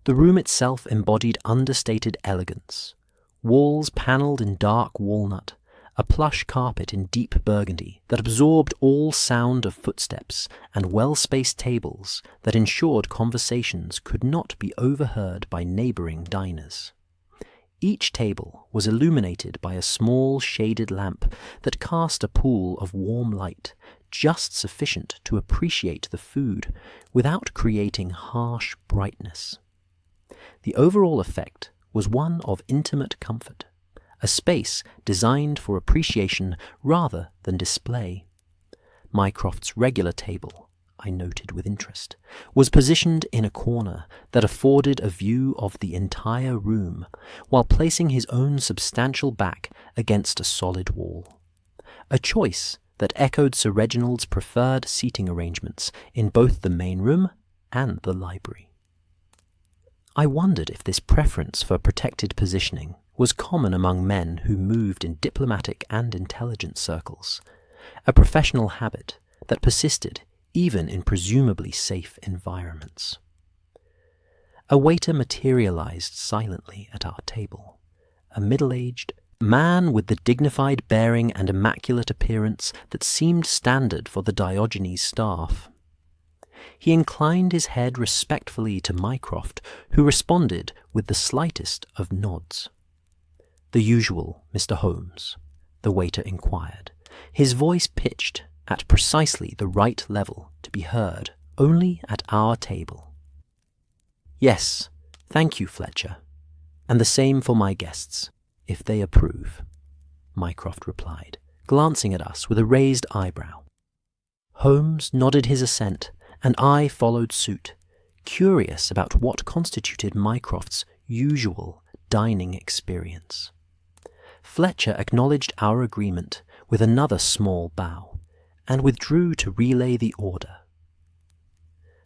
The room itself embodied understated elegance, walls panelled in dark walnut, a plush carpet in deep burgundy that absorbed all sound of footsteps, and well-spaced tables that ensured conversations could not be overheard by neighbouring diners. Each table was illuminated by a small shaded lamp that cast a pool of warm light, just sufficient to appreciate the food without creating harsh brightness. The overall effect was one of intimate comfort, a space designed for appreciation rather than display. Mycroft's regular table, I noted with interest, was positioned in a corner that afforded a view of the entire room, while placing his own substantial back against a solid wall. A choice that echoed Sir Reginald's preferred seating arrangements in both the main room and the library. I wondered if this preference for protected positioning was common among men who moved in diplomatic and intelligence circles, a professional habit that persisted even in presumably safe environments. A waiter materialized silently at our table, a middle-aged man with the dignified bearing and immaculate appearance that seemed standard for the Diogenes staff. He inclined his head respectfully to Mycroft, who responded with the slightest of nods. "The usual, Mr. Holmes?" the waiter inquired, his voice pitched at precisely the right level to be heard only at our table. "Yes, thank you, Fletcher," "And the same for my guests, if they approve," Mycroft replied, glancing at us with a raised eyebrow. Holmes nodded his assent, and I followed suit, curious about what constituted Mycroft's usual dining experience. Fletcher acknowledged our agreement with another small bow, and withdrew to relay the order.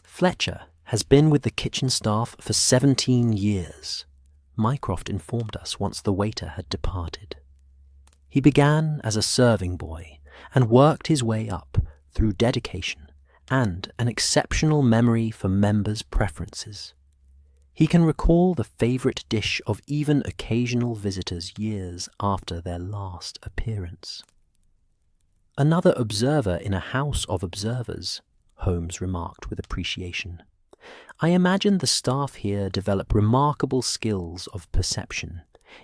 "Fletcher has been with the kitchen staff for 17 years, Mycroft informed us once the waiter had departed. He began as a serving boy and worked his way up through dedication and an exceptional memory for members' preferences. He can recall the favourite dish of even occasional visitors years after their last appearance." "Another observer in a house of observers," Holmes remarked with appreciation. "I imagine the staff here develop remarkable skills of perception,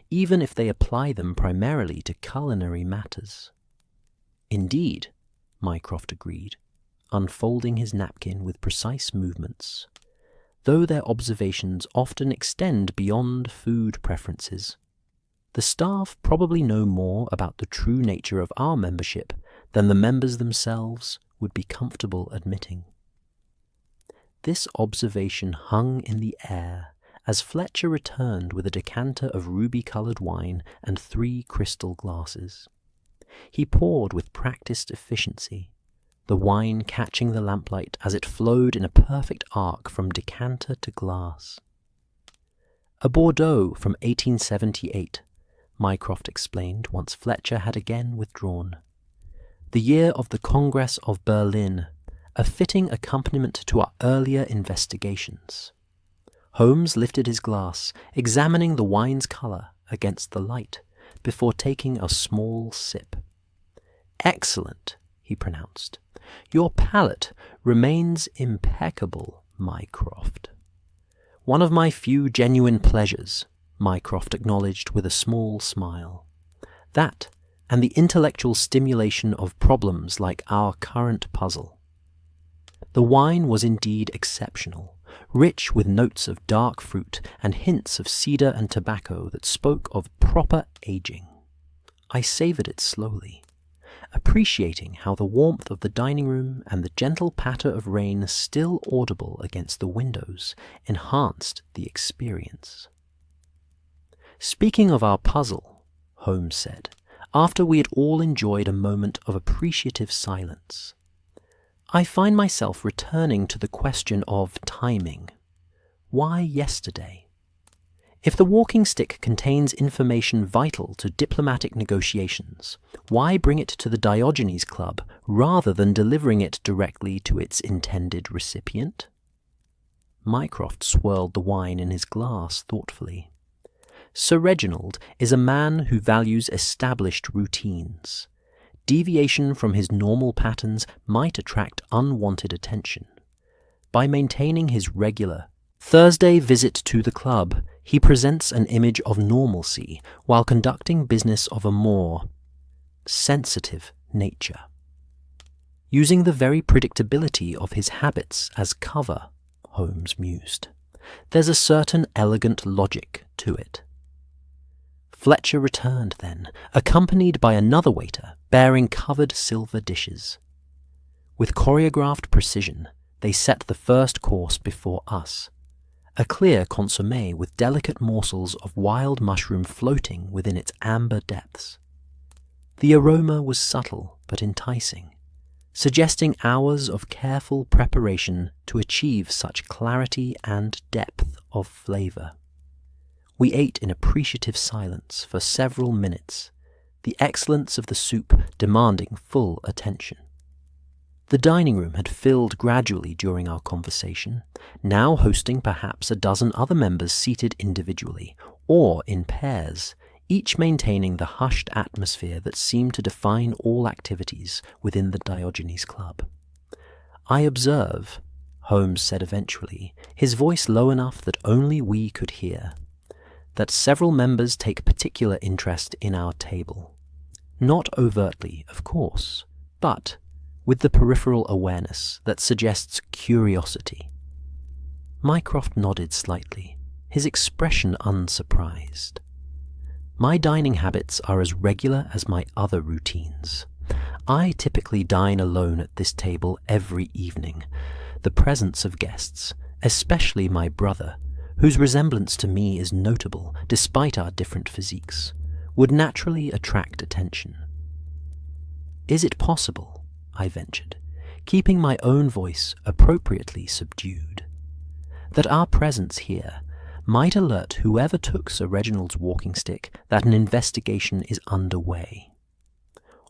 even if they apply them primarily to culinary matters." "Indeed," Mycroft agreed, unfolding his napkin with precise movements, "though their observations often extend beyond food preferences. The staff probably know more about the true nature of our membership than the members themselves would be comfortable admitting." This observation hung in the air as Fletcher returned with a decanter of ruby-coloured wine and 3 crystal glasses. He poured with practised efficiency, the wine catching the lamplight as it flowed in a perfect arc from decanter to glass. "A Bordeaux from 1878, Mycroft explained once Fletcher had again withdrawn. "The year of the Congress of Berlin, a fitting accompaniment to our earlier investigations." Holmes lifted his glass, examining the wine's colour against the light, before taking a small sip. "Excellent," he pronounced. "Your palate remains impeccable, Mycroft." "One of my few genuine pleasures," Mycroft acknowledged with a small smile. "That, and the intellectual stimulation of problems like our current puzzle." The wine was indeed exceptional, rich with notes of dark fruit and hints of cedar and tobacco that spoke of proper aging. I savoured it slowly, appreciating how the warmth of the dining room and the gentle patter of rain still audible against the windows enhanced the experience. "Speaking of our puzzle," Holmes said, after we had all enjoyed a moment of appreciative silence, "I find myself returning to the question of timing. Why yesterday? If the walking stick contains information vital to diplomatic negotiations, why bring it to the Diogenes Club rather than delivering it directly to its intended recipient?" Mycroft swirled the wine in his glass thoughtfully. "Sir Reginald is a man who values established routines. Deviation from his normal patterns might attract unwanted attention. By maintaining his regular Thursday visit to the club, he presents an image of normalcy while conducting business of a more sensitive nature. Using the very predictability of his habits as cover," Holmes mused. "There's a certain elegant logic to it." Fletcher returned then, accompanied by another waiter bearing covered silver dishes. With choreographed precision, they set the first course before us, a clear consommé with delicate morsels of wild mushroom floating within its amber depths. The aroma was subtle but enticing, suggesting hours of careful preparation to achieve such clarity and depth of flavour. We ate in appreciative silence for several minutes, the excellence of the soup demanding full attention. The dining room had filled gradually during our conversation, now hosting perhaps a dozen other members seated individually or in pairs, each maintaining the hushed atmosphere that seemed to define all activities within the Diogenes Club. "I observe," Holmes said eventually, his voice low enough that only we could hear, "that several members take particular interest in our table. Not overtly, of course, but with the peripheral awareness that suggests curiosity." Mycroft nodded slightly, his expression unsurprised. My dining habits are as regular as my other routines. I typically dine alone at this table every evening. The presence of guests, especially my brother, whose resemblance to me is notable despite our different physiques, would naturally attract attention. Is it possible, I ventured, keeping my own voice appropriately subdued, that our presence here might alert whoever took Sir Reginald's walking stick that an investigation is underway?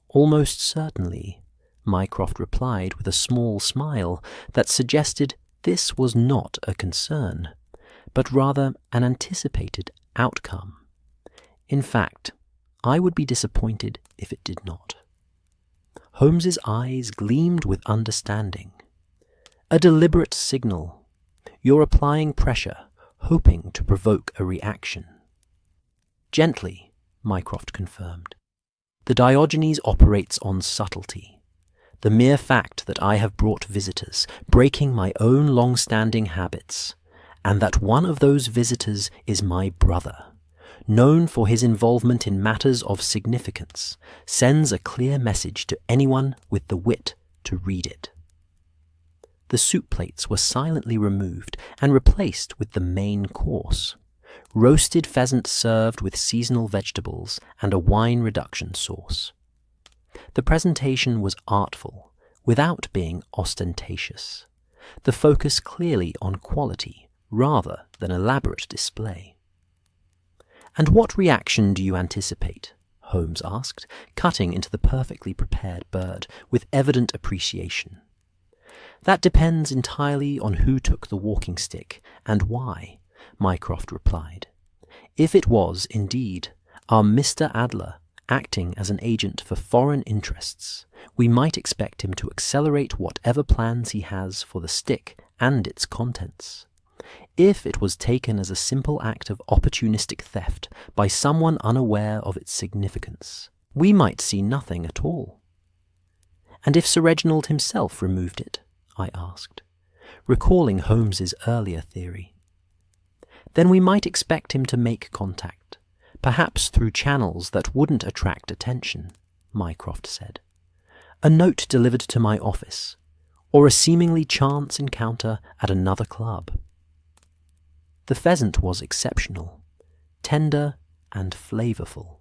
Almost certainly, Mycroft replied with a small smile that suggested this was not a concern, but rather an anticipated outcome. In fact, I would be disappointed if it did not. Holmes's eyes gleamed with understanding. A deliberate signal. You're applying pressure, hoping to provoke a reaction. Gently, Mycroft confirmed. The Diogenes operates on subtlety. The mere fact that I have brought visitors, breaking my own long-standing habits, and that one of those visitors is my brother, known for his involvement in matters of significance, sends a clear message to anyone with the wit to read it. The soup plates were silently removed and replaced with the main course. Roasted pheasant served with seasonal vegetables and a wine reduction sauce. The presentation was artful, without being ostentatious. The focus clearly on quality, rather than elaborate display. "And what reaction do you anticipate?" Holmes asked, cutting into the perfectly prepared bird with evident appreciation. "That depends entirely on who took the walking stick and why," Mycroft replied. "If it was, indeed, our Mr. Adler acting as an agent for foreign interests, we might expect him to accelerate whatever plans he has for the stick and its contents. If it was taken as a simple act of opportunistic theft by someone unaware of its significance, we might see nothing at all." "And if Sir Reginald himself removed it?" I asked, recalling Holmes's earlier theory. "Then we might expect him to make contact, perhaps through channels that wouldn't attract attention," Mycroft said. "A note delivered to my office, or a seemingly chance encounter at another club." The pheasant was exceptional, tender and flavorful,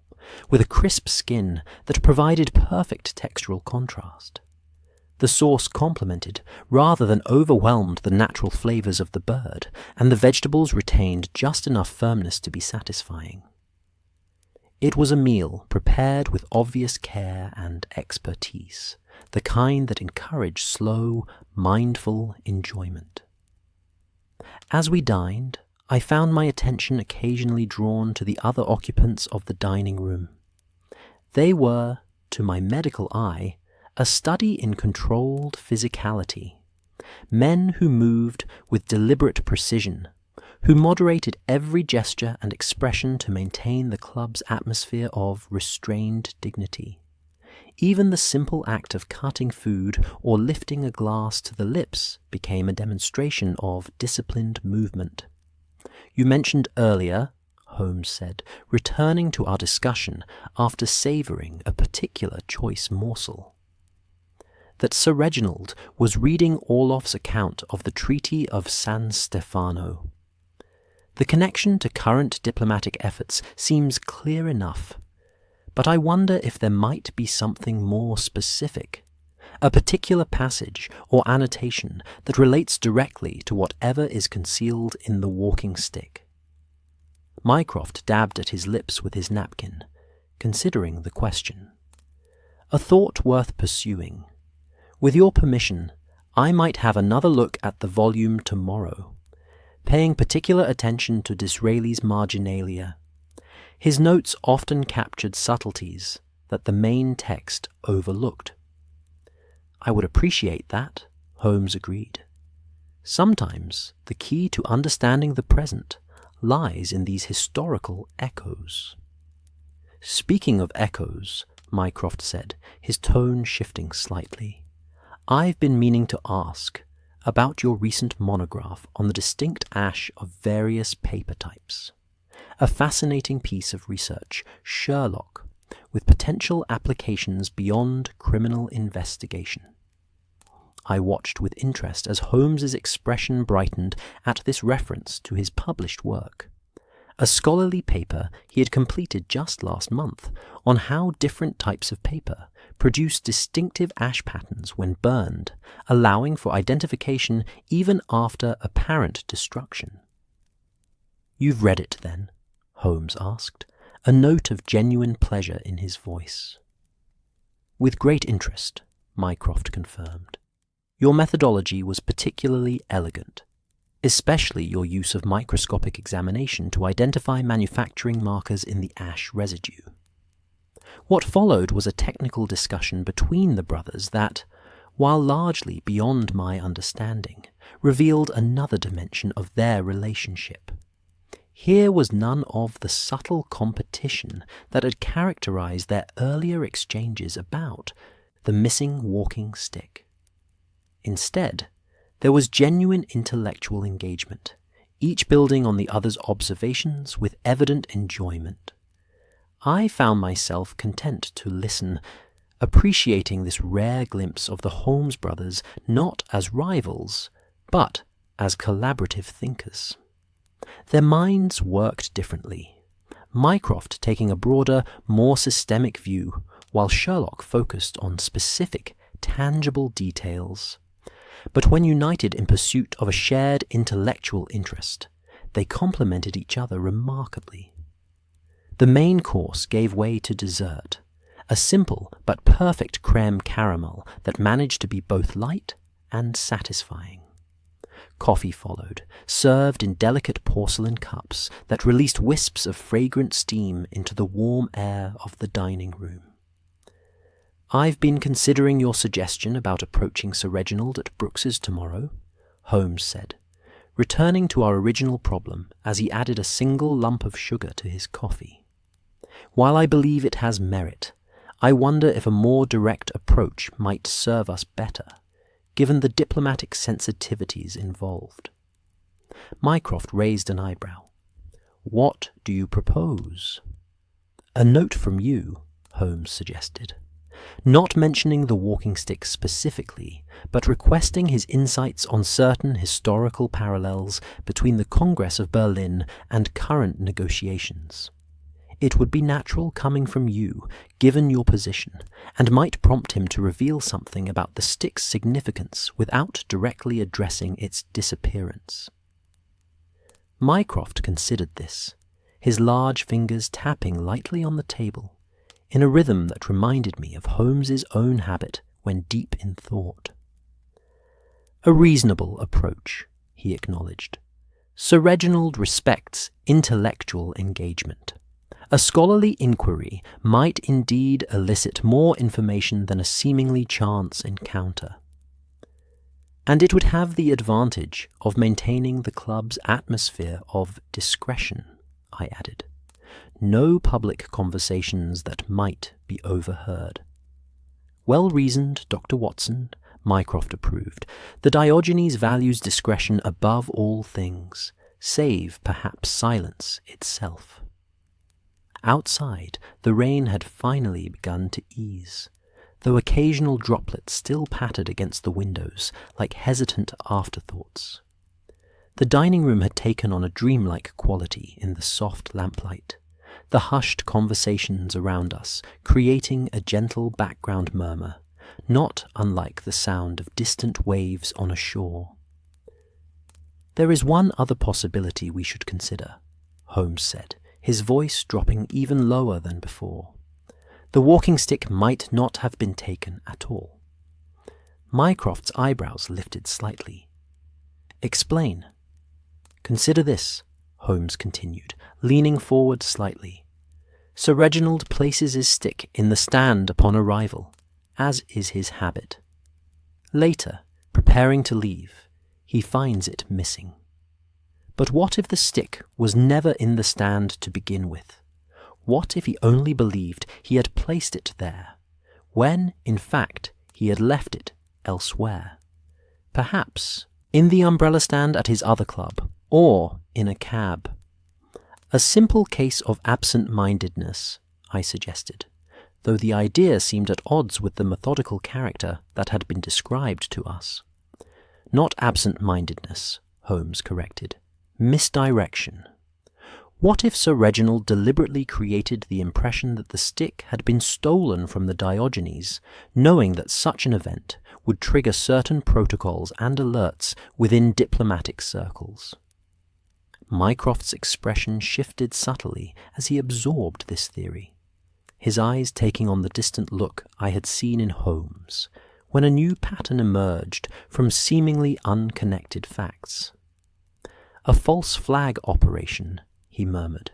with a crisp skin that provided perfect textural contrast. The sauce complemented rather than overwhelmed the natural flavors of the bird, and the vegetables retained just enough firmness to be satisfying. It was a meal prepared with obvious care and expertise, the kind that encouraged slow, mindful enjoyment. As we dined, I found my attention occasionally drawn to the other occupants of the dining room. They were, to my medical eye, a study in controlled physicality, men who moved with deliberate precision, who moderated every gesture and expression to maintain the club's atmosphere of restrained dignity. Even the simple act of cutting food or lifting a glass to the lips became a demonstration of disciplined movement. "You mentioned earlier," Holmes said, returning to our discussion after savouring a particular choice morsel, "that Sir Reginald was reading Orloff's account of the Treaty of San Stefano. The connection to current diplomatic efforts seems clear enough, but I wonder if there might be something more specific, a particular passage or annotation that relates directly to whatever is concealed in the walking stick." Mycroft dabbed at his lips with his napkin, considering the question. "A thought worth pursuing. With your permission, I might have another look at the volume tomorrow, paying particular attention to Disraeli's marginalia. His notes often captured subtleties that the main text overlooked." "I would appreciate that," Holmes agreed. "Sometimes the key to understanding the present lies in these historical echoes." "Speaking of echoes," Mycroft said, his tone shifting slightly, "I've been meaning to ask about your recent monograph on the distinct ash of various paper types. A fascinating piece of research, Sherlock, with potential applications beyond criminal investigation. I watched with interest as Holmes's expression brightened at this reference to his published work. A scholarly paper he had completed just last month on how different types of paper produce distinctive ash patterns when burned, allowing for identification even after apparent destruction. "You've read it, then?" Holmes asked, a note of genuine pleasure in his voice. "With great interest," Mycroft confirmed. "Your methodology was particularly elegant, especially your use of microscopic examination to identify manufacturing markers in the ash residue. What followed was a technical discussion between the brothers that, while largely beyond my understanding, revealed another dimension of their relationship. Here was none of the subtle competition that had characterized their earlier exchanges about the missing walking stick. Instead, there was genuine intellectual engagement, each building on the other's observations with evident enjoyment. I found myself content to listen, appreciating this rare glimpse of the Holmes brothers not as rivals, but as collaborative thinkers. Their minds worked differently, Mycroft taking a broader, more systemic view, while Sherlock focused on specific, tangible details. But when united in pursuit of a shared intellectual interest, they complemented each other remarkably. The main course gave way to dessert, a simple but perfect crème caramel that managed to be both light and satisfying. Coffee followed, served in delicate porcelain cups that released wisps of fragrant steam into the warm air of the dining room. "I've been considering your suggestion about approaching Sir Reginald at Brooks's tomorrow," Holmes said, returning to our original problem as he added a single lump of sugar to his coffee. "While I believe it has merit, I wonder if a more direct approach might serve us better, given the diplomatic sensitivities involved." Mycroft raised an eyebrow. "What do you propose?" "A note from you," Holmes suggested, not mentioning the walking stick specifically, but requesting his insights on certain historical parallels between the Congress of Berlin and current negotiations. It would be natural coming from you, given your position, and might prompt him to reveal something about the stick's significance without directly addressing its disappearance. Mycroft considered this, his large fingers tapping lightly on the table, in a rhythm that reminded me of Holmes's own habit when deep in thought. "A reasonable approach," he acknowledged. "Sir Reginald respects intellectual engagement. A scholarly inquiry might indeed elicit more information than a seemingly chance encounter. And it would have the advantage of maintaining the club's atmosphere of discretion," I added. "No public conversations that might be overheard." "Well reasoned, Dr. Watson," Mycroft approved. "The Diogenes values discretion above all things, save perhaps silence itself." Outside, the rain had finally begun to ease, though occasional droplets still pattered against the windows like hesitant afterthoughts. The dining room had taken on a dreamlike quality in the soft lamplight, the hushed conversations around us creating a gentle background murmur, not unlike the sound of distant waves on a shore. "There is one other possibility we should consider," Holmes said, his voice dropping even lower than before. "The walking stick might not have been taken at all." Mycroft's eyebrows lifted slightly. "Explain." "Consider this," Holmes continued, leaning forward slightly. "Sir Reginald places his stick in the stand upon arrival, as is his habit. Later, preparing to leave, he finds it missing. But what if the stick was never in the stand to begin with? What if he only believed he had placed it there, when, in fact, he had left it elsewhere? Perhaps in the umbrella stand at his other club, or in a cab. A simple case of absent-mindedness, I suggested, though the idea seemed at odds with the methodical character that had been described to us. Not absent-mindedness, Holmes corrected. Misdirection. What if Sir Reginald deliberately created the impression that the stick had been stolen from the Diogenes, knowing that such an event would trigger certain protocols and alerts within diplomatic circles? Mycroft's expression shifted subtly as he absorbed this theory, his eyes taking on the distant look I had seen in Holmes, when a new pattern emerged from seemingly unconnected facts. A false flag operation, he murmured.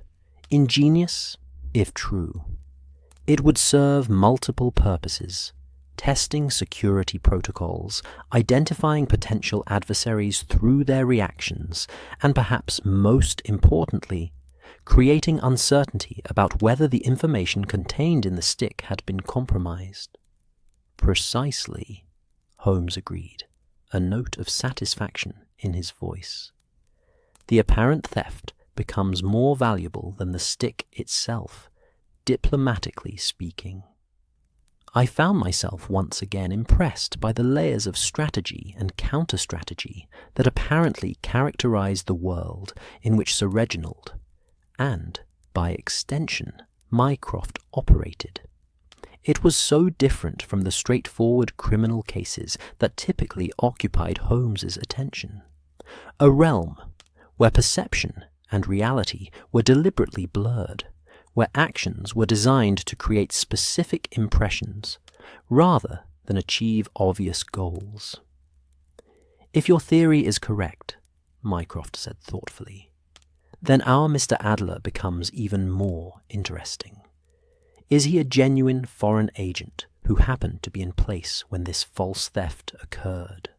Ingenious, if true. It would serve multiple purposes: testing security protocols, identifying potential adversaries through their reactions, and perhaps most importantly, creating uncertainty about whether the information contained in the stick had been compromised. Precisely, Holmes agreed, a note of satisfaction in his voice. The apparent theft becomes more valuable than the stick itself, diplomatically speaking. I found myself once again impressed by the layers of strategy and counter-strategy that apparently characterized the world in which Sir Reginald, and, by extension, Mycroft operated. It was so different from the straightforward criminal cases that typically occupied Holmes's attention. A realm where perception and reality were deliberately blurred, where actions were designed to create specific impressions rather than achieve obvious goals. If your theory is correct, Mycroft said thoughtfully, then our Mr. Adler becomes even more interesting. Is he a genuine foreign agent who happened to be in place when this false theft occurred?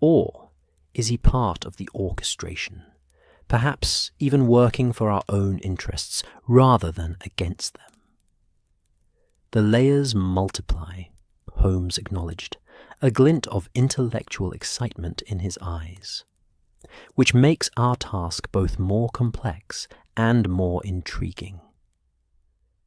Or is he part of the orchestration, perhaps even working for our own interests rather than against them? The layers multiply, Holmes acknowledged, a glint of intellectual excitement in his eyes, which makes our task both more complex and more intriguing.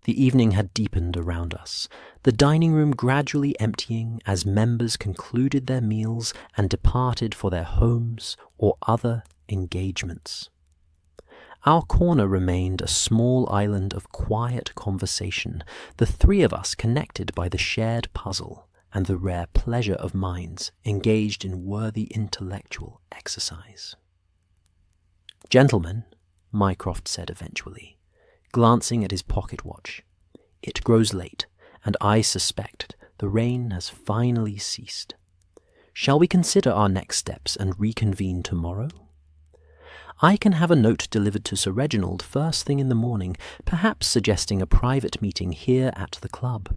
The evening had deepened around us, the dining room gradually emptying as members concluded their meals and departed for their homes or other engagements. Our corner remained a small island of quiet conversation, the three of us connected by the shared puzzle and the rare pleasure of minds engaged in worthy intellectual exercise. "Gentlemen," Mycroft said eventually, glancing at his pocket watch, "it grows late, and I suspect the rain has finally ceased. Shall we consider our next steps and reconvene tomorrow? I can have a note delivered to Sir Reginald first thing in the morning, perhaps suggesting a private meeting here at the club."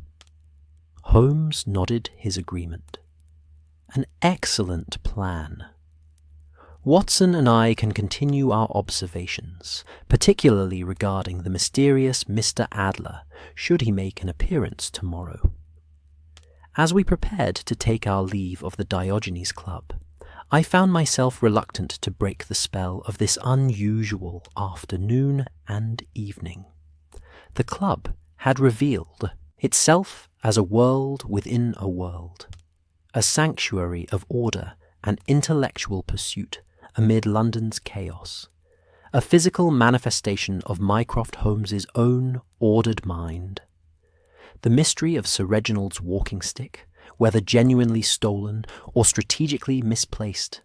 Holmes nodded his agreement. "An excellent plan. Watson and I can continue our observations, particularly regarding the mysterious Mr. Adler, should he make an appearance tomorrow." As we prepared to take our leave of the Diogenes Club, I found myself reluctant to break the spell of this unusual afternoon and evening. The club had revealed itself as a world within a world, a sanctuary of order and intellectual pursuit amid London's chaos, a physical manifestation of Mycroft Holmes's own ordered mind. The mystery of Sir Reginald's walking stick, whether genuinely stolen or strategically misplaced,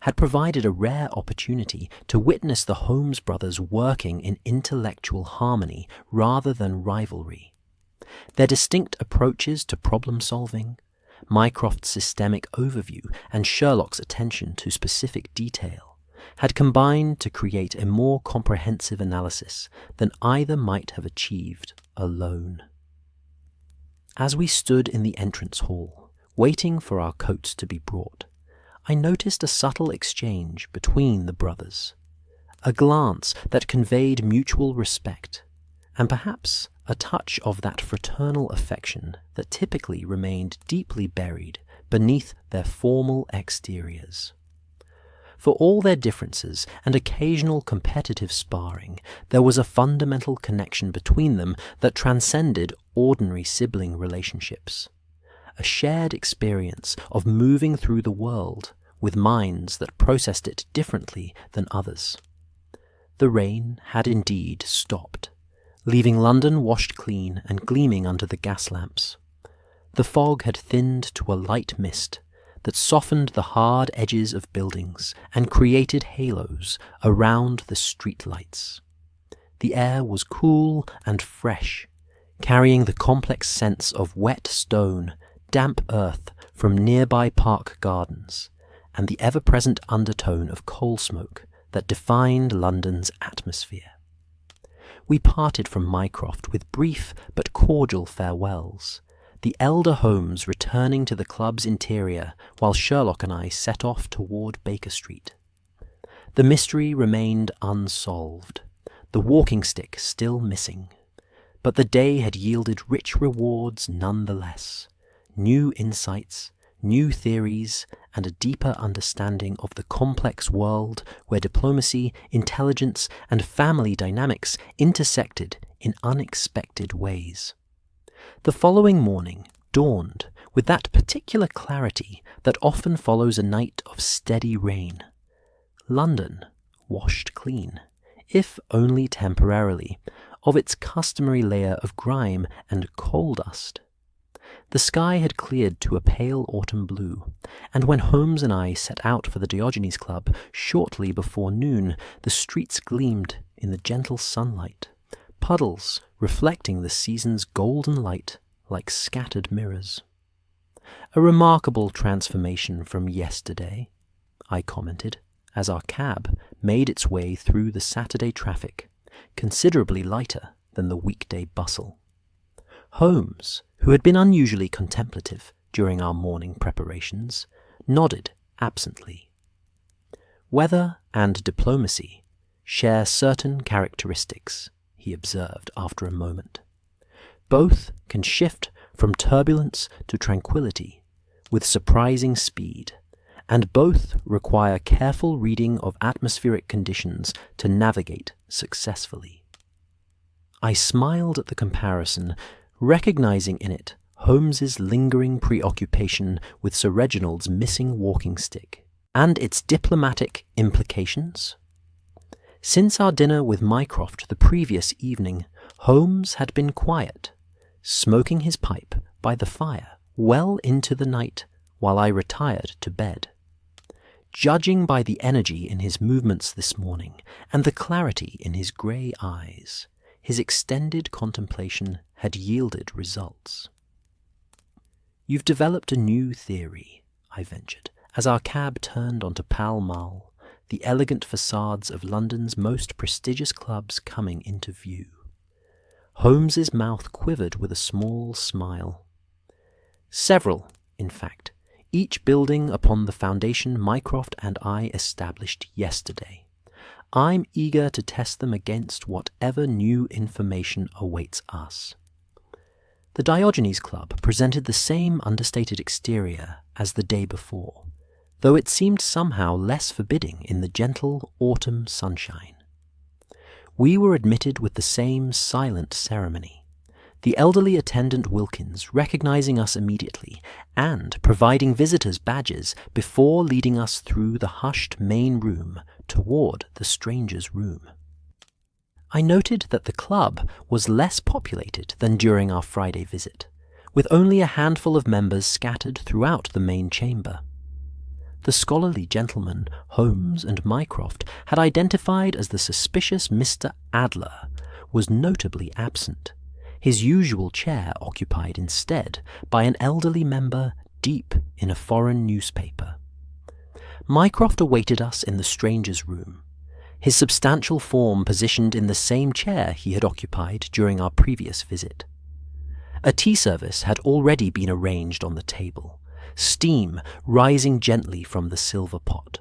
had provided a rare opportunity to witness the Holmes brothers working in intellectual harmony rather than rivalry. Their distinct approaches to problem-solving, Mycroft's systemic overview and Sherlock's attention to specific detail, had combined to create a more comprehensive analysis than either might have achieved alone. As we stood in the entrance hall, waiting for our coats to be brought, I noticed a subtle exchange between the brothers, a glance that conveyed mutual respect, and perhaps a touch of that fraternal affection that typically remained deeply buried beneath their formal exteriors. For all their differences and occasional competitive sparring, there was a fundamental connection between them that transcended ordinary sibling relationships. A shared experience of moving through the world with minds that processed it differently than others. The rain had indeed stopped, leaving London washed clean and gleaming under the gas lamps. The fog had thinned to a light mist that softened the hard edges of buildings and created halos around the street lights. The air was cool and fresh, carrying the complex sense of wet stone, damp earth from nearby park gardens, and the ever-present undertone of coal smoke that defined London's atmosphere. We parted from Mycroft with brief but cordial farewells, the elder Holmes returning to the club's interior while Sherlock and I set off toward Baker Street. The mystery remained unsolved, the walking stick still missing, but the day had yielded rich rewards nonetheless, new insights, new theories, and a deeper understanding of the complex world where diplomacy, intelligence, and family dynamics intersected in unexpected ways. The following morning dawned with that particular clarity that often follows a night of steady rain. London washed clean, if only temporarily, of its customary layer of grime and coal dust. The sky had cleared to a pale autumn blue, and when Holmes and I set out for the Diogenes Club shortly before noon, the streets gleamed in the gentle sunlight, puddles reflecting the season's golden light like scattered mirrors. "A remarkable transformation from yesterday," I commented, as our cab made its way through the Saturday traffic, considerably lighter than the weekday bustle. Holmes, who had been unusually contemplative during our morning preparations, nodded absently. "Weather and diplomacy share certain characteristics," he observed after a moment. "Both can shift from turbulence to tranquility with surprising speed, and both require careful reading of atmospheric conditions to navigate successfully." I smiled at the comparison, recognizing in it Holmes's lingering preoccupation with Sir Reginald's missing walking stick, and its diplomatic implications. Since our dinner with Mycroft the previous evening, Holmes had been quiet, smoking his pipe by the fire well into the night while I retired to bed. Judging by the energy in his movements this morning and the clarity in his grey eyes, his extended contemplation had yielded results. "You've developed a new theory," I ventured, as our cab turned onto Pall Mall, the elegant facades of London's most prestigious clubs coming into view. Holmes's mouth quivered with a small smile. "Several, in fact, each building upon the foundation Mycroft and I established yesterday. I'm eager to test them against whatever new information awaits us." The Diogenes Club presented the same understated exterior as the day before, though it seemed somehow less forbidding in the gentle autumn sunshine. We were admitted with the same silent ceremony, the elderly attendant Wilkins recognizing us immediately and providing visitors' badges before leading us through the hushed main room toward the strangers' room. I noted that the club was less populated than during our Friday visit, with only a handful of members scattered throughout the main chamber. The scholarly gentleman Holmes and Mycroft had identified as the suspicious Mr. Adler was notably absent, his usual chair occupied instead by an elderly member deep in a foreign newspaper. Mycroft awaited us in the strangers' room, his substantial form positioned in the same chair he had occupied during our previous visit. A tea service had already been arranged on the table, steam rising gently from the silver pot.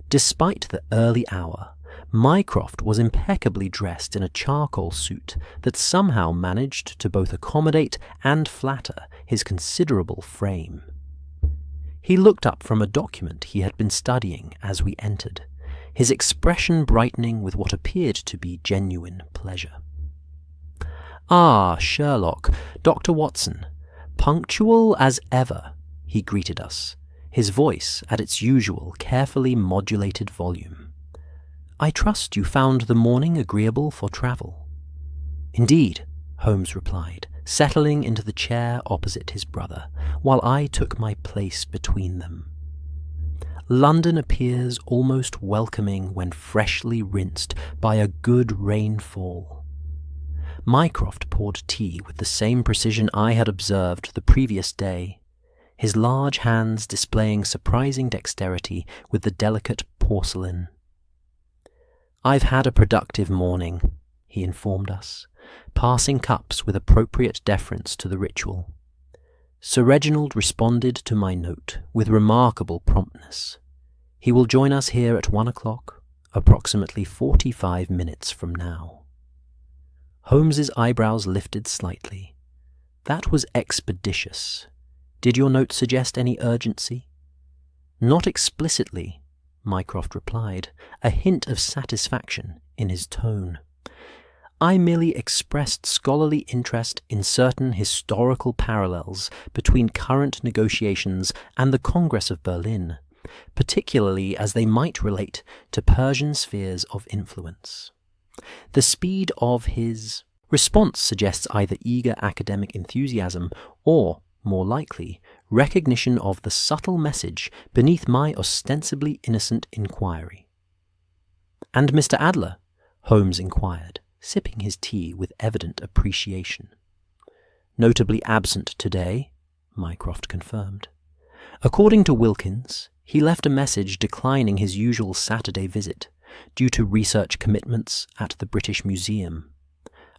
Despite the early hour, Mycroft was impeccably dressed in a charcoal suit that somehow managed to both accommodate and flatter his considerable frame. He looked up from a document he had been studying as we entered, his expression brightening with what appeared to be genuine pleasure. "Ah, Sherlock, Dr. Watson, punctual as ever," he greeted us, his voice at its usual carefully modulated volume. "I trust you found the morning agreeable for travel." "Indeed," Holmes replied, settling into the chair opposite his brother, while I took my place between them. London appears almost welcoming when freshly rinsed by a good rainfall. Mycroft poured tea with the same precision I had observed the previous day, his large hands displaying surprising dexterity with the delicate porcelain. "I've had a productive morning," he informed us, passing cups with appropriate deference to the ritual. Sir Reginald responded to my note with remarkable promptness. He will join us here at 1 o'clock, approximately 45 minutes from now. Holmes's eyebrows lifted slightly. "That was expeditious. Did your note suggest any urgency?" "Not explicitly," Mycroft replied, a hint of satisfaction in his tone. "I merely expressed scholarly interest in certain historical parallels between current negotiations and the Congress of Berlin, particularly as they might relate to Persian spheres of influence. The speed of his response suggests either eager academic enthusiasm or, more likely, recognition of the subtle message beneath my ostensibly innocent inquiry." "And Mr. Adler?" Holmes inquired, sipping his tea with evident appreciation. "Notably absent today," Mycroft confirmed. "According to Wilkins, he left a message declining his usual Saturday visit due to research commitments at the British Museum.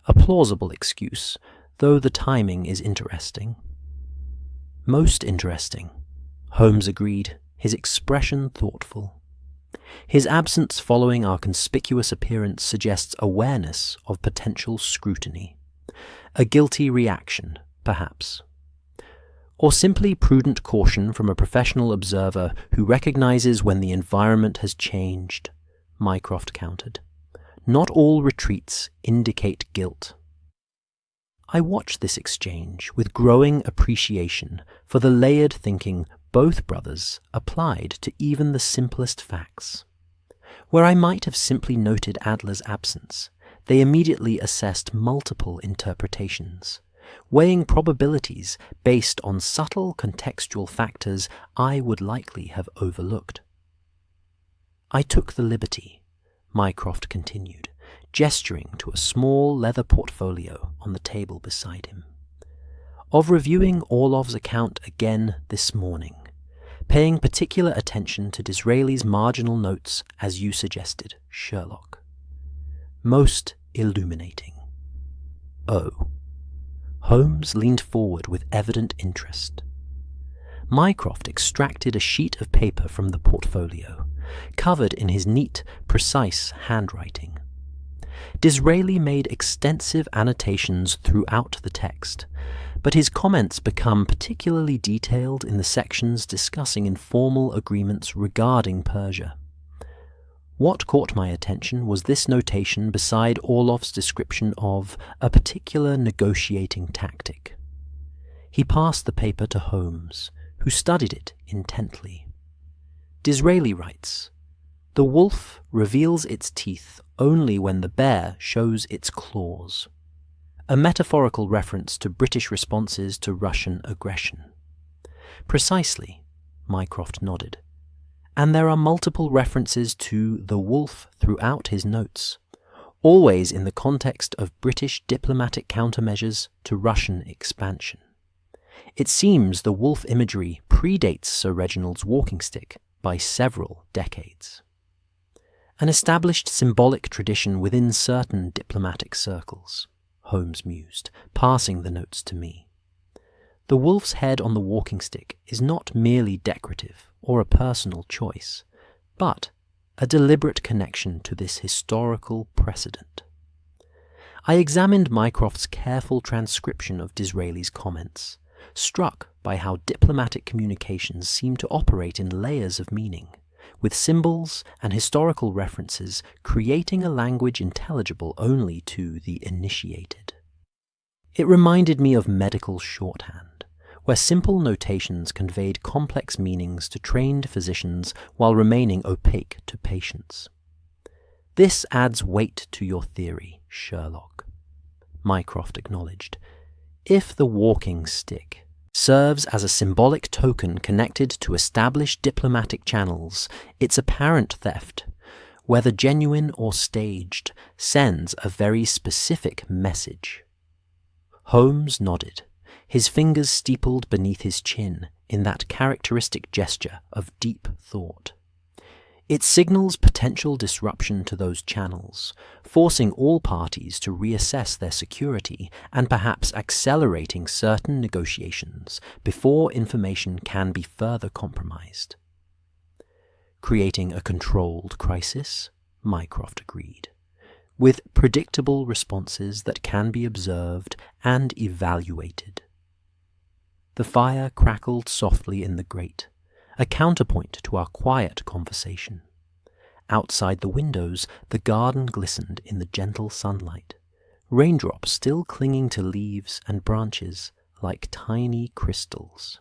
A plausible excuse, though the timing is interesting." "Most interesting," Holmes agreed, his expression thoughtful. "His absence following our conspicuous appearance suggests awareness of potential scrutiny. A guilty reaction, perhaps. Or simply prudent caution from a professional observer who recognizes when the environment has changed," Mycroft countered. "Not all retreats indicate guilt." I watched this exchange with growing appreciation for the layered thinking both brothers applied to even the simplest facts. Where I might have simply noted Adler's absence, they immediately assessed multiple interpretations, weighing probabilities based on subtle contextual factors I would likely have overlooked. "I took the liberty," Mycroft continued, gesturing to a small leather portfolio on the table beside him, "of reviewing Orlov's account again this morning, paying particular attention to Disraeli's marginal notes as you suggested, Sherlock. Most illuminating." "Oh." Holmes leaned forward with evident interest. Mycroft extracted a sheet of paper from the portfolio, covered in his neat, precise handwriting. Disraeli made extensive annotations throughout the text, but his comments become particularly detailed in the sections discussing informal agreements regarding Persia. What caught my attention was this notation beside Orlov's description of a particular negotiating tactic. He passed the paper to Holmes, who studied it intently. Disraeli writes, "The wolf reveals its teeth only when the bear shows its claws," a metaphorical reference to British responses to Russian aggression. "Precisely," Mycroft nodded. "And there are multiple references to the wolf throughout his notes, always in the context of British diplomatic countermeasures to Russian expansion. It seems the wolf imagery predates Sir Reginald's walking stick by several decades. An established symbolic tradition within certain diplomatic circles," Holmes mused, passing the notes to me. "The wolf's head on the walking stick is not merely decorative or a personal choice, but a deliberate connection to this historical precedent." I examined Mycroft's careful transcription of Disraeli's comments, struck by how diplomatic communications seem to operate in layers of meaning, with symbols and historical references creating a language intelligible only to the initiated. It reminded me of medical shorthand, where simple notations conveyed complex meanings to trained physicians while remaining opaque to patients. "This adds weight to your theory, Sherlock," Mycroft acknowledged. "If the walking stick serves as a symbolic token connected to established diplomatic channels, its apparent theft, whether genuine or staged, sends a very specific message." Holmes nodded, his fingers steepled beneath his chin in that characteristic gesture of deep thought. "It signals potential disruption to those channels, forcing all parties to reassess their security and perhaps accelerating certain negotiations before information can be further compromised." "Creating a controlled crisis," Mycroft agreed, "with predictable responses that can be observed and evaluated." The fire crackled softly in the grate, a counterpoint to our quiet conversation. Outside the windows, the garden glistened in the gentle sunlight, raindrops still clinging to leaves and branches like tiny crystals.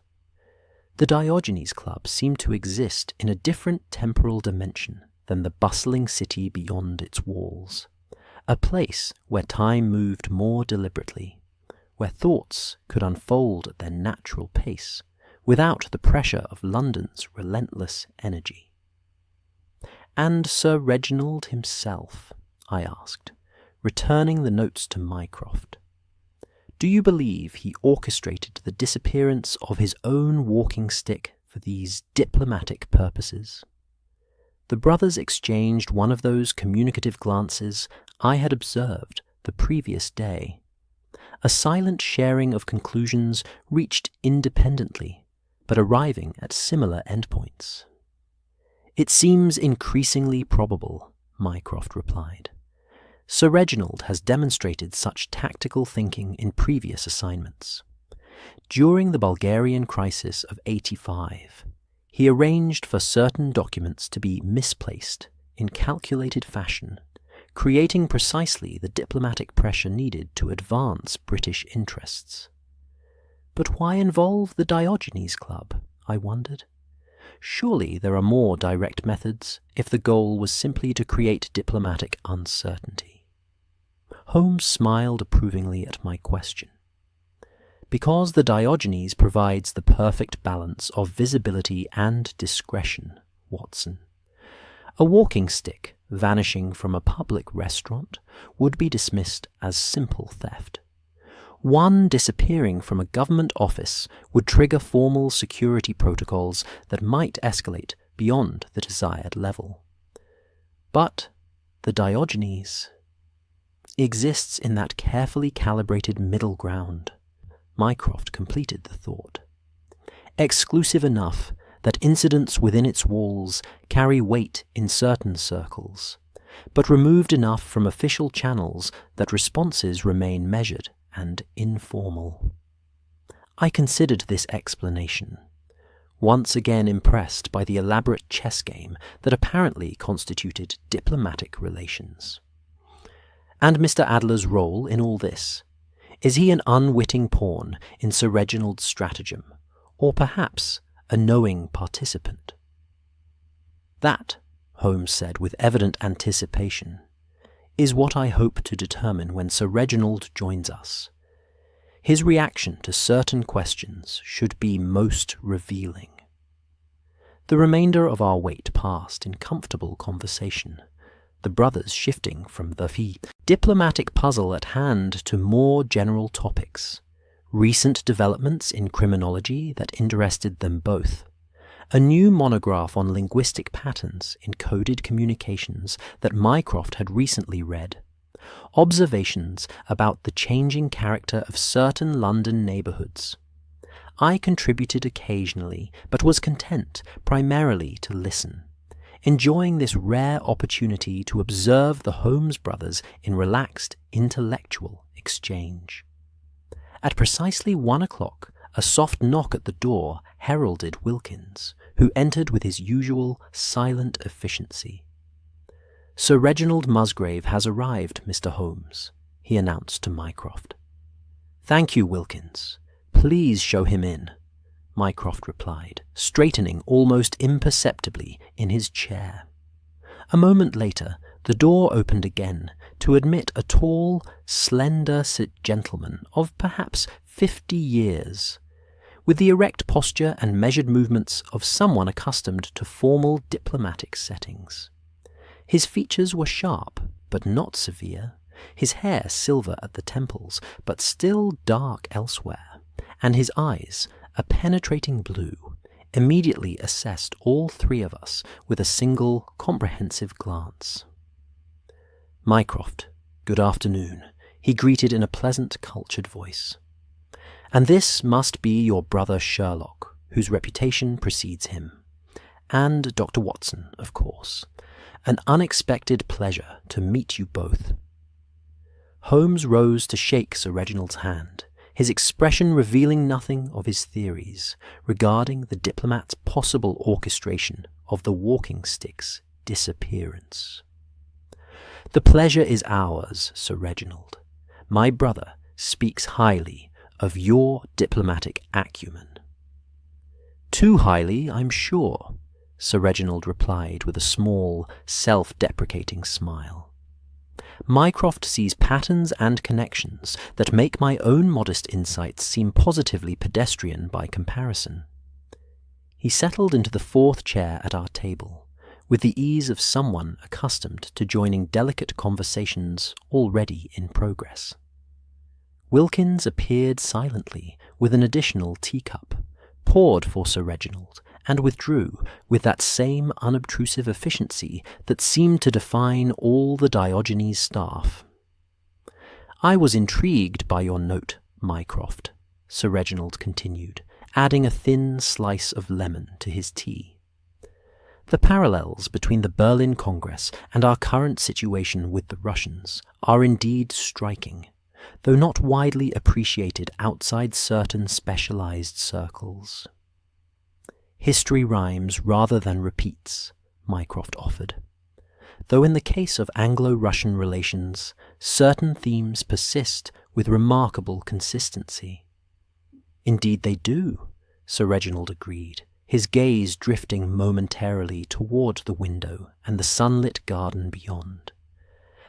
The Diogenes Club seemed to exist in a different temporal dimension than the bustling city beyond its walls, a place where time moved more deliberately, where thoughts could unfold at their natural pace, without the pressure of London's relentless energy. "And Sir Reginald himself?" I asked, returning the notes to Mycroft. "Do you believe he orchestrated the disappearance of his own walking stick for these diplomatic purposes?" The brothers exchanged one of those communicative glances I had observed the previous day, a silent sharing of conclusions reached independently, but arriving at similar endpoints. "It seems increasingly probable," Mycroft replied. "Sir Reginald has demonstrated such tactical thinking in previous assignments. During the Bulgarian crisis of '85, he arranged for certain documents to be misplaced in calculated fashion, creating precisely the diplomatic pressure needed to advance British interests." "But why involve the Diogenes Club?" I wondered. Surely there are more direct methods if the goal was simply to create diplomatic uncertainty. Holmes smiled approvingly at my question. "Because the Diogenes provides the perfect balance of visibility and discretion, Watson. A walking stick vanishing from a public restaurant would be dismissed as simple theft. One disappearing from a government office would trigger formal security protocols that might escalate beyond the desired level. But the Diogenes exists in that carefully calibrated middle ground," Mycroft completed the thought. "Exclusive enough that incidents within its walls carry weight in certain circles, but removed enough from official channels that responses remain measured and informal." I considered this explanation, once again impressed by the elaborate chess game that apparently constituted diplomatic relations. "And Mr. Adler's role in all this? Is he an unwitting pawn in Sir Reginald's stratagem, or perhaps a knowing participant?" "That," Holmes said with evident anticipation, "is what I hope to determine when Sir Reginald joins us. His reaction to certain questions should be most revealing." The remainder of our wait passed in comfortable conversation, the brothers shifting from the diplomatic puzzle at hand to more general topics, recent developments in criminology that interested them both, a new monograph on linguistic patterns in coded communications that Mycroft had recently read, observations about the changing character of certain London neighbourhoods. I contributed occasionally, but was content primarily to listen, enjoying this rare opportunity to observe the Holmes brothers in relaxed intellectual exchange. At precisely 1 o'clock, A soft knock at the door heralded Wilkins, who entered with his usual silent efficiency. "Sir Reginald Musgrave has arrived, Mr. Holmes," he announced to Mycroft. "Thank you, Wilkins. Please show him in," Mycroft replied, straightening almost imperceptibly in his chair. A moment later, the door opened again to admit a tall, slender gentleman of perhaps 50 years, with the erect posture and measured movements of someone accustomed to formal diplomatic settings. His features were sharp, but not severe, his hair silver at the temples, but still dark elsewhere, and his eyes, a penetrating blue, immediately assessed all three of us with a single comprehensive glance. "Mycroft, good afternoon," he greeted in a pleasant, cultured voice. "And this must be your brother Sherlock, whose reputation precedes him. And Dr. Watson, of course. An unexpected pleasure to meet you both." Holmes rose to shake Sir Reginald's hand, his expression revealing nothing of his theories regarding the diplomat's possible orchestration of the walking stick's disappearance. "The pleasure is ours, Sir Reginald. My brother speaks highly of your diplomatic acumen." "Too highly, I'm sure," Sir Reginald replied with a small, self-deprecating smile. "Mycroft sees patterns and connections that make my own modest insights seem positively pedestrian by comparison." He settled into the fourth chair at our table, with the ease of someone accustomed to joining delicate conversations already in progress. Wilkins appeared silently with an additional teacup, poured for Sir Reginald, and withdrew with that same unobtrusive efficiency that seemed to define all the Diogenes staff. "I was intrigued by your note, Mycroft," Sir Reginald continued, adding a thin slice of lemon to his tea. "The parallels between the Berlin Congress and our current situation with the Russians are indeed striking, though not widely appreciated outside certain specialized circles." "History rhymes rather than repeats," Mycroft offered, "though in the case of Anglo-Russian relations, certain themes persist with remarkable consistency." "Indeed they do," Sir Reginald agreed, his gaze drifting momentarily toward the window and the sunlit garden beyond.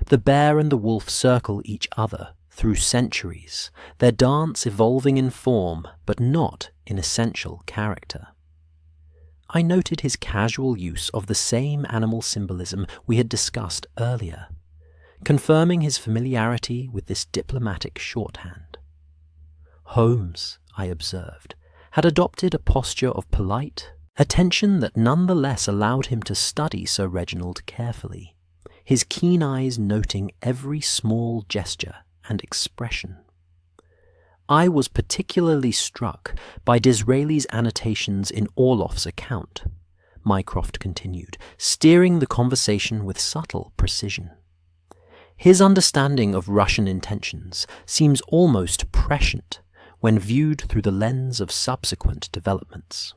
"The bear and the wolf circle each other through centuries, their dance evolving in form but not in essential character." I noted his casual use of the same animal symbolism we had discussed earlier, confirming his familiarity with this diplomatic shorthand. Holmes, I observed, had adopted a posture of polite attention that nonetheless allowed him to study Sir Reginald carefully, his keen eyes noting every small gesture and expression. I was particularly struck by Disraeli's annotations in Orloff's account, Mycroft continued, steering the conversation with subtle precision. His understanding of Russian intentions seems almost prescient when viewed through the lens of subsequent developments.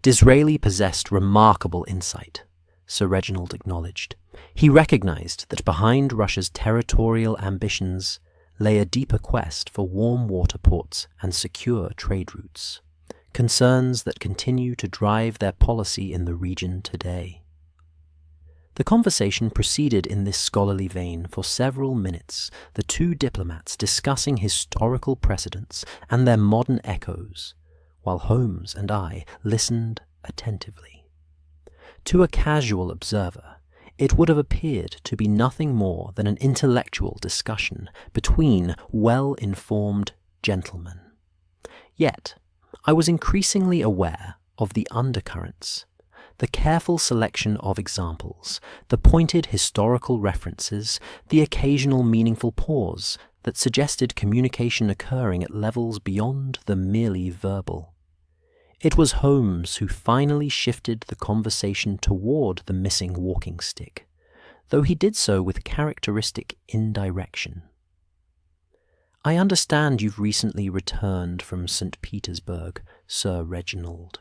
Disraeli possessed remarkable insight, Sir Reginald acknowledged. He recognized that behind Russia's territorial ambitions lay a deeper quest for warm water ports and secure trade routes, concerns that continue to drive their policy in the region today. The conversation proceeded in this scholarly vein for several minutes, the two diplomats discussing historical precedents and their modern echoes, while Holmes and I listened attentively. To a casual observer, it would have appeared to be nothing more than an intellectual discussion between well-informed gentlemen. Yet, I was increasingly aware of the undercurrents, the careful selection of examples, the pointed historical references, the occasional meaningful pause that suggested communication occurring at levels beyond the merely verbal. It was Holmes who finally shifted the conversation toward the missing walking stick, though he did so with characteristic indirection. I understand you've recently returned from St. Petersburg, Sir Reginald.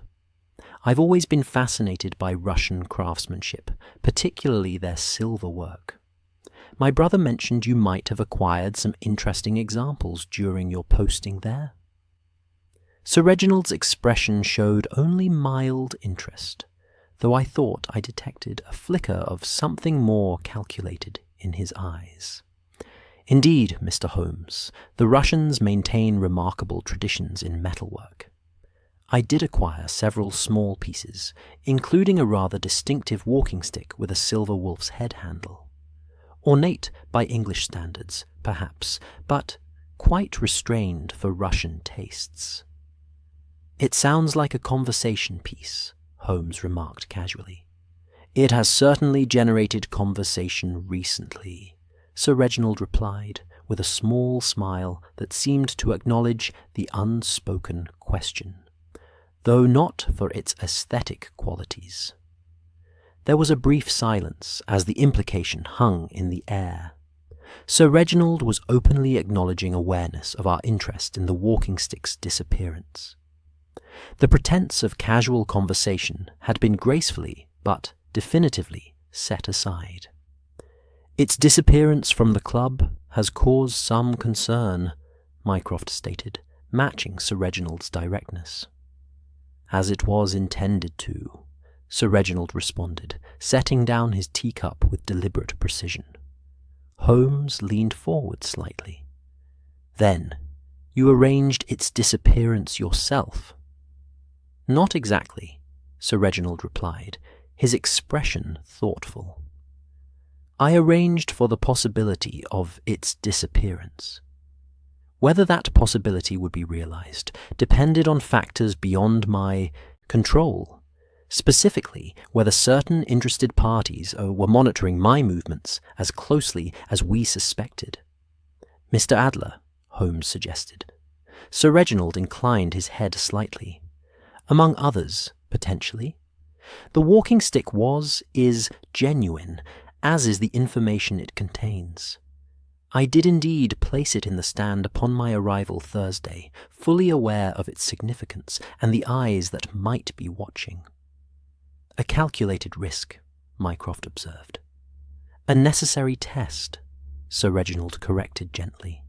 I've always been fascinated by Russian craftsmanship, particularly their silver work. My brother mentioned you might have acquired some interesting examples during your posting there. Sir Reginald's expression showed only mild interest, though I thought I detected a flicker of something more calculated in his eyes. Indeed, Mr. Holmes, the Russians maintain remarkable traditions in metalwork. I did acquire several small pieces, including a rather distinctive walking stick with a silver wolf's head handle. Ornate by English standards, perhaps, but quite restrained for Russian tastes. "It sounds like a conversation piece," Holmes remarked casually. "It has certainly generated conversation recently," Sir Reginald replied, with a small smile that seemed to acknowledge the unspoken question, though not for its aesthetic qualities. There was a brief silence as the implication hung in the air. Sir Reginald was openly acknowledging awareness of our interest in the walking stick's disappearance. The pretense of casual conversation had been gracefully, but definitively, set aside. "Its disappearance from the club has caused some concern," Mycroft stated, matching Sir Reginald's directness. "As it was intended to," Sir Reginald responded, setting down his teacup with deliberate precision. Holmes leaned forward slightly. "Then, you arranged its disappearance yourself?" "Not exactly," Sir Reginald replied, his expression thoughtful. "I arranged for the possibility of its disappearance. Whether that possibility would be realized depended on factors beyond my control, specifically whether certain interested parties were monitoring my movements as closely as we suspected." "Mr. Adler," Holmes suggested. Sir Reginald inclined his head slightly. "Among others, potentially. The walking stick is genuine, as is the information it contains. I did indeed place it in the stand upon my arrival Thursday, fully aware of its significance and the eyes that might be watching." "A calculated risk," Mycroft observed. "A necessary test," Sir Reginald corrected gently.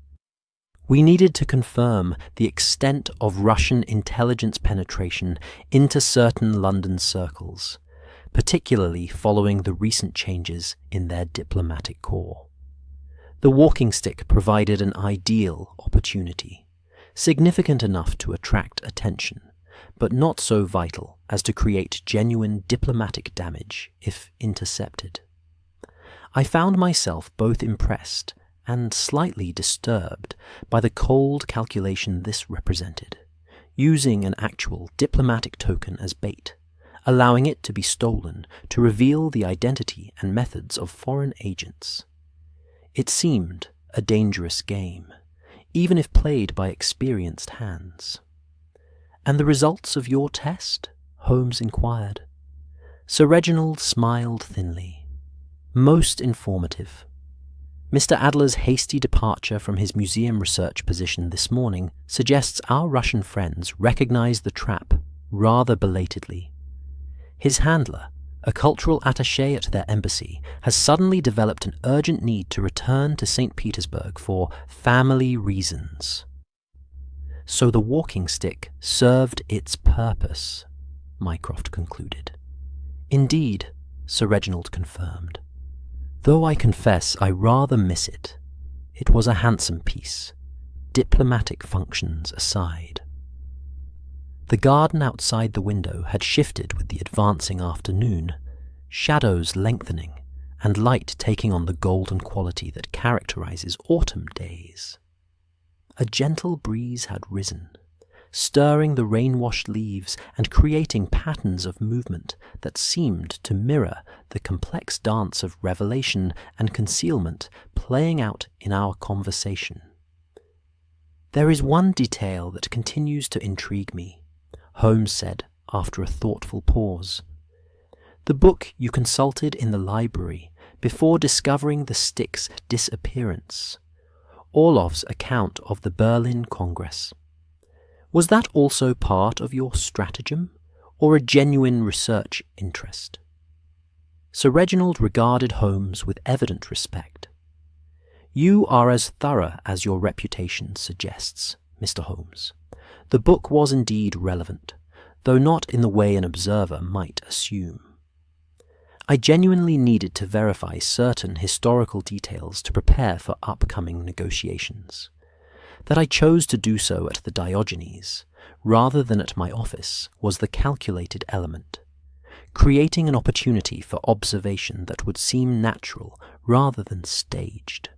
"We needed to confirm the extent of Russian intelligence penetration into certain London circles, particularly following the recent changes in their diplomatic corps. The walking stick provided an ideal opportunity, significant enough to attract attention, but not so vital as to create genuine diplomatic damage if intercepted. I found myself both impressed and slightly disturbed by the cold calculation this represented, using an actual diplomatic token as bait, allowing it to be stolen to reveal the identity and methods of foreign agents. It seemed a dangerous game, even if played by experienced hands. "And the results of your test?" Holmes inquired. Sir Reginald smiled thinly. "Most informative. Mr. Adler's hasty departure from his museum research position this morning suggests our Russian friends recognized the trap rather belatedly. His handler, a cultural attaché at their embassy, has suddenly developed an urgent need to return to St. Petersburg for family reasons. So the walking stick served its purpose," Mycroft concluded. "Indeed," Sir Reginald confirmed. "Though I confess I rather miss it. It was a handsome piece, diplomatic functions aside." The garden outside the window had shifted with the advancing afternoon, shadows lengthening and light taking on the golden quality that characterizes autumn days. A gentle breeze had risen, stirring the rain-washed leaves and creating patterns of movement that seemed to mirror the complex dance of revelation and concealment playing out in our conversation. "There is one detail that continues to intrigue me," Holmes said after a thoughtful pause. "The book you consulted in the library before discovering the stick's disappearance. Orlov's account of the Berlin Congress. Was that also part of your stratagem, or a genuine research interest? Sir Reginald regarded Holmes with evident respect. You are as thorough as your reputation suggests, Mr. Holmes. The book was indeed relevant, though not in the way an observer might assume. I genuinely needed to verify certain historical details to prepare for upcoming negotiations. That I chose to do so at the Diogenes, rather than at my office, was the calculated element, creating an opportunity for observation that would seem natural rather than staged.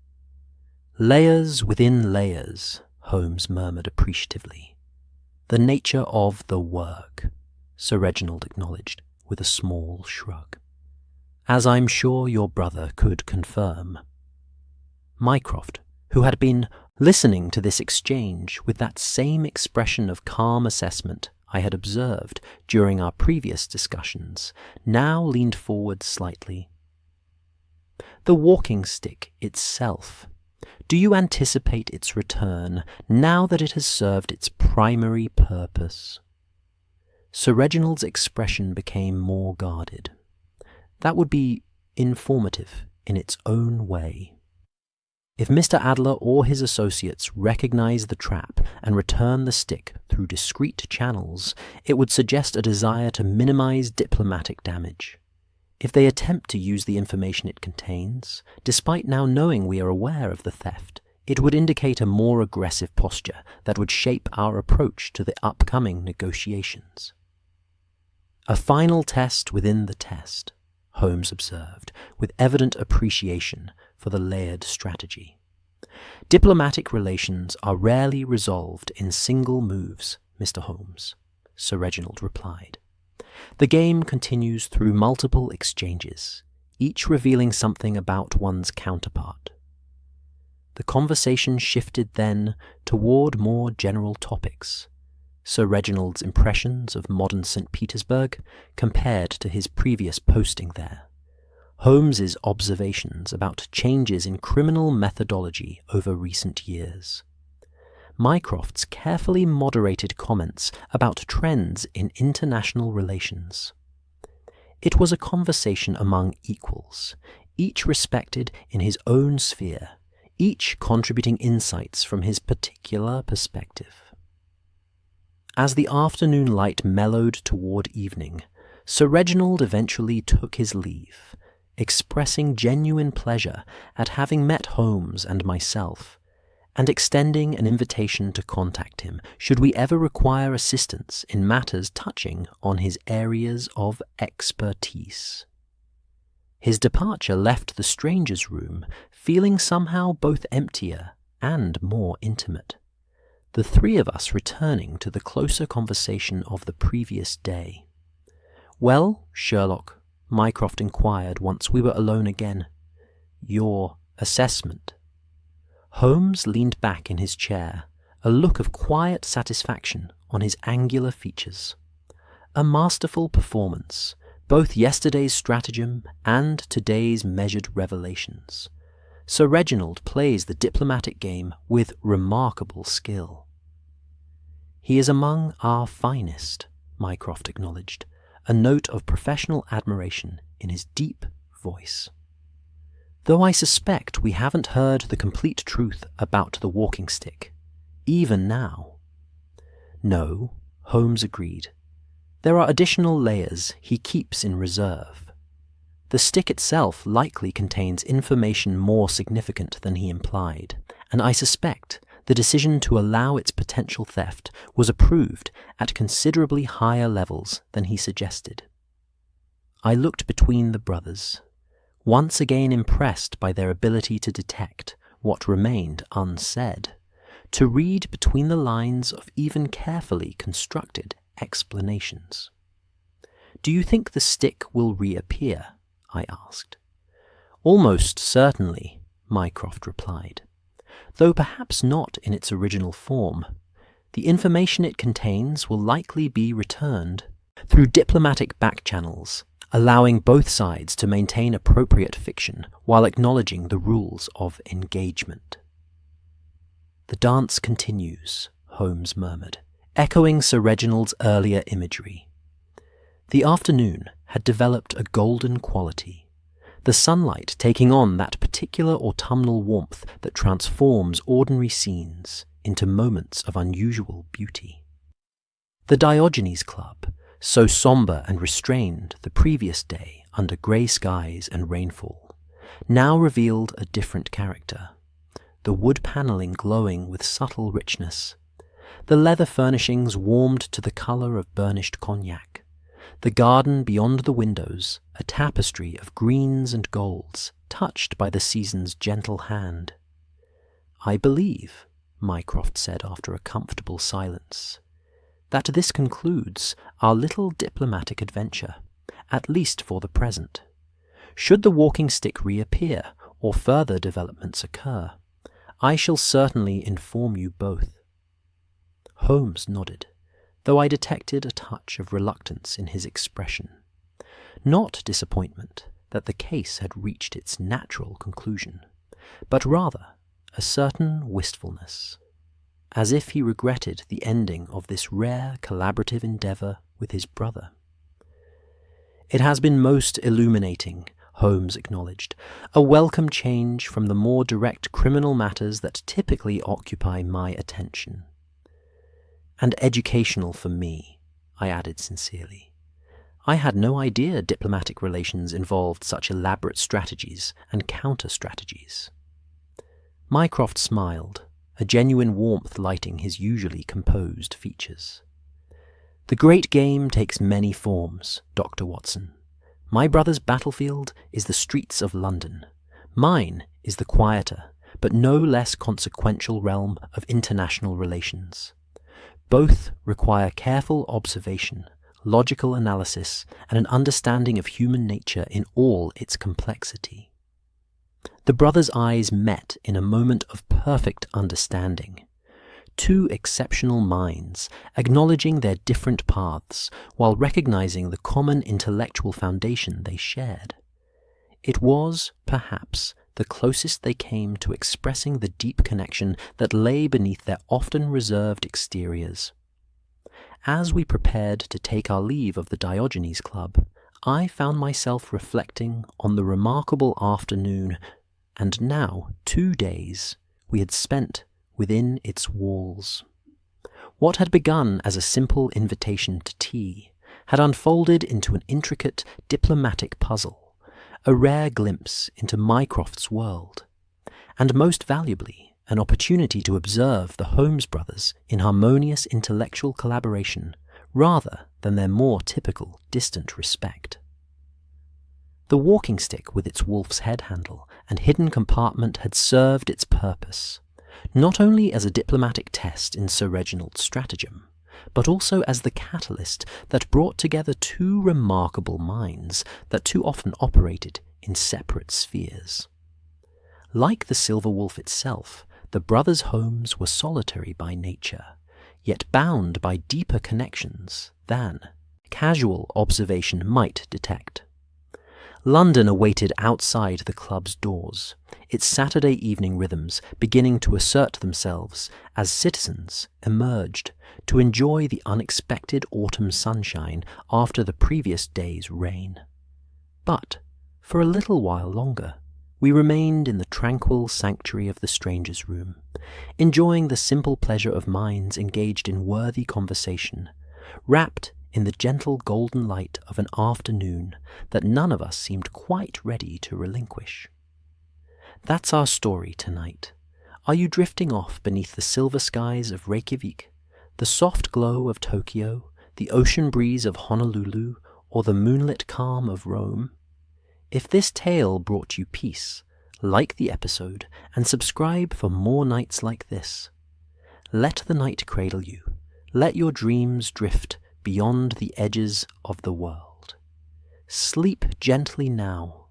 Layers within layers, Holmes murmured appreciatively. The nature of the work, Sir Reginald acknowledged with a small shrug. As I'm sure your brother could confirm. Mycroft, who had been listening to this exchange with that same expression of calm assessment I had observed during our previous discussions, now leaned forward slightly. The walking stick itself. Do you anticipate its return now that it has served its primary purpose? Sir Reginald's expression became more guarded. That would be informative in its own way. If Mr. Adler or his associates recognize the trap and return the stick through discreet channels, it would suggest a desire to minimize diplomatic damage. If they attempt to use the information it contains, despite now knowing we are aware of the theft, it would indicate a more aggressive posture that would shape our approach to the upcoming negotiations. A final test within the test, Holmes observed, with evident appreciation for the layered strategy. Diplomatic relations are rarely resolved in single moves, Mr. Holmes, Sir Reginald replied. The game continues through multiple exchanges, each revealing something about one's counterpart. The conversation shifted then toward more general topics. Sir Reginald's impressions of modern St. Petersburg compared to his previous posting there. Holmes's observations about changes in criminal methodology over recent years. Mycroft's carefully moderated comments about trends in international relations. It was a conversation among equals, each respected in his own sphere, each contributing insights from his particular perspective. As the afternoon light mellowed toward evening, Sir Reginald eventually took his leave, expressing genuine pleasure at having met Holmes and myself, and extending an invitation to contact him should we ever require assistance in matters touching on his areas of expertise. His departure left the stranger's room feeling somehow both emptier and more intimate, the three of us returning to the closer conversation of the previous day. "Well, Sherlock," Mycroft inquired once we were alone again, "your assessment?" Holmes leaned back in his chair, a look of quiet satisfaction on his angular features. A masterful performance, both yesterday's stratagem and today's measured revelations. Sir Reginald plays the diplomatic game with remarkable skill. "He is among our finest," Mycroft acknowledged, a note of professional admiration in his deep voice. "Though I suspect we haven't heard the complete truth about the walking stick, even now." "No," Holmes agreed. "There are additional layers he keeps in reserve. The stick itself likely contains information more significant than he implied, and I suspect the decision to allow its potential theft was approved at considerably higher levels than he suggested." I looked between the brothers, once again impressed by their ability to detect what remained unsaid, to read between the lines of even carefully constructed explanations. "Do you think the stick will reappear?" I asked. "Almost certainly," Mycroft replied, "though perhaps not in its original form. The information it contains will likely be returned through diplomatic back channels, allowing both sides to maintain appropriate fiction while acknowledging the rules of engagement." The dance continues, Holmes murmured, echoing Sir Reginald's earlier imagery. The afternoon had developed a golden quality, the sunlight taking on that particular autumnal warmth that transforms ordinary scenes into moments of unusual beauty. The Diogenes Club, so sombre and restrained the previous day under grey skies and rainfall, now revealed a different character, the wood panelling glowing with subtle richness, the leather furnishings warmed to the colour of burnished cognac, the garden beyond the windows a tapestry of greens and golds touched by the season's gentle hand. "I believe," Mycroft said after a comfortable silence, "that this concludes our little diplomatic adventure, at least for the present. Should the walking stick reappear or further developments occur, I shall certainly inform you both." Holmes nodded, though I detected a touch of reluctance in his expression. Not disappointment that the case had reached its natural conclusion, but rather a certain wistfulness, as if he regretted the ending of this rare collaborative endeavour with his brother. "It has been most illuminating," Holmes acknowledged, "a welcome change from the more direct criminal matters that typically occupy my attention." "And educational for me," I added sincerely. "I had no idea diplomatic relations involved such elaborate strategies and counter-strategies." Mycroft smiled, a genuine warmth lighting his usually composed features. "The great game takes many forms, Dr. Watson. My brother's battlefield is the streets of London. Mine is the quieter, but no less consequential realm of international relations. Both require careful observation, logical analysis, and an understanding of human nature in all its complexity." The brothers' eyes met in a moment of perfect understanding. Two exceptional minds, acknowledging their different paths while recognizing the common intellectual foundation they shared. It was, perhaps, the closest they came to expressing the deep connection that lay beneath their often reserved exteriors. As we prepared to take our leave of the Diogenes Club, I found myself reflecting on the remarkable afternoon and now 2 days we had spent within its walls. What had begun as a simple invitation to tea had unfolded into an intricate diplomatic puzzle, a rare glimpse into Mycroft's world, and most valuably, an opportunity to observe the Holmes brothers in harmonious intellectual collaboration rather than their more typical distant respect. The walking stick with its wolf's head handle and hidden compartment had served its purpose, not only as a diplomatic test in Sir Reginald's stratagem, but also as the catalyst that brought together two remarkable minds that too often operated in separate spheres. Like the Silver Wolf itself, the brothers Holmes were solitary by nature, yet bound by deeper connections than casual observation might detect. London awaited outside the club's doors, its Saturday evening rhythms beginning to assert themselves as citizens emerged to enjoy the unexpected autumn sunshine after the previous day's rain. But, for a little while longer, we remained in the tranquil sanctuary of the stranger's room, enjoying the simple pleasure of minds engaged in worthy conversation, wrapped in the gentle golden light of an afternoon that none of us seemed quite ready to relinquish. That's our story tonight. Are you drifting off beneath the silver skies of Reykjavik, the soft glow of Tokyo, the ocean breeze of Honolulu, or the moonlit calm of Rome? If this tale brought you peace, like the episode and subscribe for more nights like this. Let the night cradle you. Let your dreams drift beyond the edges of the world. Sleep gently now,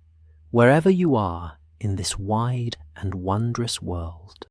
wherever you are in this wide and wondrous world.